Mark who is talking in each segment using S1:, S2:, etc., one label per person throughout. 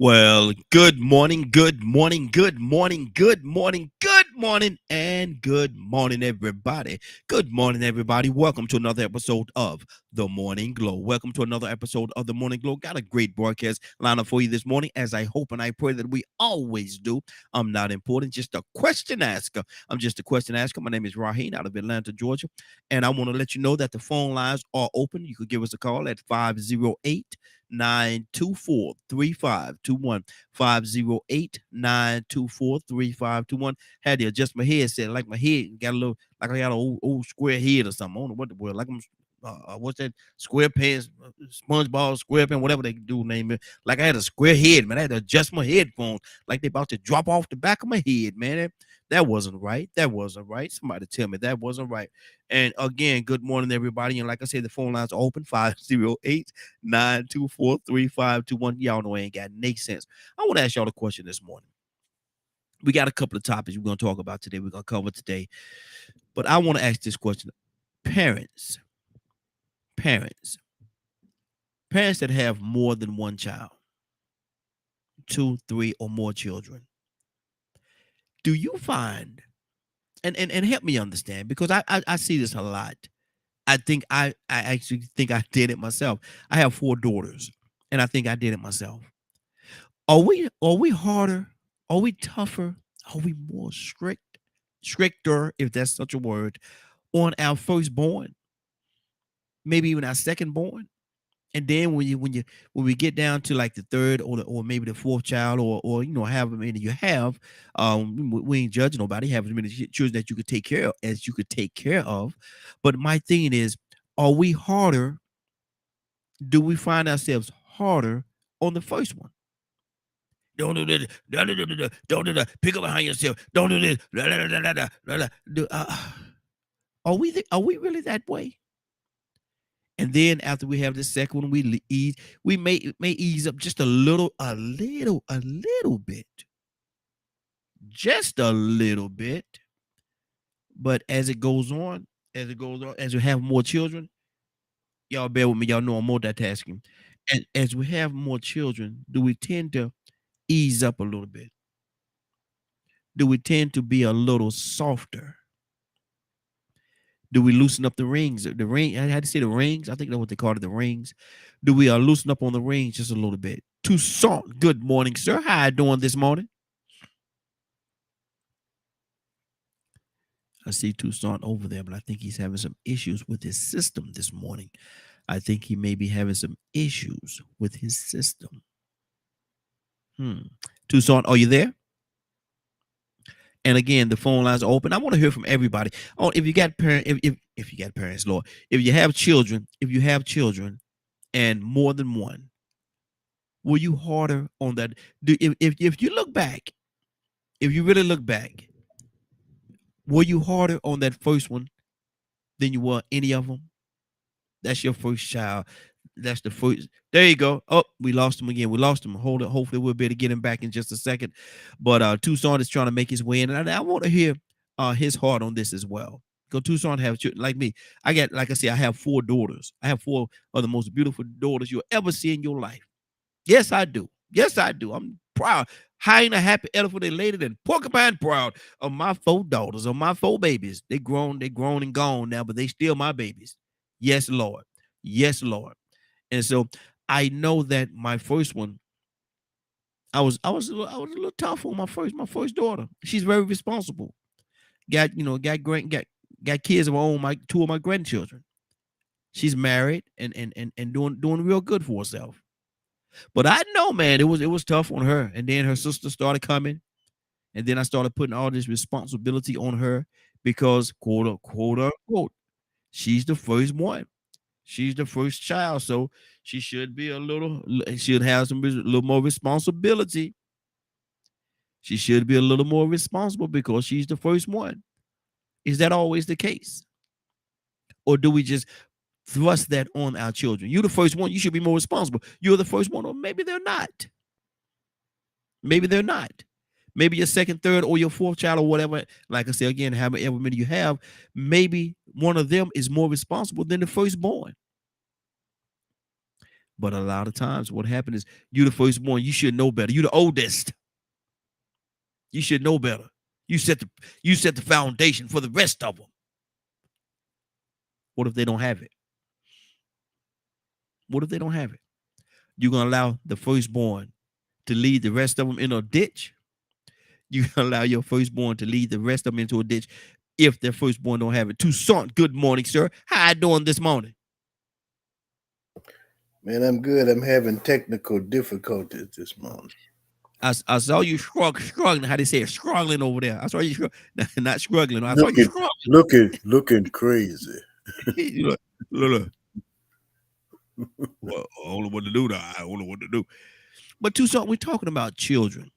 S1: Well, good morning, good morning, good morning, good morning, good morning, and good morning, everybody. Good morning, everybody. Welcome to another episode of The Morning Glow. Welcome to another episode of The Morning Glow. Got a great broadcast lineup for you this morning, as I hope and I pray that we always do. I'm not important, just a question asker. I'm just a question asker. My name is Raheen out of Atlanta, Georgia, and I want to let you know that the phone lines are open. You could give us a call at 508-924-3521. 508-924-3521. Had to adjust my headset, like my head got a little, like I got an old square head or something. I don't know what the word, like I'm what's that, square pants, SpongeBob SquarePants, whatever they do name it. Like I had a square head, man. I had to adjust my headphones like they about to drop off the back of my head, man. That wasn't right. That wasn't right. Somebody tell me that wasn't right. And again, good morning, everybody. And like I said, the phone lines are open 508-924-3521. Y'all know I ain't got any sense. I want to ask y'all a question this morning. We got a couple of topics we're going to talk about today. We're going to cover today. But I want to ask this question. Parents, parents, parents that have more than one child, two, three, or more children, do you find, and help me understand, because I see this a lot. I actually think I did it myself. I have four daughters, and I think I did it myself. Are we harder? Are we tougher? Are we more stricter, if that's such a word, on our firstborn, maybe even our secondborn? And then when we get down to like the third or maybe the fourth child or however many you have, we ain't judging nobody. Have as many children that you could take care of as you could take care of. But my thing is, are we harder? Do we find ourselves harder on the first one? Don't do this. Don't do that. Pick up behind yourself. Don't do this. Are we really that way? And then after we have the second one, ease. We may ease up just a little bit, just a little bit. But as we have more children, y'all bear with me. Y'all know I'm multitasking. And as we have more children, do we tend to ease up a little bit? Do we tend to be a little softer? Do we loosen up the rings? The ring, I had to say the rings. I think that's what they call it, the rings. Do we loosen up on the rings just a little bit? Toussaint, good morning, sir. How you doing this morning? I see Toussaint over there, but I think he's having some issues with his system this morning. I think he may be having some issues with his system. Toussaint, are you there? And again, the phone lines are open. I want to hear from everybody. Oh, if you got if you got parents, Lord, if you have children, and more than one, were you harder on that? If you look back, if you really look back, were you harder on that first one than you were any of them? That's your first child. That's the first. There you go. Oh, we lost him again. We lost him. Hold it. Hopefully, we'll be able to get him back in just a second. But Tucson is trying to make his way in, and I want to hear his heart on this as well. Because Tucson have like me. I got, like I said, I have four daughters. I have four of the most beautiful daughters you'll ever see in your life. Yes, I do. Yes, I do. I'm proud. High and a happy elephant elated and porcupine proud of my four daughters, of my four babies. They grown and gone now, but they still my babies. Yes, Lord. Yes, Lord. And so I know that my first one, I was a little tough on my first daughter. She's very responsible. Got kids of her own, my two of my grandchildren. She's married and doing real good for herself. But I know, man, it was tough on her. And then her sister started coming, and then I started putting all this responsibility on her because quote unquote, she's the first one. She's the first child, so she should be should have a little more responsibility. She should be a little more responsible because she's the first one. Is that always the case? Or do we just thrust that on our children? You're the first one, you should be more responsible. You're the first one, or maybe they're not. Maybe they're not. Maybe your second, third, or your fourth child, or whatever. Like I said again, however many you have, maybe one of them is more responsible than the firstborn. But a lot of times, what happened is you the firstborn. You should know better. You the oldest. You should know better. You set the foundation for the rest of them. What if they don't have it? What if they don't have it? You're gonna allow the firstborn to lead the rest of them in a ditch? You allow your firstborn to lead the rest of them into a ditch if their firstborn don't have it. Toussaint, good morning, sir. How you doing this morning?
S2: Man, I'm good. I'm having technical difficulties this morning.
S1: I saw you struggling. How they say it, struggling over there. I saw you not struggling. I saw you
S2: Looking,
S1: struggling.
S2: looking crazy.
S1: look, look. Well, I don't know what to do now. I don't know what to do. But Toussaint, we're talking about children.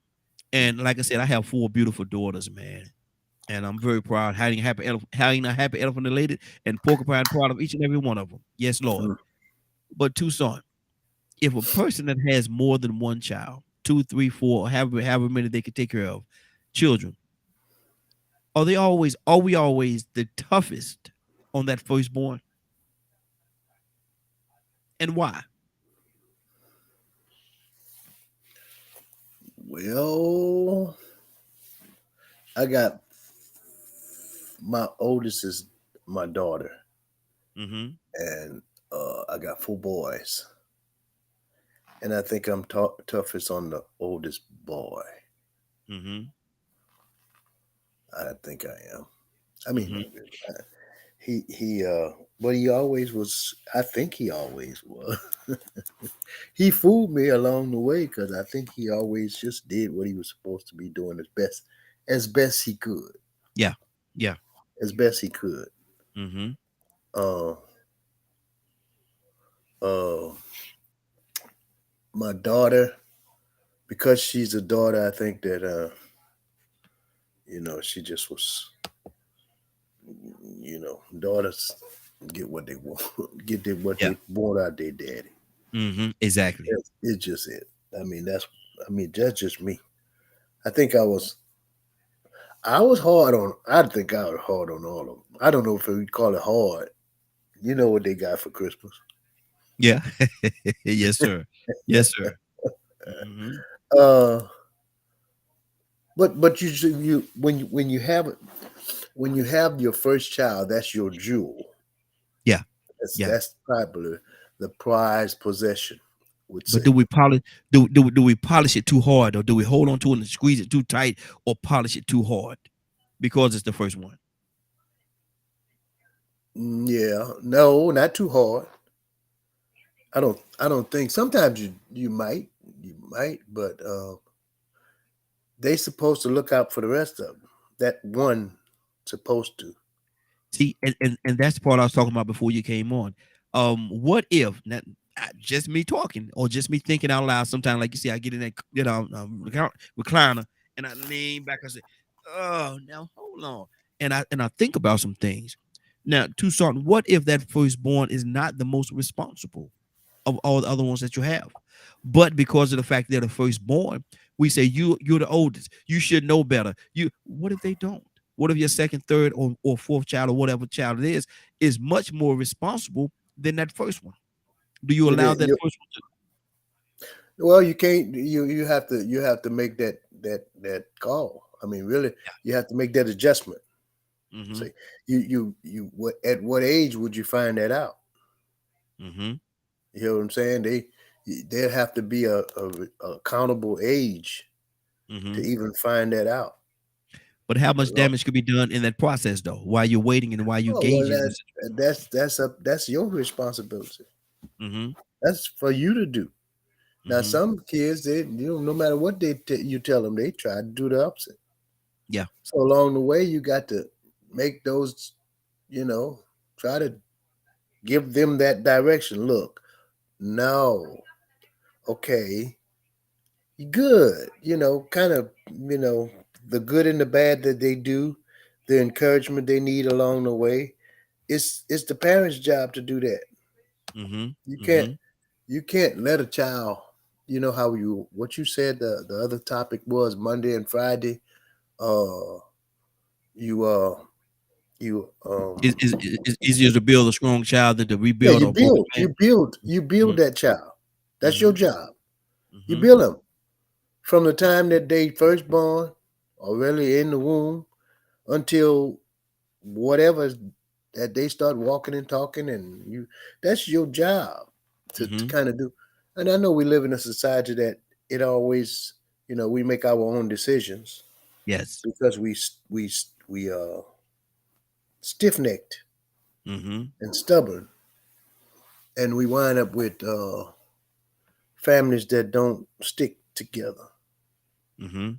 S1: And like I said, I have 4 beautiful daughters, man. And I'm very proud. Having a happy elephant elated and porcupine proud of each and every one of them. Yes, Lord. But Toussaint, if a person that has more than one child, 2, 3, 4, however many they can take care of, children, are we always the toughest on that firstborn? And why?
S2: Well, I got my oldest is my daughter,
S1: Mm-hmm.
S2: and I got 4 boys, and I think I'm toughest on the oldest boy.
S1: Mm-hmm.
S2: I think I am. I mean,
S1: Mm-hmm.
S2: he but he always was. I think he always was. He fooled me along the way because I think he always just did what he was supposed to be doing as best he could,
S1: Yeah. Yeah.
S2: as best he could.
S1: Mm-hmm.
S2: Uh, uh, my daughter, because she's a daughter, I think that she just was, daughters get what they want, what
S1: Yeah.
S2: they want out their daddy.
S1: Mm-hmm. Exactly.
S2: It's just it. I mean, that's just me. I think I was hard on. I think I was hard on all of them. I don't know if we call it hard. You know what they got for Christmas?
S1: Yeah. Yes, sir. Yes, sir. Mm-hmm.
S2: Uh, but you when you have your first child, that's your jewel.
S1: Yeah. Yeah.
S2: That's probably the prized possession. Would
S1: But
S2: say.
S1: do we polish do we polish it too hard, or do we hold on to it and squeeze it too tight, or polish it too hard because it's the first one?
S2: Yeah, no, not too hard. I don't think. Sometimes you might, but they supposed to look out for the rest of them. That one supposed to.
S1: See, and that's the part I was talking about before you came on. What if not just me talking or just me thinking out loud? Sometimes, like you see, I get in that recliner and I lean back. I say, "Oh, now hold on," and I think about some things. Now, Toussaint, what if that firstborn is not the most responsible of all the other ones that you have, but because of the fact they're the firstborn, we say you're the oldest. You should know better. What if they don't? What if your second, third, or fourth child, or whatever child it is much more responsible than that first one? Do you
S2: You,
S1: allow
S2: did-
S1: that
S2: you
S1: first one to?
S2: well, you can't. You have to make that call. I mean, really, you have to make that adjustment.
S1: Mm-hmm.
S2: Say, what at what age would you find that out?
S1: Mm-hmm.
S2: You know what I'm saying? There have to be a accountable age to
S1: Mm-hmm.
S2: even find that out.
S1: But how much
S2: Well,
S1: damage could be done in that process, though, while you're waiting and while you're
S2: oh, well,
S1: gauging this?
S2: that's your responsibility.
S1: Mm-hmm.
S2: That's for you to do. Now,
S1: Mm-hmm.
S2: some kids, no matter what you tell them, they try to do the opposite.
S1: Yeah.
S2: So along the way, you got to make those, you know, try to give them that direction. Look, no, okay, good. Kind of, the good and the bad that they do, the encouragement they need along the way. It's the parents' job to do that.
S1: Mm-hmm.
S2: You can't
S1: Mm-hmm.
S2: you can't let a child. You know how what you said the other topic was Monday and Friday. Uh, you you
S1: It's easier to build a strong child than to
S2: yeah,
S1: rebuild
S2: you
S1: a broken
S2: build
S1: man.
S2: you build you build
S1: Mhm.
S2: that child. That's your job. You
S1: Mm-hmm.
S2: build them from the time that they first born or really in the womb until whatever that they start walking and talking, and you, that's your job to
S1: Mm-hmm.
S2: kind of do. And I know we live in a society that it always, we make our own decisions
S1: Yes.
S2: because we stiff necked
S1: Mm-hmm.
S2: and stubborn, and we wind up with families that don't stick together,
S1: Mm-hmm.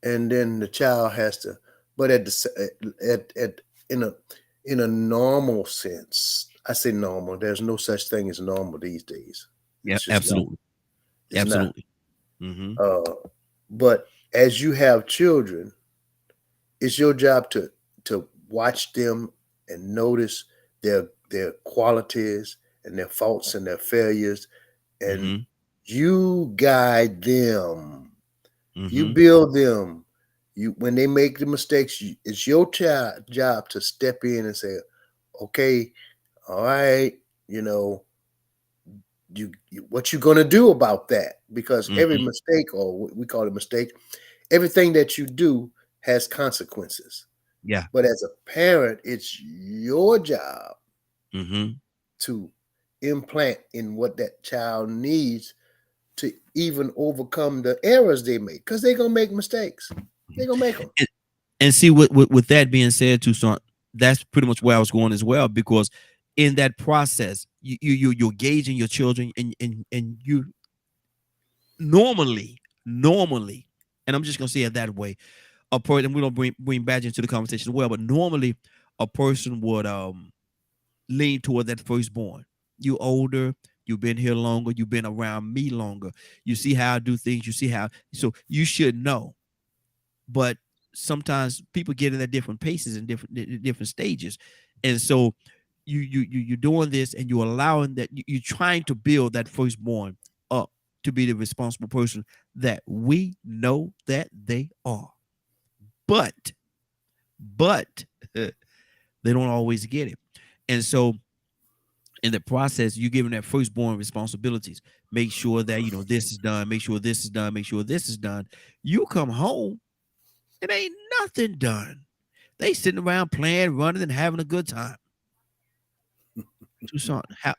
S2: and then the child has to. But at in a normal sense, I say normal. There's no such thing as normal these days.
S1: Yeah,
S2: It's just not.
S1: absolutely.
S2: It's not.
S1: Absolutely. Mm-hmm.
S2: Uh, but as you have children, it's your job to watch them and notice their qualities and their faults and their failures, and
S1: Mm-hmm.
S2: you guide them. You
S1: Mm-hmm.
S2: build them. You when they make the mistakes, it's your job to step in and say, "Okay, all right, you know, what you gonna do about that?" Because every
S1: Mm-hmm.
S2: mistake, or what we call it mistake, everything that you do has consequences.
S1: Yeah.
S2: But as a parent, it's your job
S1: Mm-hmm.
S2: to implant in what that child needs to even overcome the errors they make, because they're gonna make mistakes. They're gonna make them.
S1: And, and see, with that being said, Tucson, that's pretty much where I was going as well, because in that process, you're gauging your children, and you normally, and I'm just gonna say it that way, a person, and we don't bring badge into the conversation as well, but normally a person would lean toward that firstborn. You older, you've been here longer, you've been around me longer. You see how I do things, you see how, so you should know. But sometimes people get in at different paces and different stages. And so you're doing this, and you're allowing that, you're trying to build that firstborn up to be the responsible person that we know that they are. But they don't always get it. And so in the process, you give them that firstborn responsibilities. Make sure that this is done. Make sure this is done. Make sure this is done. You come home, it ain't nothing done. They sitting around playing, running, and having a good time. Tucson, how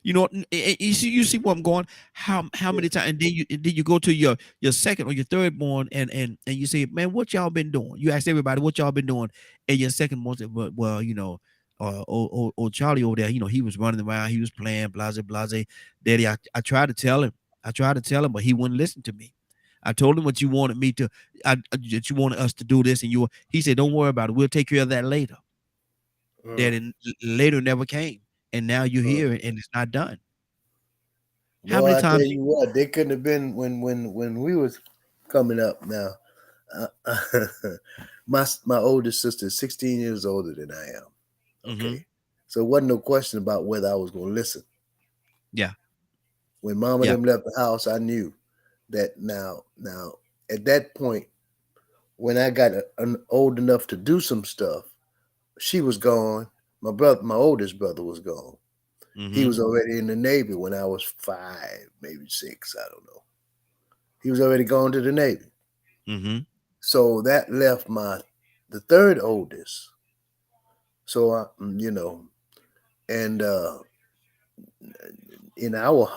S1: you see where I'm going? How
S2: Yeah.
S1: many times, and then you go to your second or your third born, and you say, man, what y'all been doing? You ask everybody what y'all been doing, and your second one said, well, old Charlie over there, he was running around, he was playing, blase blase. Daddy, I tried to tell him, but he wouldn't listen to me. I told him what you wanted me to, that you wanted us to do this, and he said, don't worry about it, we'll take care of that later.
S2: Mm,
S1: That later never came, and now you're
S2: mm.
S1: here, and it's not done. How
S2: Boy,
S1: many
S2: I tell
S1: times?
S2: you what, they couldn't have been when we was coming up. Now, uh, my oldest sister is 16 years older than I am.
S1: Mm-hmm.
S2: Okay, so it wasn't no question about whether I was going to listen.
S1: Yeah,
S2: When Mama
S1: yeah.
S2: them left the house, I knew that now at that point when I got old enough to do some stuff, she was gone. My oldest brother, was gone. He
S1: Mm-hmm.
S2: was already in the Navy when I was 5, maybe 6. I don't know. He was already gone to the Navy.
S1: Mm-hmm.
S2: So that left the third oldest. So and in our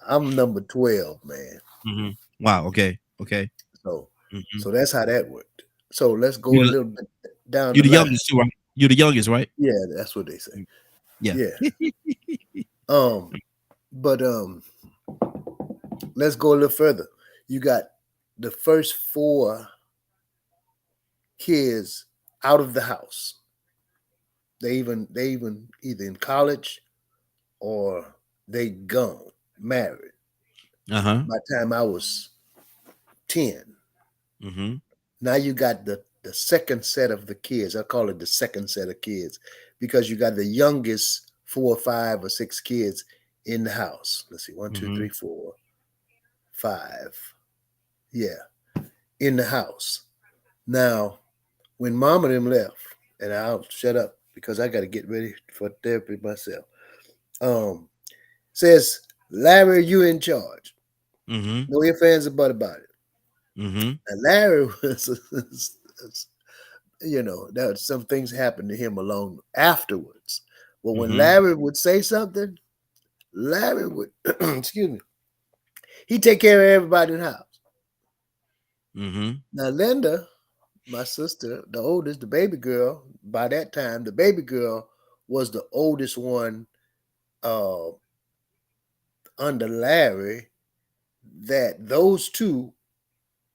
S2: I'm number 12, man.
S1: Mm-hmm. Wow. Okay. Okay.
S2: So
S1: Mm-hmm.
S2: so that's how that worked. So let's go a
S1: You're the,
S2: little bit down
S1: you're
S2: the
S1: the
S2: line.
S1: youngest too, right? You're the youngest, right?
S2: Yeah, that's what they say.
S1: Yeah.
S2: Yeah. Um, but let's go a little further. You got the first 4 kids out of the house. They even either in college or they gone married.
S1: Uh-huh.
S2: By the time I was 10,
S1: Mm-hmm.
S2: now you got the second set of the kids. I call it the second set of kids because you got the youngest 4 or 5 or 6 kids in the house. Let's see, one, two,
S1: Mm-hmm.
S2: three, 4, 5. Yeah, in the house. Now, when Mama them left, and I'll shut up because I got to get ready for therapy myself. Um, says Larry, you in charge.
S1: Mm-hmm.
S2: No ifs, ands, or but about it.
S1: Mm-hmm.
S2: And Larry that some things happened to him along afterwards. But when
S1: Mm-hmm.
S2: Larry would say something, Larry would, excuse me, he take care of everybody in the house.
S1: Mm-hmm.
S2: Now Linda, my sister, the oldest, the baby girl, by that time, the baby girl was the oldest one uh, under Larry. That those two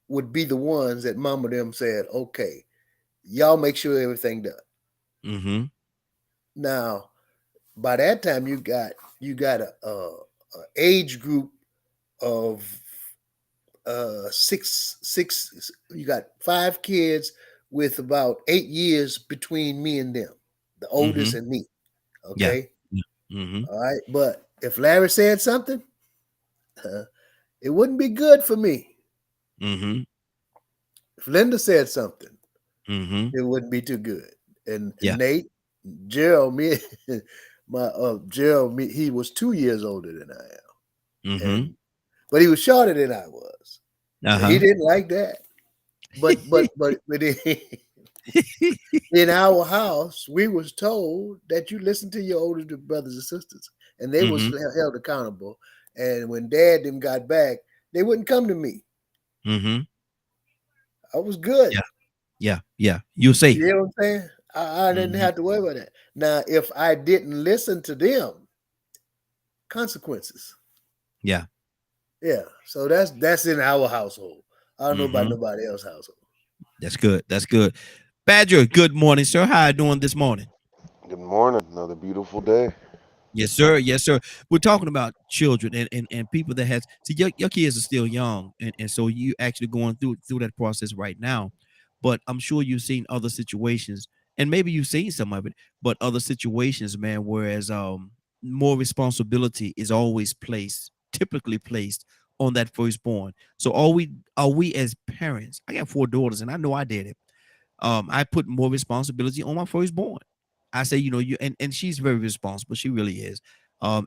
S2: would be the ones that Mama them said, okay, y'all make sure everything done.
S1: Mm-hmm.
S2: Now, by that time, you got a age group of six. You got 5 kids with about 8 years between me and them, the oldest
S1: Mm-hmm.
S2: and me.
S1: Yeah.
S2: Okay,
S1: Yeah. Mm-hmm.
S2: all right. But if Larry said something, it wouldn't be good for me.
S1: Mm-hmm.
S2: If Linda said something,
S1: Mm-hmm.
S2: it wouldn't be too good. And
S1: Yeah.
S2: Nate, Gerald, me, my Gerald, me, he was 2 years older than I am,
S1: Mm-hmm.
S2: and but he was shorter than I was. He
S1: Uh-huh.
S2: didn't like that. But in our house, we was told that you listen to your older brothers and sisters, and they was
S1: Mm-hmm.
S2: held accountable. And when Dad them got back, they wouldn't come to me.
S1: Mm-hmm.
S2: I was good.
S1: Yeah. Yeah. Yeah. You're safe.
S2: You know what I'm saying? I didn't
S1: Mm-hmm.
S2: have to worry about that. Now, if I didn't listen to them, consequences.
S1: Yeah.
S2: Yeah. So that's in our household. I don't know about
S1: Mm-hmm.
S2: nobody else's household.
S1: That's good. That's good. Badger, good morning, sir. How are you doing this morning?
S3: Good morning. Another beautiful day.
S1: Yes, sir. Yes, sir. We're talking about children and people that has see your kids are still young, and so you actually going through that process right now. But I'm sure you've seen other situations, and maybe you've seen some of it, but other situations, man, whereas more responsibility is always placed, typically placed on that firstborn. So are we as parents? I got 4 daughters, and I know I did it. I put more responsibility on my firstborn. I say, and she's very responsible. She really is.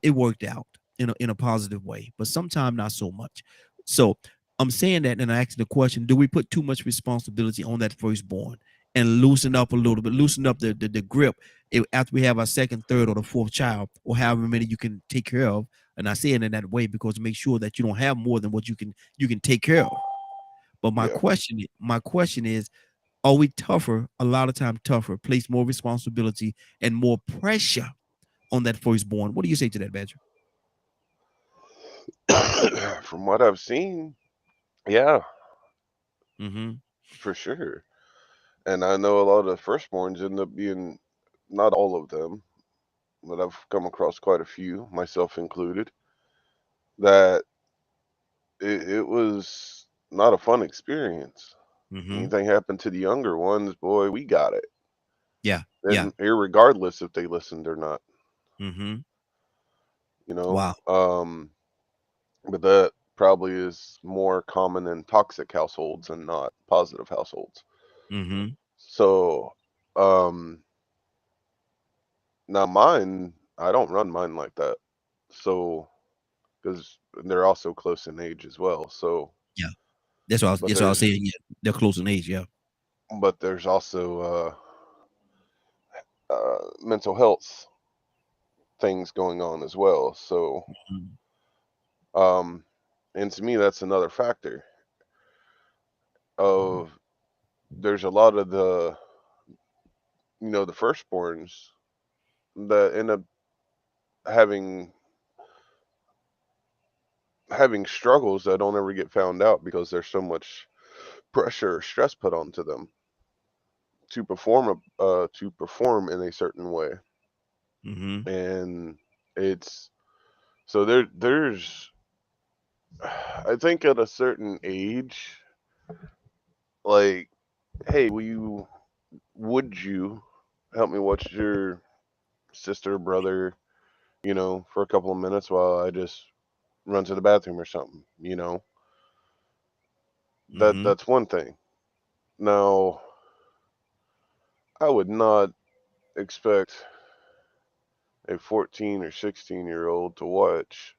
S1: It worked out in a positive way, but sometimes not so much. So I'm saying that, and I asked the question: do we put too much responsibility on that firstborn and loosen up a little bit, loosen up the grip after we have our second, third, or the fourth child, or however many you can take care of? And I say it in that way because to make sure that you don't have more than what you can take care of. But my
S3: Yeah.
S1: question is, are we tougher, a lot of time tougher, place more responsibility and more pressure on that firstborn? What do you say to that, Badger?
S3: From what I've seen, yeah,
S1: Mm-hmm.
S3: for sure. And I know a lot of the firstborns end up being, not all of them, but I've come across quite a few, myself included, that it was not a fun experience.
S1: Mm-hmm.
S3: Anything happened to the younger ones, boy, we got it.
S1: Yeah. Yeah.
S3: And irregardless if they listened or not,
S1: Mm-hmm.
S3: you know.
S1: Wow.
S3: But that probably is more common in toxic households and not positive households.
S1: Mm-hmm.
S3: So, um, now mine, I don't run mine like that. So, because they're also close in age as well. So,
S1: Yeah. That's what I was
S3: but
S1: saying. Yeah. They're close in age. Yeah.
S3: there's also mental health things going on as well. So,
S1: Mm-hmm.
S3: um, and to me, that's another factor of there's a lot of the firstborns that end up having struggles that don't ever get found out because there's so much pressure or stress put onto them to perform in a certain way.
S1: Mm-hmm.
S3: And it's so there's I think at a certain age, like, hey, would you help me watch your sister or brother, for a couple of minutes while I just run to the bathroom or something,
S1: Mm-hmm.
S3: that's one thing. Now, I would not expect a 14 or 16-year-old to watch.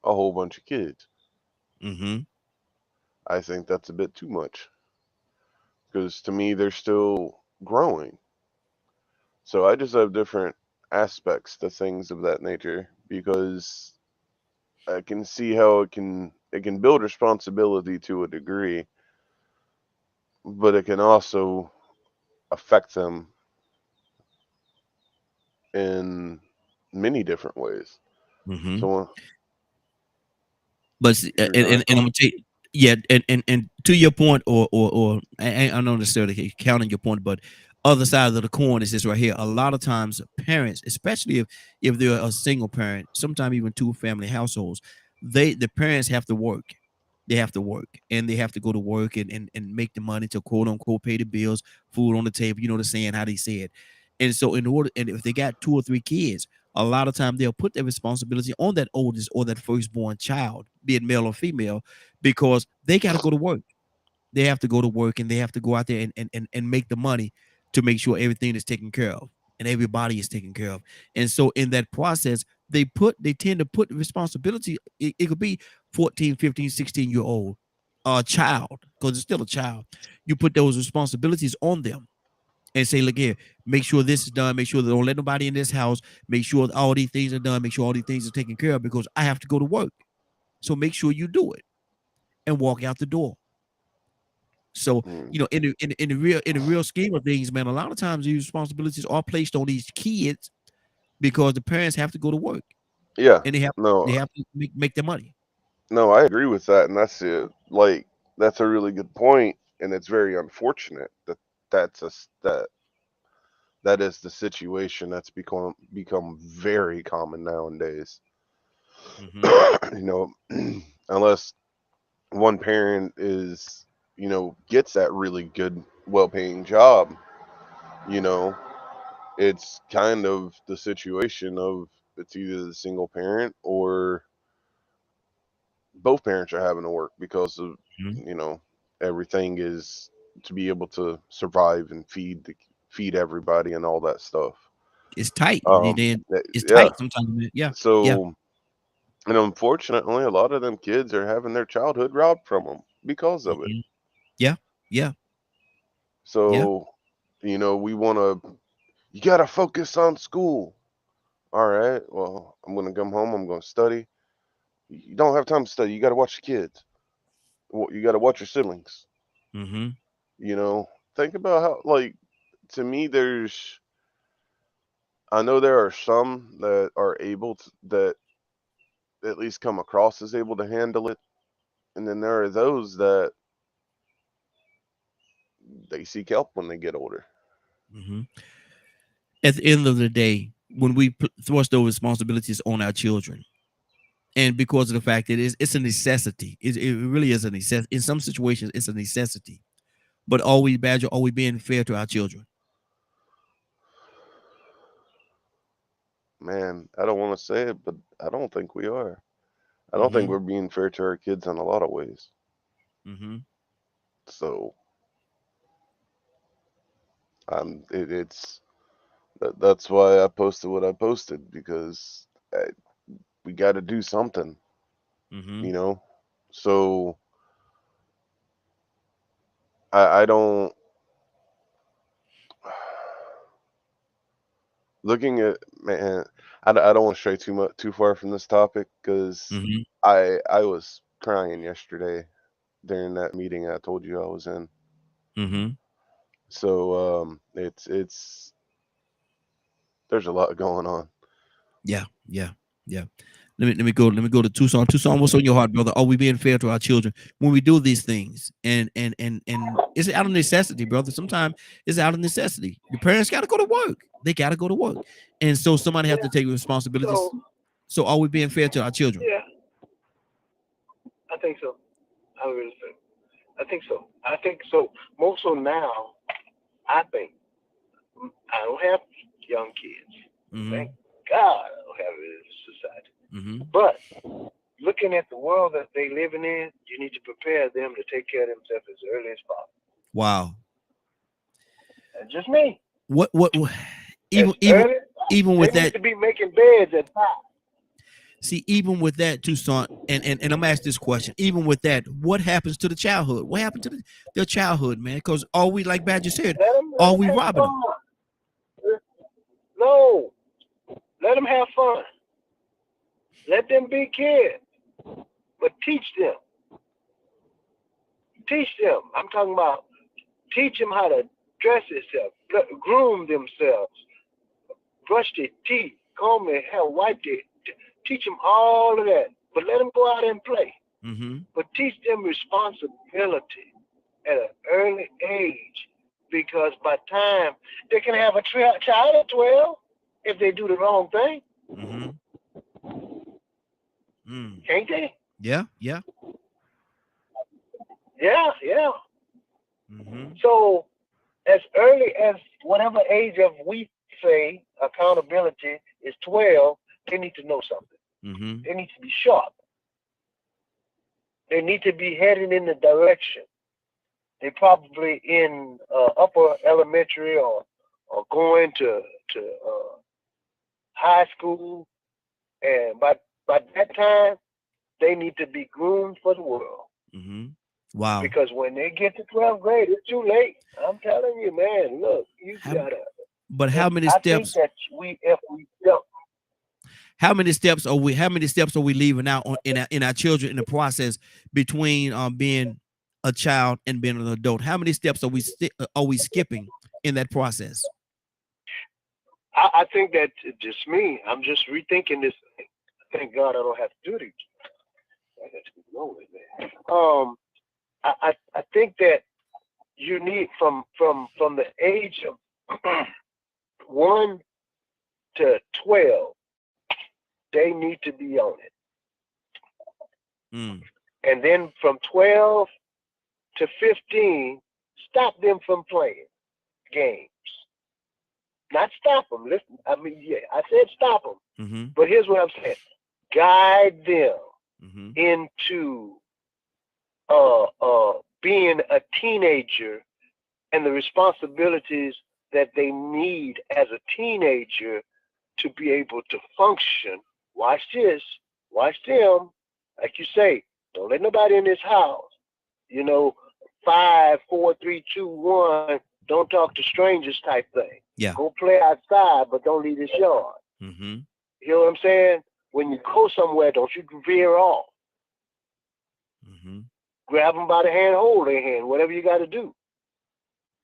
S3: a whole bunch of kids.
S1: Mm-hmm.
S3: I think that's a bit too much because to me they're still growing. So I just have different aspects to things of that nature because I can see how it can build responsibility to a degree, but it can also affect them in many different ways.
S1: Mm-hmm.
S3: So
S1: But
S3: you're gonna
S1: and I'm gonna take, yeah, and to your point, or I don't necessarily counting your point, but other side of the coin is this right here. A lot of times, parents, especially if they're a single parent, sometimes even two family households, the parents have to work. They have to work, and they have to go to work and make the money to quote unquote pay the bills, food on the table. You know the saying, how they say it. And so in order, and if they got two or three kids, a lot of time they'll put their responsibility on that oldest or that firstborn child, be it male or female, because they got to go to work. They have to go to work, and they have to go out there and make the money to make sure everything is taken care of and everybody is taken care of. And so in that process, they tend to put responsibility. It could be 14, 15, 16-year old child, because it's still a child. You put those responsibilities on them and say, look here, make sure this is done, make sure they don't let nobody in this house, make sure all these things are done, make sure all these things are taken care of, because I have to go to work. So make sure you do it and walk out the door. So,
S3: mm,
S1: you know, in the real scheme of things, man, a lot of times these responsibilities are placed on these kids because the parents have to go to work,
S3: yeah,
S1: and
S3: no,
S1: they have to make their money.
S3: no, I agree with that, and that's it. Like that's a really good point, and it's very unfortunate that that is the situation that's become very common nowadays.
S1: Mm-hmm.
S3: You know, unless one parent is, gets that really good, well-paying job, you know, it's kind of the situation of it's either the single parent or both parents are having to work because of,
S1: Mm-hmm.
S3: you know, everything is to be able to survive and feed everybody and all that stuff.
S1: It's tight. It's
S3: Yeah.
S1: tight sometimes. Man. Yeah, yeah.
S3: So, and unfortunately, a lot of them kids are having their childhood robbed from them because of it.
S1: Mm-hmm. Yeah, yeah, yeah.
S3: So, you got to focus on school. All right. Well, I'm going to come home. I'm going to study. You don't have time to study. You got to watch the kids. You got to watch your siblings.
S1: Mm-hmm.
S3: You know, think about how, like, to me, I know there are some that are able to, that at least come across as able to handle it. And then there are those that they seek help when they get older.
S1: Mm-hmm. At the end of the day, when we thrust those responsibilities on our children, and because of the fact that it's a necessity, it really is a necessity. In some situations, it's a necessity. But always, Badger, are we being fair to our children?
S3: Man, I don't want to say it, but I don't think we are. I don't think
S1: Mm-hmm.
S3: we're being fair to our kids in a lot of ways.
S1: Mm-hmm.
S3: So, it's that's why I posted what I posted because we got to do something,
S1: Mm-hmm.
S3: you know. So I don't looking at man. I don't want to stray too far from this topic because
S1: Mm-hmm.
S3: I was crying yesterday during that meeting I told you I was in.
S1: Mm-hmm.
S3: So it's there's a lot going on.
S1: Yeah, yeah, yeah. Let me go to Tucson. Tucson, what's on your heart, brother? Are we being fair to our children when we do these things? And it's out of necessity, brother. Sometimes it's out of necessity. The parents got to go to work. They got to go to work, and so somebody have
S4: Yeah.
S1: to take responsibilities.
S4: So
S1: So are we being fair to our children?
S4: yeah, I think so. I really think. I think so. I think so. More so now. I think I don't have young kids.
S1: Mm-hmm.
S4: Thank God I don't have it in society.
S1: Mm-hmm.
S4: But looking at the world that they living in, you need to prepare them to take care of themselves as early as possible.
S1: Wow.
S4: That's just me.
S1: What
S4: As
S1: even
S4: early,
S1: even
S4: they
S1: with
S4: need
S1: that,
S4: to be making beds at 5.
S1: See, even with that, Tucson, and I'm gonna ask this question. Even with that, what happens to the childhood? What happened to their childhood, man? Because all we, like Badger said,
S4: Let
S1: are
S4: 'em
S1: we
S4: have
S1: robbing them?
S4: fun. No, let them have fun. Let them be kids, but teach them. Teach them. I'm talking about teach them how to dress themselves, groom themselves, brush their teeth, comb their hair, wipe their. Teach them all of that, but let them go out and play.
S1: Mm-hmm.
S4: But teach them responsibility at an early age, because by time they can have a child at 12 if they do the wrong thing.
S1: Mm-hmm. Mm.
S4: Can't they?
S1: Yeah, yeah.
S4: Yeah, yeah.
S1: Mm-hmm.
S4: So as early as whatever age of we say accountability is 12, they need to know something.
S1: Mm-hmm.
S4: They need to be sharp. They need to be heading in the direction. They probably in upper elementary or going to high school, and by that time they need to be groomed for the world.
S1: Mm-hmm. Wow.
S4: Because when they get to 12th grade, it's too late. I'm telling you, man. Look, you gotta.
S1: But how many
S4: I think
S1: steps?
S4: that if we jump.
S1: How many steps are we leaving out in our children in the process between being a child and being an adult? How many steps are we skipping in that process?
S4: I think that just me. I'm just rethinking this thing. Thank God I don't have to do it. I got to be lonely, man. I think that you need from the age of 1 to 12, they need to be on it.
S1: Mm.
S4: And then from 12 to 15, stop them from playing games. Not stop them. Listen, I mean, yeah, I said stop them.
S1: Mm-hmm.
S4: But here's what I'm saying: guide them
S1: Mm-hmm.
S4: into being a teenager and the responsibilities that they need as a teenager to be able to function. Watch this. Watch them. Like you say, don't let nobody in this house. 5, 4, 3, 2, 1. Don't talk to strangers type thing.
S1: Yeah.
S4: Go play outside, but don't leave this yard.
S1: Mm-hmm.
S4: You know what I'm saying? When you go somewhere, don't you veer off.
S1: Mm-hmm.
S4: Grab them by the hand, hold their hand, whatever you got to do.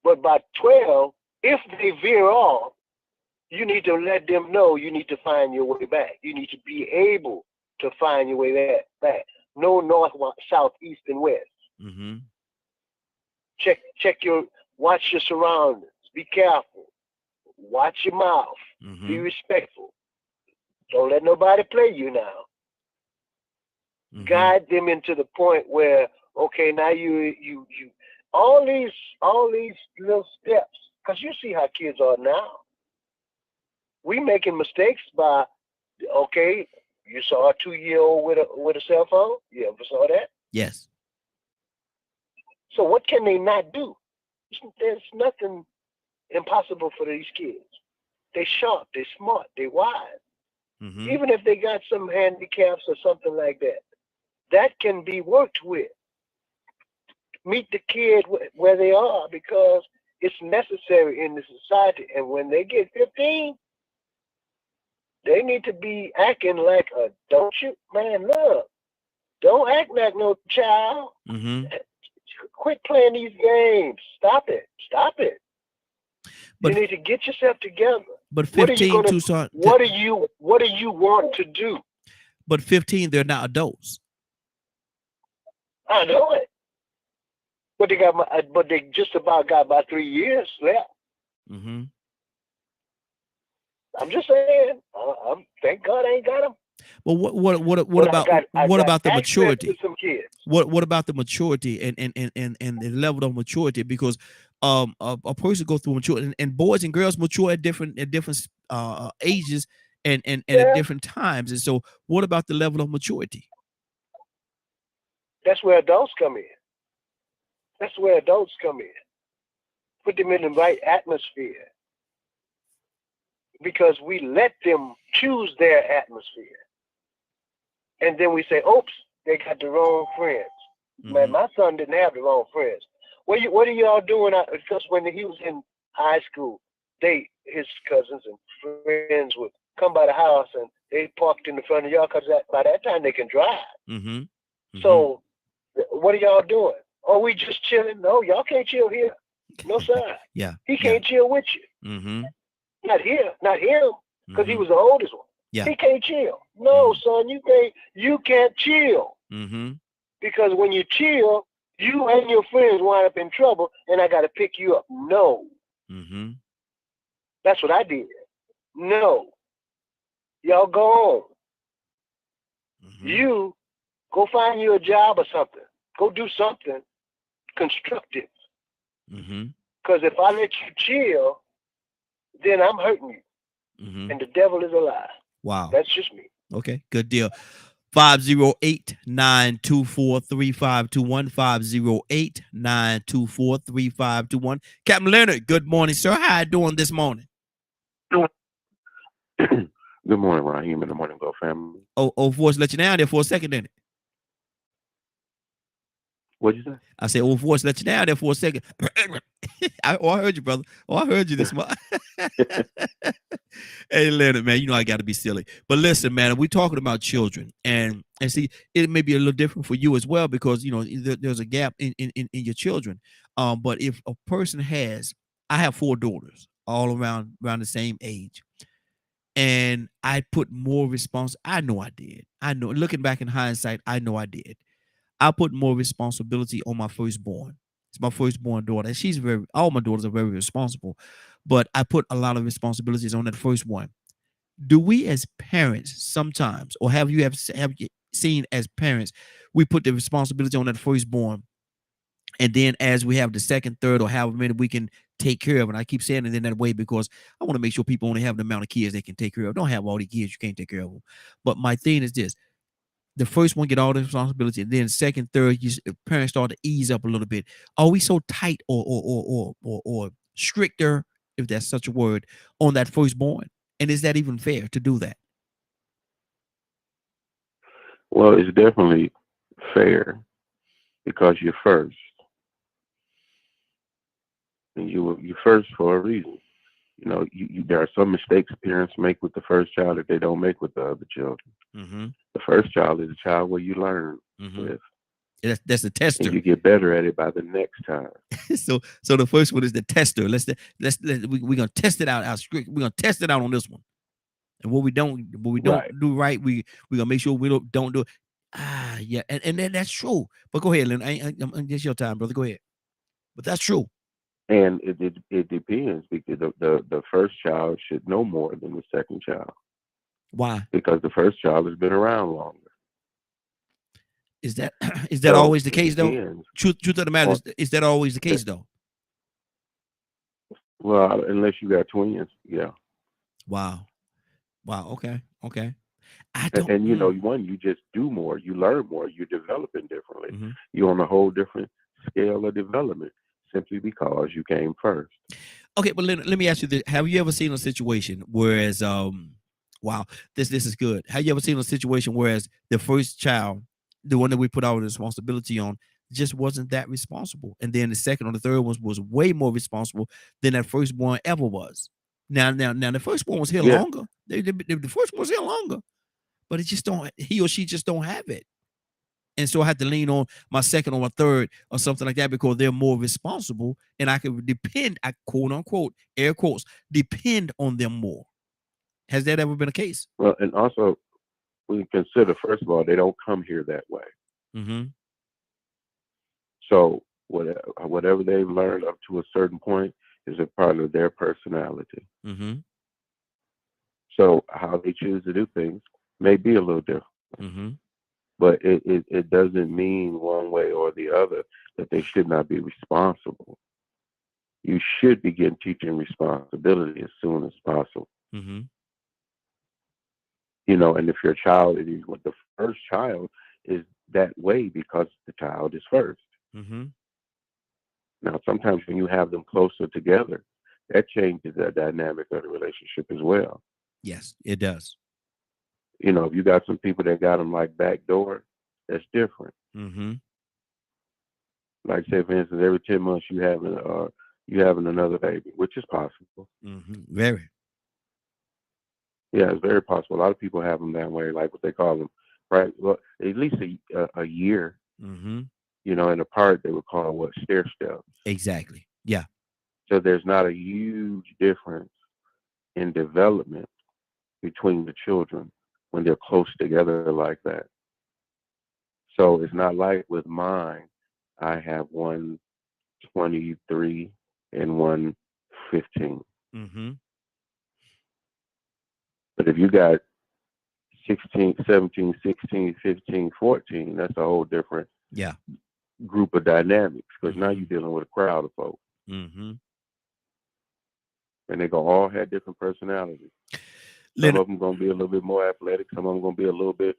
S4: But by 12, if they veer off, you need to let them know you need to find your way back. You need to be able to find your way back. No north, south, east, and west.
S1: Mm-hmm.
S4: Watch your surroundings. Be careful. Watch your mouth.
S1: Mm-hmm.
S4: Be respectful. Don't let nobody play you now.
S1: Mm-hmm.
S4: Guide them into the point where, okay, now you all these little steps, because you see how kids are now. We making mistakes by, okay, you saw a 2-year-old with a cell phone? You ever saw that?
S1: Yes.
S4: So what can they not do? There's nothing impossible for these kids. They sharp, they smart, they wise.
S1: Mm-hmm.
S4: Even if they got some handicaps or something like that, that can be worked with. Meet the kid where they are, because it's necessary in the society. And when they get 15, they need to be acting like don't you, man, look, don't act like no child.
S1: Mm-hmm.
S4: Quit playing these games. Stop it.
S1: But
S4: you need to get yourself together.
S1: But 15, Tucson.
S4: What do you want to do?
S1: But 15, they're not adults.
S4: I know it. But they just about got about 3 years left.
S1: Mm-hmm.
S4: I'm just saying. Thank God I ain't got them.
S1: But what about the maturity?
S4: Some kids.
S1: What about the maturity and the level of maturity? Because a person goes through maturity, and boys and girls mature at different ages and at different times. And so, what about the level of maturity?
S4: That's where adults come in. Put them in the right atmosphere, because we let them choose their atmosphere. and then we say, "Oops, they got the wrong friends." Man,
S1: Mhm.
S4: my son didn't have the wrong friends. What are y'all doing? Because when he was in high school, his cousins and friends would come by the house and they parked in the front of y'all because by that time they can drive.
S1: Mhm. Mhm.
S4: So what are y'all doing? Oh, we just chilling. No, y'all can't chill here. No, sir.
S1: Yeah.
S4: He
S1: Yeah.
S4: can't chill with you.
S1: Mhm.
S4: Not here. Not him. Because he
S1: Mhm.
S4: was the oldest one.
S1: Yeah.
S4: He can't chill. No,
S1: Mhm.
S4: son, you can't chill.
S1: Mhm.
S4: Because when you chill, you and your friends wind up in trouble, and I got to pick you up. No,
S1: Mhm.
S4: that's what I did. No, y'all go home.
S1: Mhm.
S4: You go find you a job or something. Go do something constructive.
S1: Mhm.
S4: Because if I let you chill, then I'm hurting you,
S1: Mhm.
S4: and the devil is a lie.
S1: Wow.
S4: That's just me.
S1: Okay. Good deal. 508-924-3521. 508-924-3521. Captain Leonard, good morning, sir. How you doing this morning?
S5: Good morning, Raheem, and the Morning Glow family.
S1: Oh, voice let you down there for a second, didn't it?
S5: What'd you say?
S1: I said, oh, voice let you down there for a second. I heard you, brother. I heard you this morning. Hey, Leonard, man, you know I got to be silly. But listen, man, we're talking about children. And see, it may be a little different for you as well because, you know, there's a gap in your children. But if a person I have 4 daughters all around the same age. And I put more I know I did. I know, looking back in hindsight, I know I did. I put more responsibility on my firstborn. It's my firstborn daughter. And all my daughters are very responsible, but I put a lot of responsibilities on that first one. Do we as parents sometimes, or have you seen as parents, we put the responsibility on that firstborn, and then as we have the second, third, or however many we can take care of, and I keep saying it in that way because I want to make sure people only have the amount of kids they can take care of. Don't have all the kids, you can't take care of them. But my thing is this: the first one get all the responsibility, and then second, third, parents start to ease up a little bit. Are we so tight or stricter, if that's such a word, on that firstborn? And is that even fair to do that?
S5: Well, it's definitely fair because you're first, and you're first for a reason. You know, there are some mistakes parents make with the first child that they don't make with the other children.
S1: Mm-hmm.
S5: The first child is a child where you learn with,
S1: That's the
S5: and
S1: tester.
S5: you get better at it by the next time.
S1: So the first one is the tester. We're gonna test it out. We're gonna test it out on this one. And what we don't
S5: Right.
S1: do right, we gonna make sure we don't do it. Yeah, and then that's true. But go ahead, Lynn. It's your time, brother. Go ahead. But that's true.
S5: And it depends because the first child should know more than the second child
S1: Why
S5: because the first child has been around longer.
S1: is that? Is that
S5: So
S1: always the
S5: it
S1: case though?
S5: depends.
S1: Truth of the matter is that always the case though?
S5: Well, unless you got twins, yeah.
S1: Wow. Okay. I
S5: And,
S1: don't.
S5: and you know, you just do more, you learn more, you're developing differently.
S1: Mhm.
S5: You're on a whole different scale of development simply because you came first.
S1: Okay, but let me ask you this: have you ever seen a situation whereas wow, this is good. Have you ever seen a situation whereas the first child, the one that we put our responsibility on, just wasn't that responsible, and then the second or the third one was way more responsible than that firstborn ever was? Now, the firstborn was here
S5: Yeah.
S1: longer. The first one was here longer, but he or she just don't have it. And so I have to lean on my second or my third or something like that because they're more responsible and I can depend, I quote unquote, air quotes, depend on them more. Has that ever been a case?
S5: Well, and also we consider, first of all, they don't come here that way.
S1: Mm-hmm.
S5: So whatever they've learned up to a certain point is a part of their personality.
S1: Mm-hmm.
S5: So how they choose to do things may be a little different.
S1: Mm-hmm.
S5: But it doesn't mean one way or the other that they should not be responsible. You should begin teaching responsibility as soon as possible.
S1: Mm-hmm.
S5: You know, and if your child is what the first child is that way because the child is first.
S1: Mm-hmm.
S5: Now, sometimes when you have them closer together, that changes the dynamic of the relationship as well.
S1: Yes, it does.
S5: You know, if you got some people that got them like backdoor, that's different.
S1: Mm-hmm.
S5: Like say for instance, every 10 months you having another baby, which is possible.
S1: Mm-hmm. Very.
S5: Yeah, it's very possible. A lot of people have them that way, like what they call them, right? Well, at least a year,
S1: Mm-hmm.
S5: you know, and apart they would call what stair steps.
S1: Exactly. Yeah.
S5: So there's not a huge difference in development between the children when they're close together like that. So it's not like with mine, I have one 23 and one 15.
S1: Mm-hmm.
S5: But if you got 16, 17, 16, 15, 14, that's a whole different
S1: Yeah.
S5: group of dynamics because now
S1: Mm-hmm.
S5: you're dealing with a crowd of folks.
S1: Mm-hmm.
S5: And they gonna all have different personalities. Some of them gonna be a little bit more athletic. Some of them gonna be a little bit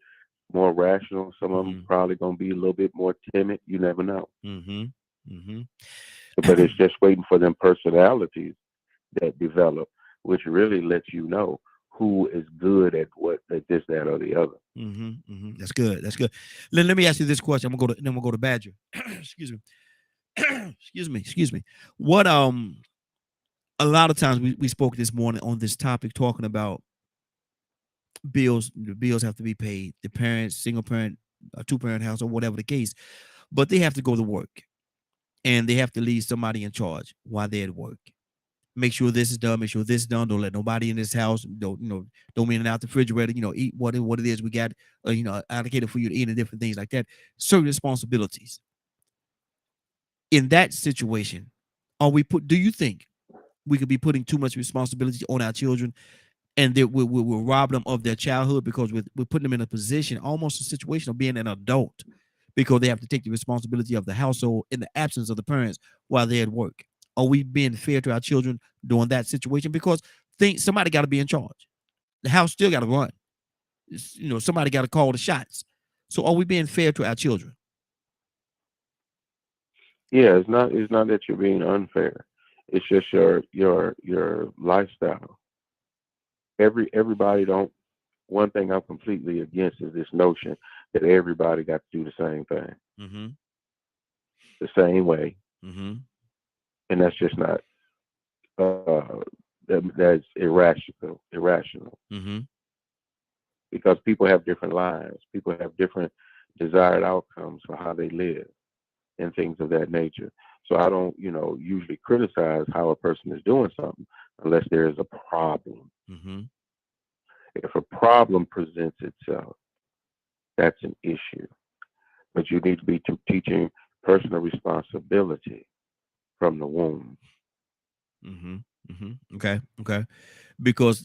S5: more rational. Some of them
S1: Mm-hmm.
S5: probably gonna be a little bit more timid. You never know.
S1: Mm-hmm. Mm-hmm.
S5: But it's just waiting for them personalities that develop, which really lets you know who is good at what, at this, that, or the other.
S1: Mm-hmm. Mm-hmm. That's good. That's good. Let me ask you this question. Then we'll go to Badger. Excuse me. Excuse me. What a lot of times we spoke this morning on this topic talking about bills. The bills have to be paid. The parents, single parent, a two-parent house, or whatever the case, but they have to go to work and they have to leave somebody in charge while they're at work. Make sure this is done. Make sure this is done. Don't let nobody in this house. Don't be in and out the refrigerator. Eat what it is we got. Allocated for you to eat and different things like that. Certain responsibilities. In that situation, do you think we could be putting too much responsibility on our children, and that we'll rob them of their childhood because we're putting them in a position, almost a situation of being an adult, because they have to take the responsibility of the household in the absence of the parents while they're at work? Are we being fair to our children during that situation? Because somebody got to be in charge. The house still got to run. Somebody got to call the shots. So are we being fair to our children?
S5: Yeah, it's not that you're being unfair. It's just your lifestyle. Everybody don't. One thing I'm completely against is this notion that everybody got to do the same thing,
S1: Mm-hmm.
S5: the same way,
S1: Mm-hmm.
S5: and that's just not. That's irrational.
S1: Mm-hmm.
S5: Because people have different lives. People have different desired outcomes for how they live and things of that nature. So I don't, usually criticize how a person is doing something unless there is a problem.
S1: Mm-hmm.
S5: If a problem presents itself, that's an issue. But you need to be teaching personal responsibility from the womb.
S1: Mm-hmm. Mm-hmm. Okay. Because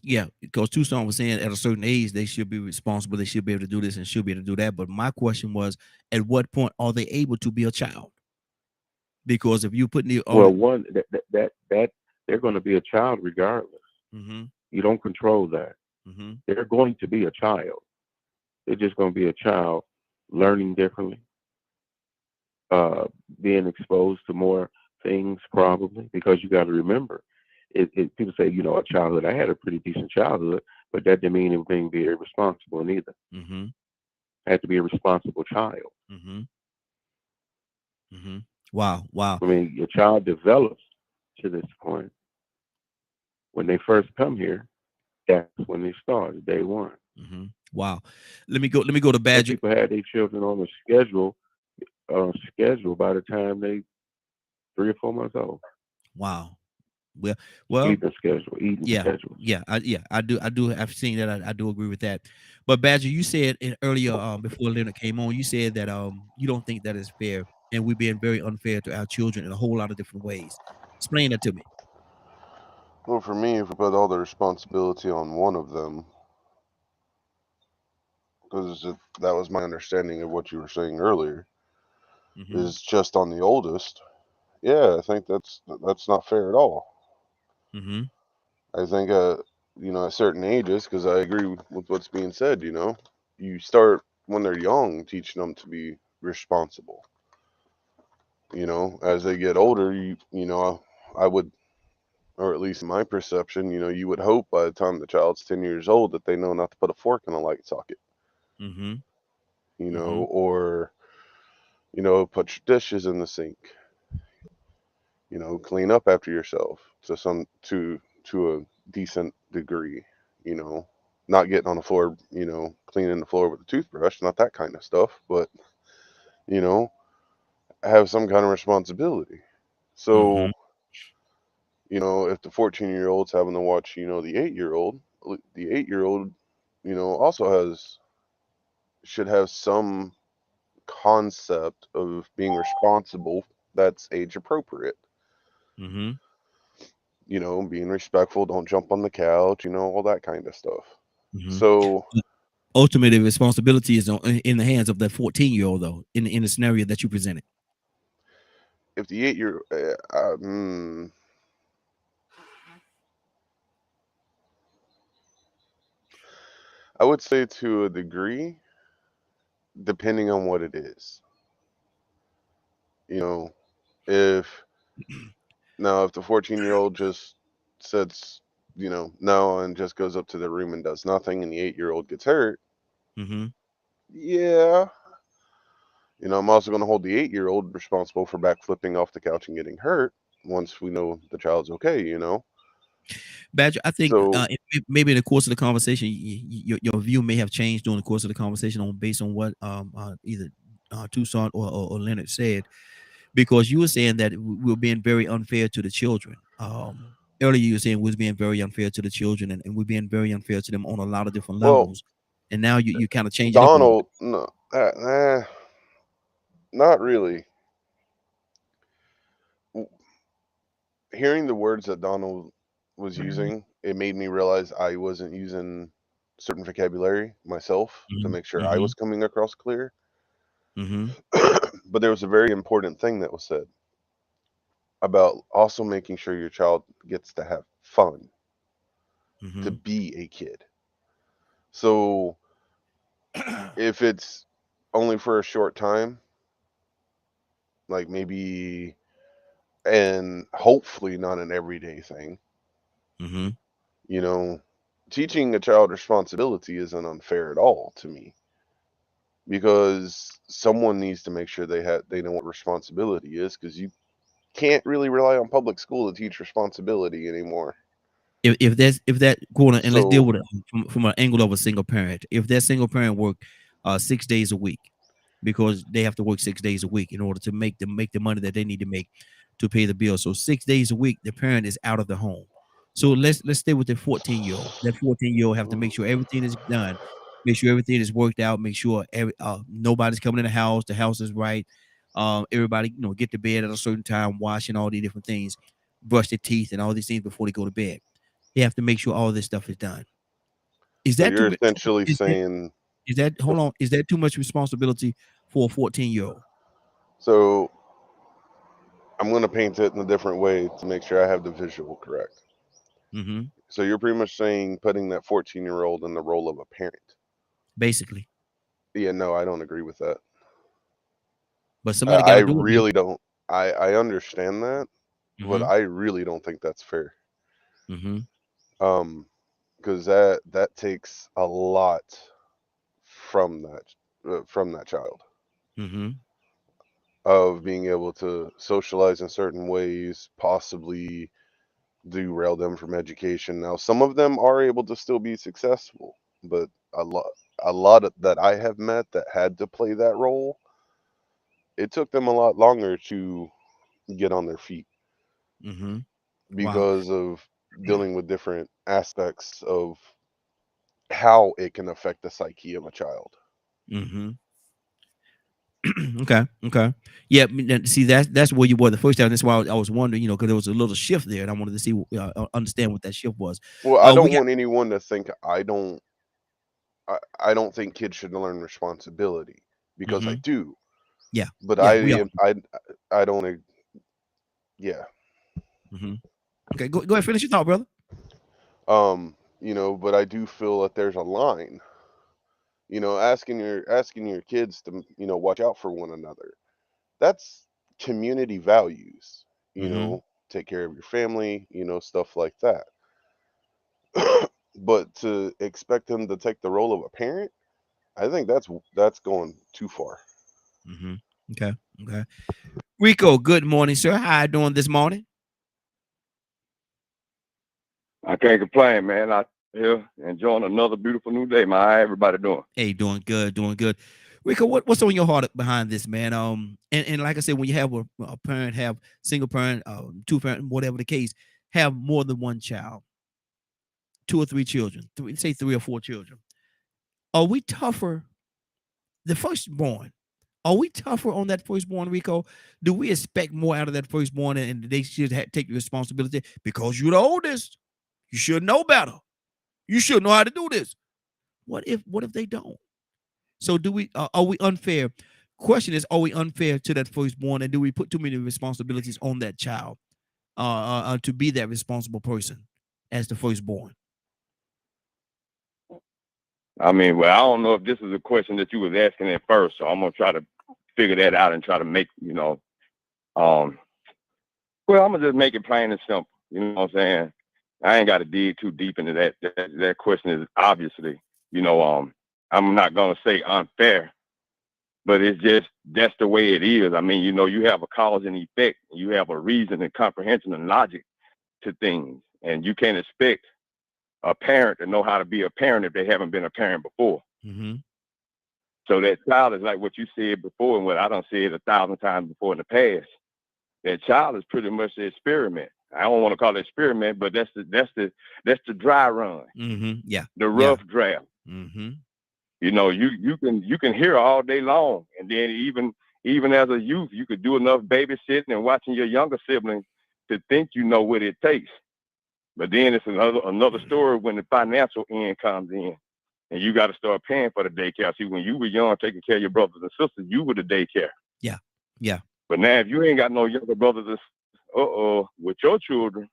S1: Tucson was saying at a certain age they should be responsible, they should be able to do this and should be able to do that. But my question was, at what point are they able to be a child? Because if you put the
S5: one that they're going to be a child regardless.
S1: Mm-hmm.
S5: You don't control that.
S1: Mm-hmm.
S5: They're going to be a child. They're just going to be a child learning differently, being exposed to more things probably, because you got to remember, people say, a childhood. I had a pretty decent childhood, but that didn't mean it was being very irresponsible neither.
S1: Mm-hmm.
S5: I had to be a responsible child.
S1: Mm-hmm. Mm-hmm. Wow.
S5: I mean, your child develops to this point. When they first come here, that's when they start, day one.
S1: Mm-hmm. Wow. Let me go to Badger.
S5: Some people had their children on a schedule by the time they 3 or 4 months old.
S1: Wow. Well,
S5: eating schedule.
S1: Yeah, I do. I've seen that. I do agree with that. But Badger, you said earlier, before Leonard came on, you said that you don't think that is fair, and we're being very unfair to our children in a whole lot of different ways. Explain that to me.
S3: Well, for me, if we put all the responsibility on one of them, because that was my understanding of what you were saying earlier,
S1: Mm-hmm.
S3: is just on the oldest. Yeah, I think that's not fair at all.
S1: Mm-hmm.
S3: I think at certain ages, because I agree with what's being said. You start when they're young, teaching them to be responsible. As they get older, I would or at least in my perception, you would hope by the time the child's 10 years old that they know not to put a fork in a light socket,
S1: Mm-hmm. Mm-hmm.
S3: or, put your dishes in the sink, clean up after yourself to a decent degree, you know, not getting on the floor, cleaning the floor with a toothbrush, not that kind of stuff, but, you know, have some kind of responsibility.
S1: Mm-hmm.
S3: So, if the 14-year-old's having to watch, the 8-year-old, the 8-year-old, also should have some concept of being responsible that's age appropriate.
S1: Mm-hmm.
S3: Being respectful, don't jump on the couch, all that kind of stuff.
S1: Mm-hmm.
S3: So
S1: Ultimately, responsibility is in the hands of that 14-year-old, though, in the scenario that you presented.
S3: if the 8-year, I would say to a degree, depending on what it is. You know, if if the 14-year-old just says, no, and just goes up to the room and does nothing, and the 8-year-old gets hurt,
S1: Mm-hmm.
S3: yeah. I'm also going to hold the 8-year-old responsible for backflipping off the couch and getting hurt once we know the child's okay.
S1: Badger, I think
S3: So,
S1: maybe in the course of the conversation, your view may have changed during the course of the conversation based on what either Toussaint or Leonard said, because you were saying that we were being very unfair to the children. Earlier, you were saying we was being very unfair to the children, and we're being very unfair to them on a lot of different
S3: well,
S1: levels. And now you kind of change it up a little bit.
S3: Donald, no, not really. Hearing the words that Donald was using, it made me realize I wasn't using certain vocabulary myself to make sure I
S1: Mm-hmm.
S3: was coming across clear.
S1: Mm-hmm.
S3: But there was a very important thing that was said about also making sure your child gets to have fun, to
S1: Mm-hmm.
S3: be a kid. So if it's only for a short time, like maybe, and hopefully not an everyday thing,
S1: Mm-hmm.
S3: you know, teaching a child responsibility isn't unfair at all to me, because someone needs to make sure they know what responsibility is, because you can't really rely on public school to teach responsibility anymore.
S1: If that corner, and let's deal
S3: So
S1: with it from an angle of a single parent. If that single parent work 6 days a week, because they have to work 6 days a week in order to make the money that they need to make to pay the bill. So 6 days a week, the parent is out of the home. So let's stay with the 14-year-old. That 14-year-old have to make sure everything is done, make sure everything is worked out, make sure nobody's coming in the house is right. Everybody, get to bed at a certain time, washing all these different things, brush their teeth and all these things before they go to bed. They have to make sure all this stuff is done. Is
S3: so
S1: that too
S3: you're
S1: much?
S3: essentially
S1: Is that
S3: saying,
S1: hold on? Is that too much responsibility for a 14-year-old?
S3: so I'm going to paint it in a different way to make sure I have the visual correct.
S1: Mm-hmm.
S3: So you're pretty much saying putting that 14-year-old in the role of a parent.
S1: Basically,
S3: Yeah, no, I don't agree with that.
S1: but somebody got
S3: I
S1: to do it.
S3: really don't. I understand that, but
S1: Mm-hmm.
S3: I really don't think that's fair.
S1: Mm-hmm.
S3: Um, because that takes a lot from that child,
S1: Mm-hmm.
S3: of being able to socialize in certain ways, possibly derail them from education. Now, some of them are able to still be successful, but that I have met that had to play that role, it took them a lot longer to get on their feet
S1: Mm-hmm. Wow.
S3: because of dealing with different aspects of how it can affect the psyche of a child.
S1: Mm-hmm. Okay. Okay. Yeah. See, that's where you were the first time. That's why I was wondering, because there was a little shift there, and I wanted to see, understand what that shift was.
S3: Well, I
S1: We
S3: don't
S1: got.
S3: want anyone to think I don't think kids should learn responsibility, because I
S1: Mm-hmm.
S3: do,
S1: Yeah.
S3: but
S1: Yeah. We are.
S3: I don't. Yeah.
S1: Mm-hmm. Okay. Go ahead. Finish your thought, brother.
S3: But I do feel that there's a line. Asking your kids to watch out for one another. That's community values. You
S1: Mm-hmm.
S3: know, take care of your family, stuff like that. But to expect him to take the role of a parent, I think that's going too far.
S1: Mm-hmm. Okay. Okay. Rico, good morning, sir. How you doing this morning?
S6: I can't complain, man. I here enjoying another beautiful new day, man. How everybody doing?
S1: Hey, doing good, doing good. Rico, what's on your heart behind this, man? And like I said, when you have a parent, have single parent, two parent, whatever the case, have more than one child, 2 or 3 children, say 3 or 4 children. Are we tougher? The firstborn, are we tougher on that firstborn, Rico? Do we expect more out of that firstborn, and they should take the responsibility because you're the oldest? You should know better. You should know how to do this. What if they don't? So are we unfair? Question is, are we unfair to that firstborn, and do we put too many responsibilities on that child to be that responsible person as the firstborn?
S6: I mean, well, I don't know if this is a question that you was asking at first, so I'm gonna try to figure that out and try to make, well, I'm gonna just make it plain and simple. You know what I'm saying? I ain't got to dig too deep into that. That question is obviously, I'm not gonna say unfair, but it's just that's the way it is. I mean, you have a cause and effect, you have a reason and comprehension and logic to things, and you can't expect a parent to know how to be a parent if they haven't been a parent before.
S1: Mm-hmm.
S6: So that child is like what you said before, and what I done said 1,000 times before in the past. That child is pretty much the experiment. I don't want to call it experiment, but that's the dry run.
S1: Mm-hmm. Yeah.
S6: The rough draft.
S1: Mm-hmm.
S6: You can hear all day long, and then even as a youth, you could do enough babysitting and watching your younger siblings to think you know what it takes. But then it's another story when the financial end comes in, and you got to start paying for the daycare. See, when you were young, taking care of your brothers and sisters, you were the daycare.
S1: Yeah, yeah.
S6: But now, if you ain't got no younger brothers and with your children,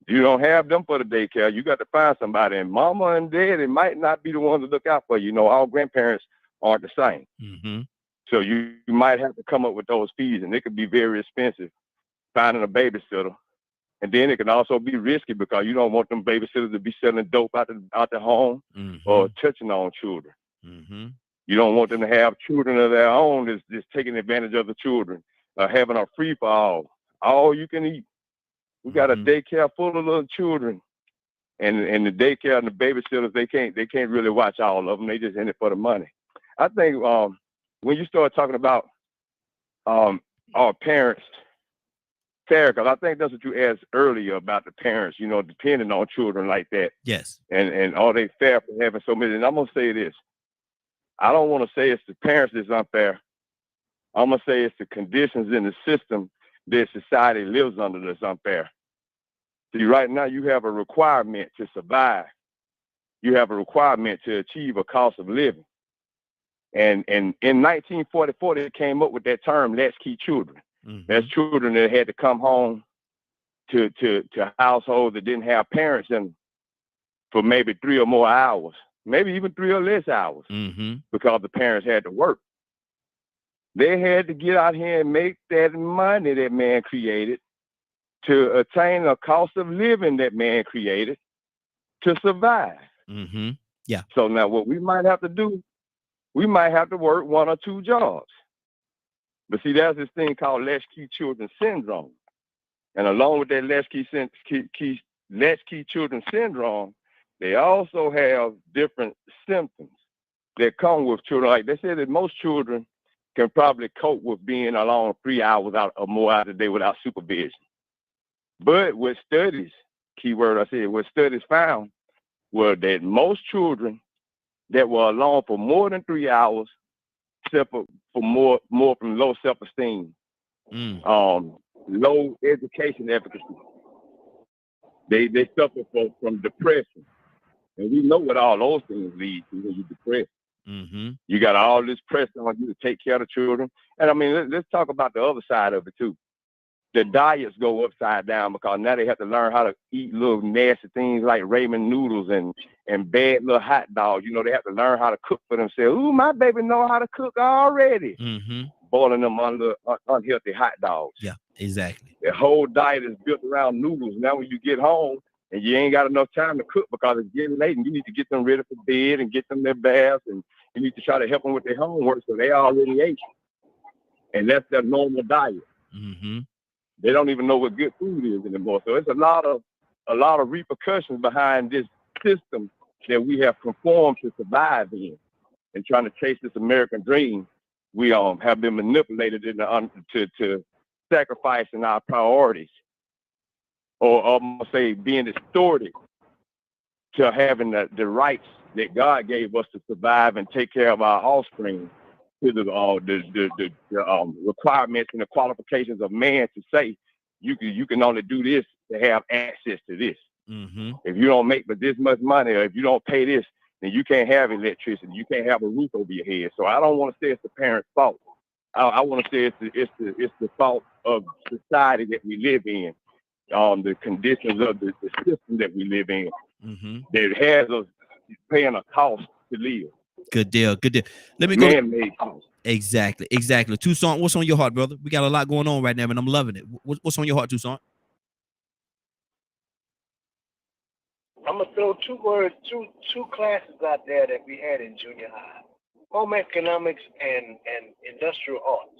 S6: you don't have them for the daycare. You got to find somebody, and mama and daddy might not be the ones to look out for you. All grandparents aren't the same.
S1: Mm-hmm.
S6: So you might have to come up with those fees, and it could be very expensive finding a babysitter. And then it can also be risky because you don't want them babysitters to be selling dope out the home or touching on children.
S1: Mm-hmm.
S6: You don't want them to have children of their own that's taking advantage of the children, having a free for all you can eat. We got a daycare full of little children, and the daycare and the babysitters, they can't really watch all of them. They just in it for the money. I think when you start talking about our parents, fair, because I think that's what you asked earlier about the parents, depending on children like that.
S1: Yes.
S6: And are they fair for having so many? And I'm going to say this. I don't want to say it's the parents that's unfair. I'm going to say it's the conditions in the system that society lives under that's unfair. See, right now you have a requirement to survive. You have a requirement to achieve a cost of living. And in 1944, they came up with that term, latchkey children. Mm-hmm. That's children that had to come home to households that didn't have parents in them for maybe 3 or more hours, maybe even 3 or less hours, because the parents had to work. They had to get out here and make that money that man created to attain a cost of living that man created to survive.
S1: Mm-hmm. Yeah.
S6: So now what we might have to do, we might have to work 1 or 2 jobs. But see, there's this thing called latchkey children syndrome. And along with that latchkey children syndrome, they also have different symptoms that come with children. Like they said that most children can probably cope with being alone 3 hours out or more out of the day without supervision. But what studies, keyword I said, what studies found were that most children that were alone for more than 3 hours suffer for more from low self-esteem, low education efficacy. They suffer from depression. And we know what all those things lead to when you're depressed.
S1: Mm-hmm.
S6: You got all this pressure on you to take care of the children. And I mean, let's talk about the other side of it too. The diets go upside down because now they have to learn how to eat little nasty things like ramen noodles and bad little hot dogs. They have to learn how to cook for themselves. Ooh, my baby know how to cook already.
S1: Mm-hmm.
S6: Boiling them unhealthy hot dogs.
S1: Yeah. Exactly.
S6: The whole diet is built around noodles. Now when you get home and you ain't got enough time to cook because it's getting late and you need to get them ready for bed and get them their baths and you need to try to help them with their homework so they already ate. And that's their normal diet.
S1: Mm-hmm.
S6: They don't even know what good food is anymore. So it's a lot of repercussions behind this system that we have conformed to survive in and trying to chase this American dream. We have been manipulated to sacrificing our priorities, or I'm gonna say being distorted to having the rights that God gave us to survive and take care of our offspring, to the requirements and the qualifications of man to say you can only do this to have access to this.
S1: Mm-hmm.
S6: If you don't make but this much money, or if you don't pay this, then you can't have electricity. You can't have a roof over your head. So I don't want to say it's the parents' fault. I want to say it's the fault of society that we live in, the conditions of the system that we live in,
S1: Mm-hmm.
S6: that has us paying a cost to live.
S1: Good deal. Good deal. Let me go.
S6: Man-made cost.
S1: Exactly. Tucson, what's on your heart, brother? We got a lot going on right now, and I'm loving it. What's on your heart, Tucson?
S4: I'm gonna throw two classes out there that we had in junior high: home economics and industrial arts.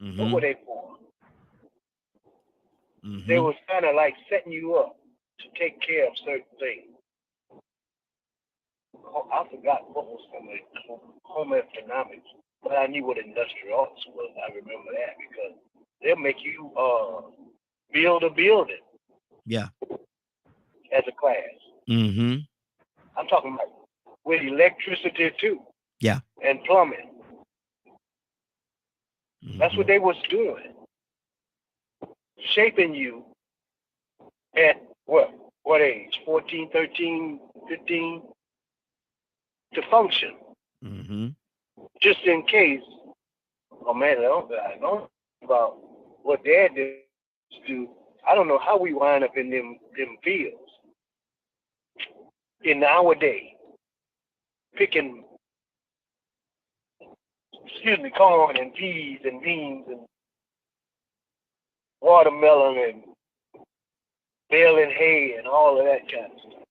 S1: Mm-hmm.
S4: What were they for?
S1: Mm-hmm.
S4: They was kind of like setting you up to take care of certain things. I forgot what was home economics, but I knew what industrial arts was. I remember that because they'll make you build a building.
S1: Yeah.
S4: As a class.
S1: Mm-hmm.
S4: I'm talking about with electricity too.
S1: Yeah.
S4: And plumbing.
S1: Mm-hmm.
S4: That's what they was doing. Shaping you at what age? 14, 13, 15 to function.
S1: Mm-hmm.
S4: Just in case. Oh man, I don't know about what Dad did do. I don't know how we wind up in them fields. In our day, picking, corn and peas and beans and watermelon and baling hay and all of that kind of stuff.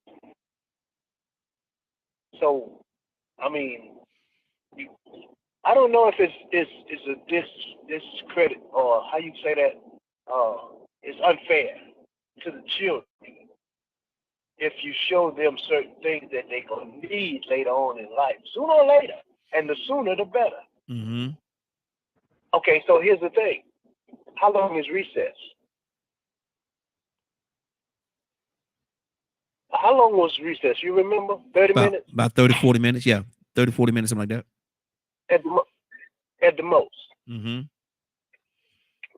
S4: So, I mean, I don't know if it's a discredit or how you say that. It's unfair to the children if you show them certain things that they're going to need later on in life, sooner or later, and the sooner the better.
S1: Mm-hmm.
S4: Okay, so here's the thing. How long is recess? How long was recess? You remember? 30 minutes?
S1: About 30, 40 minutes, yeah. 30, 40 minutes, something like that.
S4: At the most.
S1: Mm-hmm.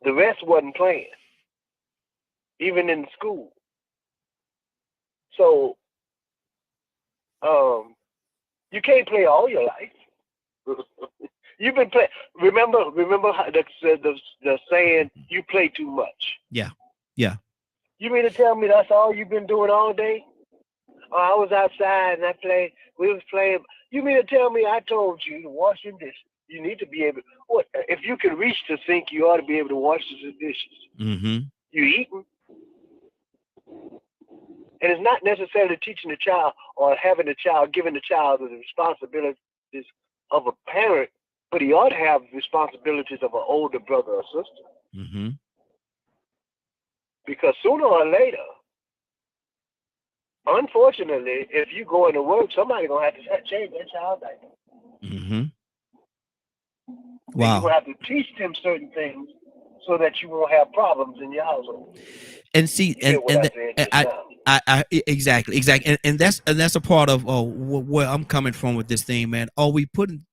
S4: The rest wasn't playing, even in school. So, you can't play all your life. You've been playing. Remember how the saying, "You play too much."
S1: Yeah, yeah.
S4: You mean to tell me that's all you've been doing all day? Oh, I was outside and I played. We was playing. You mean to tell me I told you to wash your dishes? You need to be able. What if you can reach the sink? You ought to be able to wash the dishes.
S1: Mm-hmm.
S4: You eating. And it's not necessarily teaching the child or having the child, giving the child the responsibilities of a parent, but he ought to have responsibilities of an older brother or sister.
S1: Mm-hmm.
S4: Because sooner or later, unfortunately, if you go into work, somebody's going to have to change that child's diaper.
S1: Mm-hmm.
S4: Wow.
S1: Wow.
S4: You have to teach them certain things so that you won't have problems in your household.
S1: And see, I exactly, and that's a part of where I'm coming from with this thing, man. Are we putting?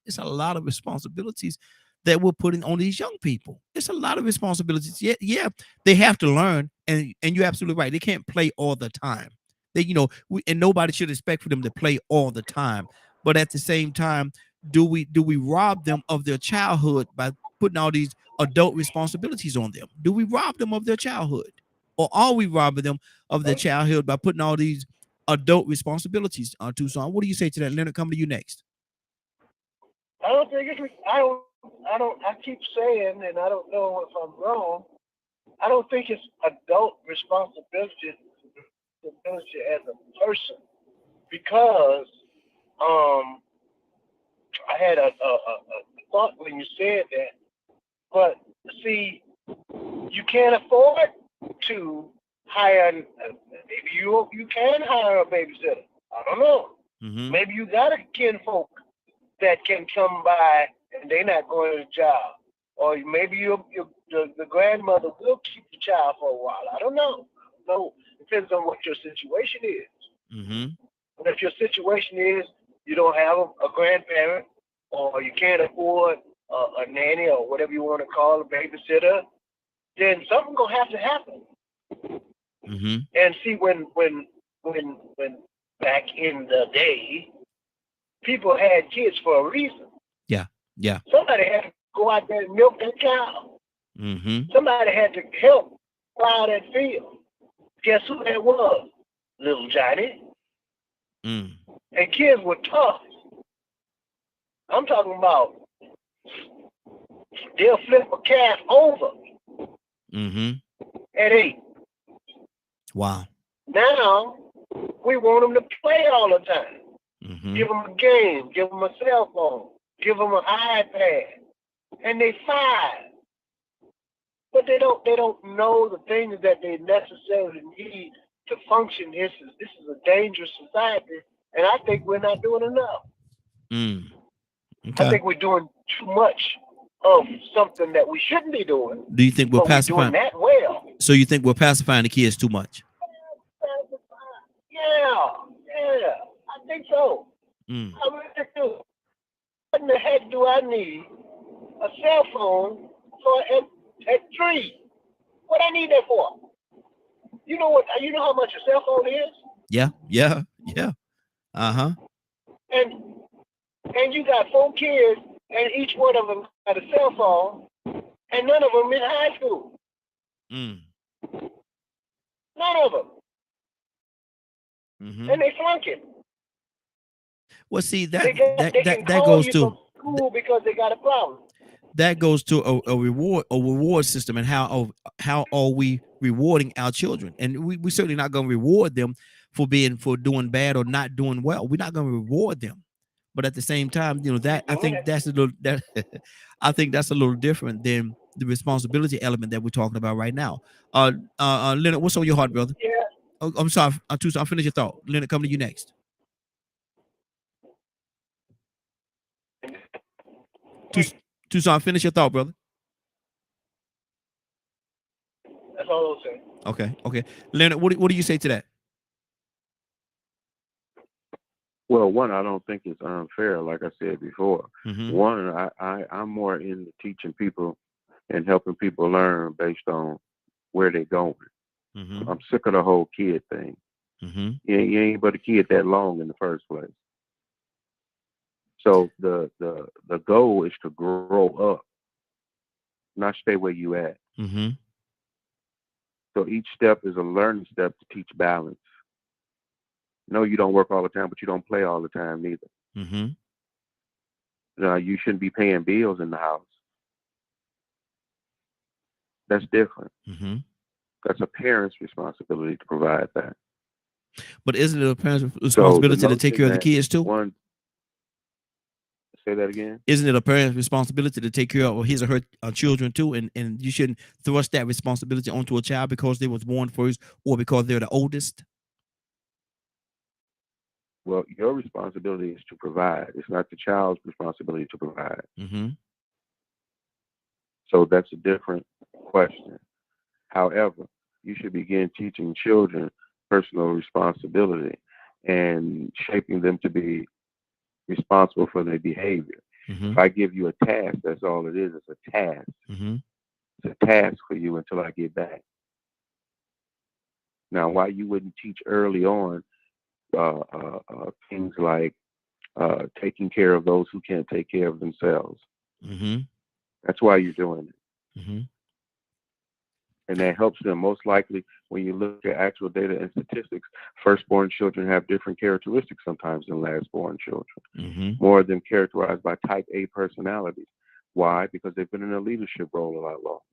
S1: It's a lot of responsibilities that we're putting on these young people. It's a lot of responsibilities. Yeah, they have to learn, and you're absolutely right. They can't play all the time. And nobody should expect for them to play all the time. But at the same time, do we rob them of their childhood by putting all these adult responsibilities on them? Do we rob them of their childhood? Or are we robbing them of their childhood by putting all these adult responsibilities on Tucson? What do you say to that? Leonard, coming to you next.
S4: I don't think I keep saying, and I don't know if I'm wrong, I don't think it's adult responsibility as a person because I had a thought when you said that, but see, you can't afford to hire. Maybe you can hire a babysitter. I don't know.
S1: Mm-hmm.
S4: Maybe you got a kinfolk that can come by and they're not going to the job, or maybe the grandmother will keep the child for a while. I don't know. No, depends on what your situation is.
S1: Mm-hmm.
S4: But if your situation is you don't have a grandparent, or you can't afford a nanny or whatever you want to call a babysitter, then something's gonna have to happen.
S1: Mm-hmm.
S4: And see, when back in the day, people had kids for a reason.
S1: Yeah. Yeah.
S4: Somebody had to go out there and milk that cow.
S1: Mm-hmm.
S4: Somebody had to help plow that field. Guess who that was? Little Johnny.
S1: Mm.
S4: And kids were tough. I'm talking about they'll flip a calf over
S1: Mm-hmm.
S4: at 8.
S1: Wow.
S4: Now we want them to play all the time.
S1: Mm-hmm.
S4: Give them a game, give them a cell phone, give them an iPad, and they 5. But they don't know the things that they necessarily need to function. This is a dangerous society, and I think we're not doing enough.
S1: Mm.
S4: I
S1: Okay.
S4: think we're doing too much of something that we shouldn't be doing.
S1: Do you think we're
S4: But we're
S1: pacifying?
S4: doing that well.
S1: So you think we're pacifying the kids too much?
S4: Yeah, I think so.
S1: Mm.
S4: I really do. What in the heck do I need a cell phone for at 3? What I need that for? You know what? You know how much a cell phone is?
S1: Yeah. Yeah. Yeah. Uh-huh.
S4: And you got 4 kids, and each one of them got a cell phone, and none of them in high school.
S1: Mm.
S4: None of them.
S1: Mm-hmm.
S4: And they flunking.
S1: Well, see
S4: They can
S1: that
S4: call
S1: goes
S4: you
S1: to
S4: from school because they got a problem.
S1: that goes to a reward system, and how are we rewarding our children? And we certainly not going to reward them for doing bad or not doing well. We're not going to reward them, but at the same time, that I think that's a little that I think that's a little different than the responsibility element that we're talking about right now. Leonard, what's on your heart, brother?
S4: Yeah.
S1: Oh, I'm sorry, Tucson, I'll finish your thought. Leonard, come to you next. Tucson, finish your thought, brother.
S4: That's all I'm saying.
S1: Okay. Leonard, what do you say to that?
S5: Well, one, I don't think it's unfair, like I said before.
S1: Mm-hmm.
S5: One, I'm more into teaching people and helping people learn based on where they're going.
S1: Mm-hmm.
S5: I'm sick of the whole kid thing.
S1: Mm-hmm.
S5: You ain't but a kid that long in the first place. So the goal is to grow up, not stay where you at.
S1: Mm-hmm.
S5: So each step is a learning step to teach balance. No, you don't work all the time, but you don't play all the time neither.
S1: Mm-hmm.
S5: You shouldn't be paying bills in the house. That's different.
S1: Mm-hmm.
S5: That's a parent's responsibility to provide that.
S1: But isn't it a parent's responsibility to take care of the kids too?
S5: Say that again.
S1: Isn't it a parent's responsibility to take care of his or her children too? And you shouldn't thrust that responsibility onto a child because they was born first or because they're the oldest.
S5: Well, your responsibility is to provide. It's not the child's responsibility to provide.
S1: Mm-hmm.
S5: So that's a different question. However, you should begin teaching children personal responsibility and shaping them to be responsible for their behavior.
S1: Mm-hmm.
S5: If I give you a task, that's all it is. It's a task.
S1: Mm-hmm.
S5: It's a task for you until I get back. Now, why you wouldn't teach early on things like taking care of those who can't take care of themselves?
S1: Mm-hmm.
S5: That's why you're doing it.
S1: Mm-hmm.
S5: And that helps them. Most likely, when you look at actual data and statistics, firstborn children have different characteristics sometimes than lastborn children.
S1: Mm-hmm.
S5: More of them characterized by type A personalities. Why? Because they've been in a leadership role a lot longer.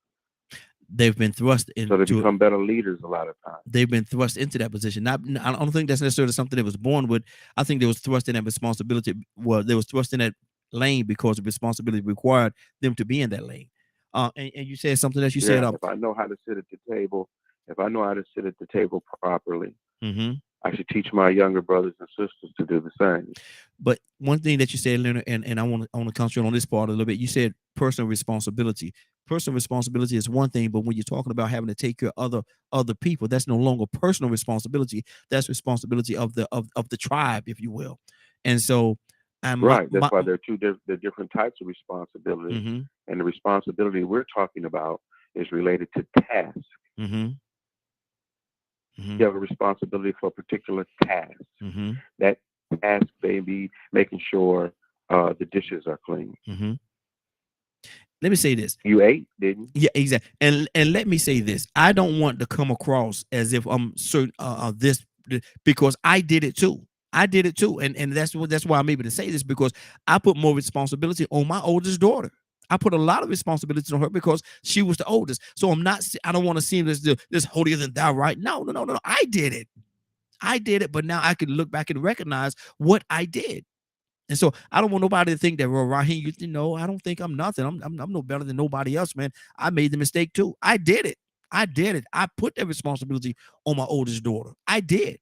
S1: they've been thrust
S5: So they
S1: into
S5: become better leaders a lot of times.
S1: they've been thrust into that position. I don't think that's necessarily something they was born with. I think they was thrust in that responsibility. Well, they was thrust in that lane because of responsibility required them to be in that lane. And you said something else. You said,
S5: Yeah, if I know how to sit at the table, if I know how to sit at the table properly, I should teach my younger brothers and sisters to do the same.
S1: But one thing that you said, Leonard, and I want to concentrate on this part a little bit. You said personal responsibility. Personal responsibility is one thing, but when you're talking about having to take care of other people, that's no longer personal responsibility. That's responsibility of the tribe, if you will. And so, and
S5: Right. That's why there are different types of responsibility,
S1: mm-hmm,
S5: and the responsibility we're talking about is related to tasks.
S1: mm-hmm, mm-hmm,
S5: You have a responsibility for a particular task.
S1: mm-hmm,
S5: That task may be making sure the dishes are clean.
S1: mm-hmm. Let me say this.
S5: You ate, didn't you?
S1: Yeah, exactly. And let me say this. I don't want to come across as if I'm certain of this, because I did it too. I did it too, and that's why I'm able to say this, because I put more responsibility on my oldest daughter. I put a lot of responsibility on her because she was the oldest. So I don't want to seem this holier than thou, right? No. I did it. I did it, but now I can look back and recognize what I did. And so I don't want nobody to think that, well, Raheem, you know, I don't think I'm nothing. I'm no better than nobody else, man. I made the mistake too. I did it. I put that responsibility on my oldest daughter. I did.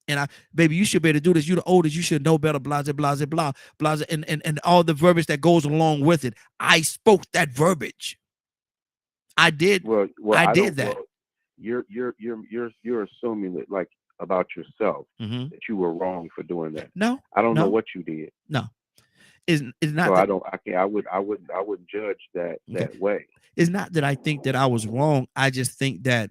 S1: And baby, you should be able to do this. You're the oldest. You should know better. Blah, blah, blah, blah, blah, and all the verbiage that goes along with it. I spoke that verbiage. I did.
S5: Well,
S1: I did that.
S5: Well, you're assuming that, like, about yourself, that you were wrong for doing that.
S1: No,
S5: I don't know what you did.
S1: No, it's not.
S5: So
S1: that,
S5: I wouldn't judge that way.
S1: It's not that I think that I was wrong. I just think that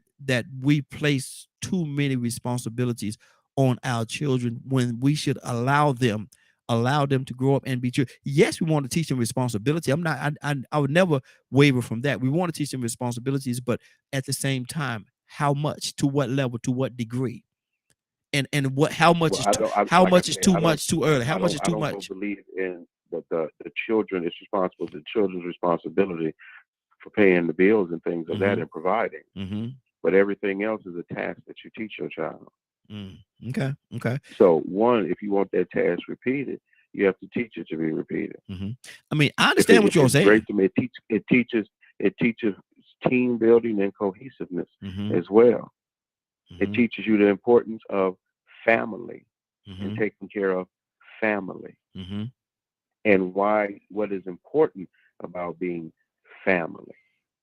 S1: we place too many responsibilities on our children when we should allow them to grow up and be true. Yes, we want to teach them responsibility. I would never waver from that. We want to teach them responsibilities, but at the same time, how much, to what level, to what degree, and how much is too much too early? How much is too much?
S5: I don't believe in the children. It's responsible. The children's responsibility for paying the bills and things of that and providing. But everything else is a task that you teach your child.
S1: Okay.
S5: So one, if you want that task repeated, you have to teach it to be repeated.
S1: I mean, I understand what you're saying.
S5: Great to me. It teaches team building and cohesiveness as well. It teaches you the importance of family and taking care of family, and what is important about being family.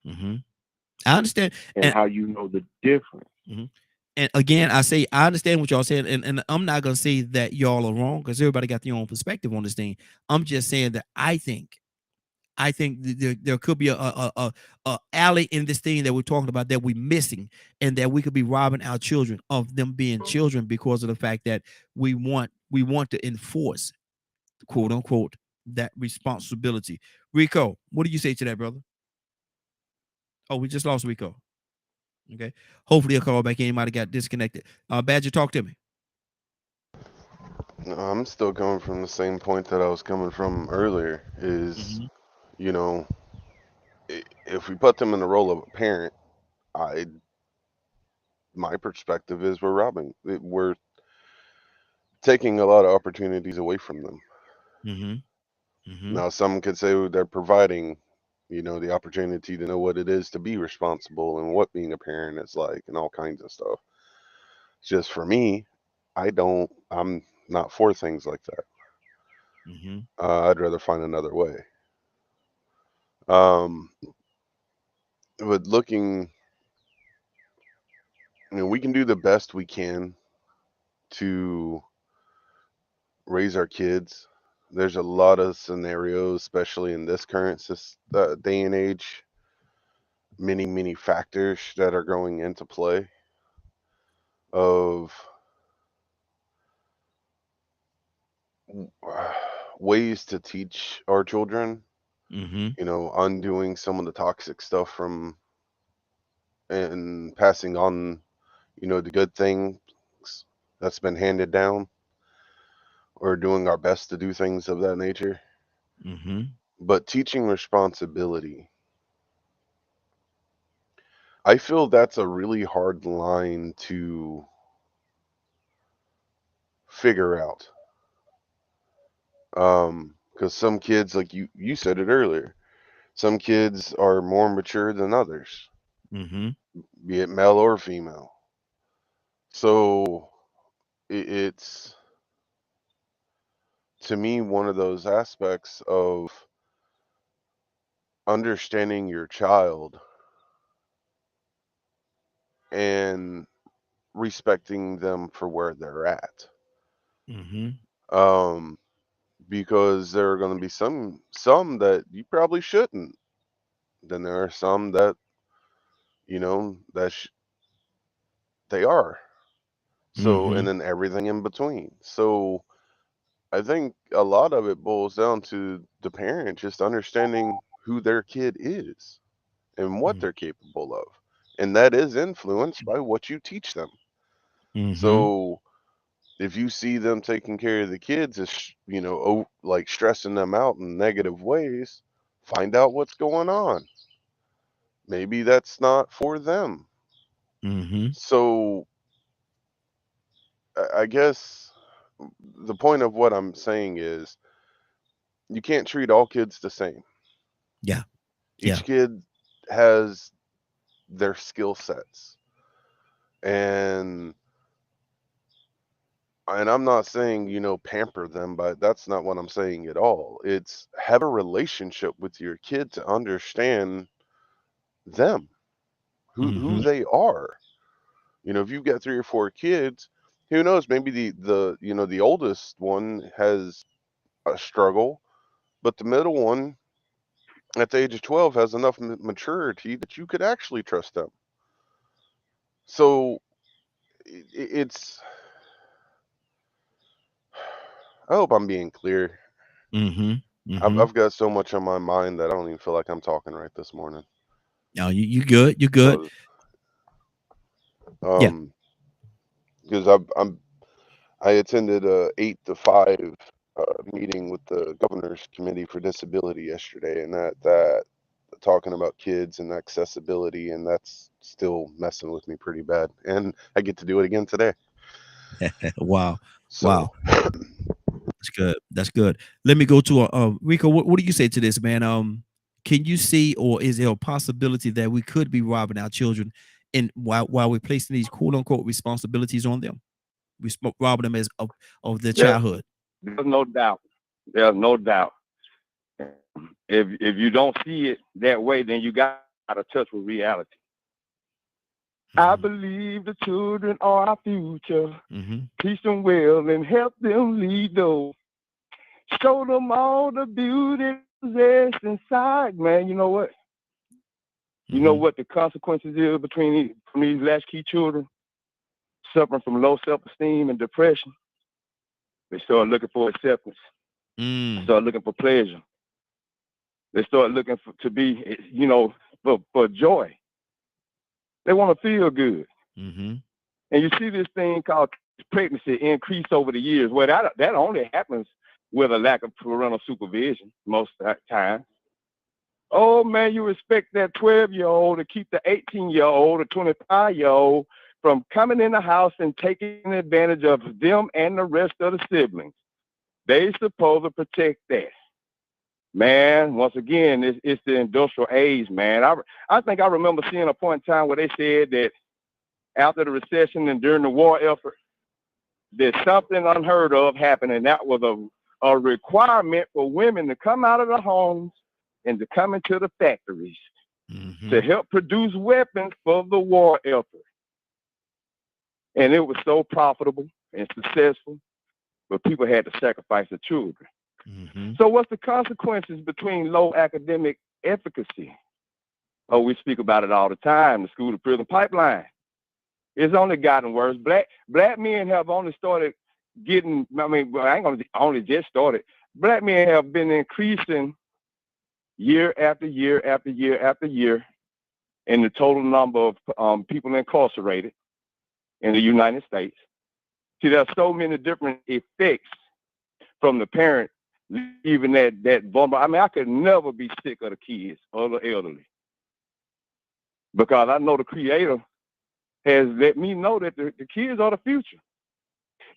S1: I understand,
S5: and how you know the difference.
S1: And again, I say I understand what y'all saying, and I'm not gonna say that y'all are wrong, because everybody got their own perspective on this thing. I'm just saying that I think there could be a alley in this thing that we're talking about that we're missing, and that we could be robbing our children of them being children because of the fact that we want to enforce, quote unquote, that responsibility. Rico, what do you say to that, brother? Oh, we just lost Rico. Okay. Hopefully he'll call back in. He might have got disconnected. Badger, talk to me.
S3: No, I'm still coming from the same point that I was coming from earlier. Is you know, if we put them in the role of a parent, my perspective is we're taking a lot of opportunities away from them. Now, some could say they're providing, the opportunity to know what it is to be responsible and what being a parent is like and all kinds of stuff. Just for me, I'm not for things like that. I'd rather find another way. But looking, we can do the best we can to raise our kids. There's a lot of scenarios, especially in this current day and age, many factors that are going into play of ways to teach our children, undoing some of the toxic stuff from and passing on, the good things that's been handed down, or doing our best to do things of that nature. But teaching responsibility, I feel that's a really hard line to figure out. Because some kids, like you said it earlier, some kids are more mature than others,
S1: Mm-hmm.
S3: be it male or female. So it's, to me, one of those aspects of understanding your child and respecting them for where they're at.
S1: Mm-hmm.
S3: Um, because there are going to be some that you probably shouldn't. Then there are some that that they are. So,
S1: Mm-hmm.
S3: and then everything in between. So, I think a lot of it boils down to the parent just understanding who their kid is and what they're capable of. And that is influenced by what you teach them.
S1: Mm-hmm.
S3: So, if you see them taking care of the kids as, like stressing them out in negative ways, find out what's going on. Maybe that's not for them.
S1: Mm-hmm.
S3: So, I guess the point of what I'm saying is you can't treat all kids the same.
S1: Yeah. Yeah.
S3: Each kid has their skill sets. And I'm not saying, pamper them, but that's not what I'm saying at all. It's have a relationship with your kid to understand them, who
S1: Mm-hmm.
S3: they are. If you've got 3 or 4 kids, who knows, maybe the oldest one has a struggle, but the middle one at the age of 12 has enough maturity that you could actually trust them. So it's, I hope I'm being clear.
S1: Mm-hmm.
S3: I've,
S1: Mm-hmm.
S3: I've got so much on my mind that I don't even feel like I'm talking right this morning.
S1: No, you good. You good.
S3: So,
S1: Yeah.
S3: because I attended a 8 to 5 meeting with the Governor's Committee for Disability yesterday, and that talking about kids and accessibility, and that's still messing with me pretty bad. And I get to do it again today.
S1: Wow.
S3: So
S1: Wow. That's good. That's good. Let me go to Rico. What do you say to this, man? Can you see, or is there a possibility that we could be robbing our children, and while we're placing these quote unquote responsibilities on them, we robbing them of their
S6: There,
S1: childhood?
S6: there's no doubt. There's no doubt. If you don't see it that way, then you got to touch with reality. I
S1: Mm-hmm.
S6: believe the children are our future.
S1: Mm-hmm.
S6: Teach them well and help them lead those. Show them all the beauty that's inside, man. You know what? You know
S1: Mm-hmm.
S6: what the consequences is from these latchkey children suffering from low self-esteem and depression? They start looking for acceptance. They start looking for pleasure. They start looking to be, for joy. They want to feel good.
S1: Mm-hmm.
S6: And you see this thing called pregnancy increase over the years. Well, that only happens with a lack of parental supervision most of the time. Oh, man, you expect that 12-year-old to keep the 18-year-old or 25-year-old from coming in the house and taking advantage of them and the rest of the siblings. They supposed to protect that. Man, once again, it's the industrial age, man. I think I remember seeing a point in time where they said that after the recession and during the war effort, that something unheard of happened, and that was a requirement for women to come out of the homes and to come into the factories to help produce weapons for the war effort. And it was so profitable and successful, but people had to sacrifice the children.
S1: Mm-hmm.
S6: So what's the consequences between low academic efficacy? Oh, we speak about it all the time, the school to prison pipeline. It's only gotten worse. Black men have only started getting, I ain't gonna only just started. Black men have been increasing year after year after year after year in the total number of people incarcerated in the United States. See, there are so many different effects from the parent leaving that vulnerable. I could never be sick of the kids or the elderly. because I know the Creator has let me know that the kids are the future.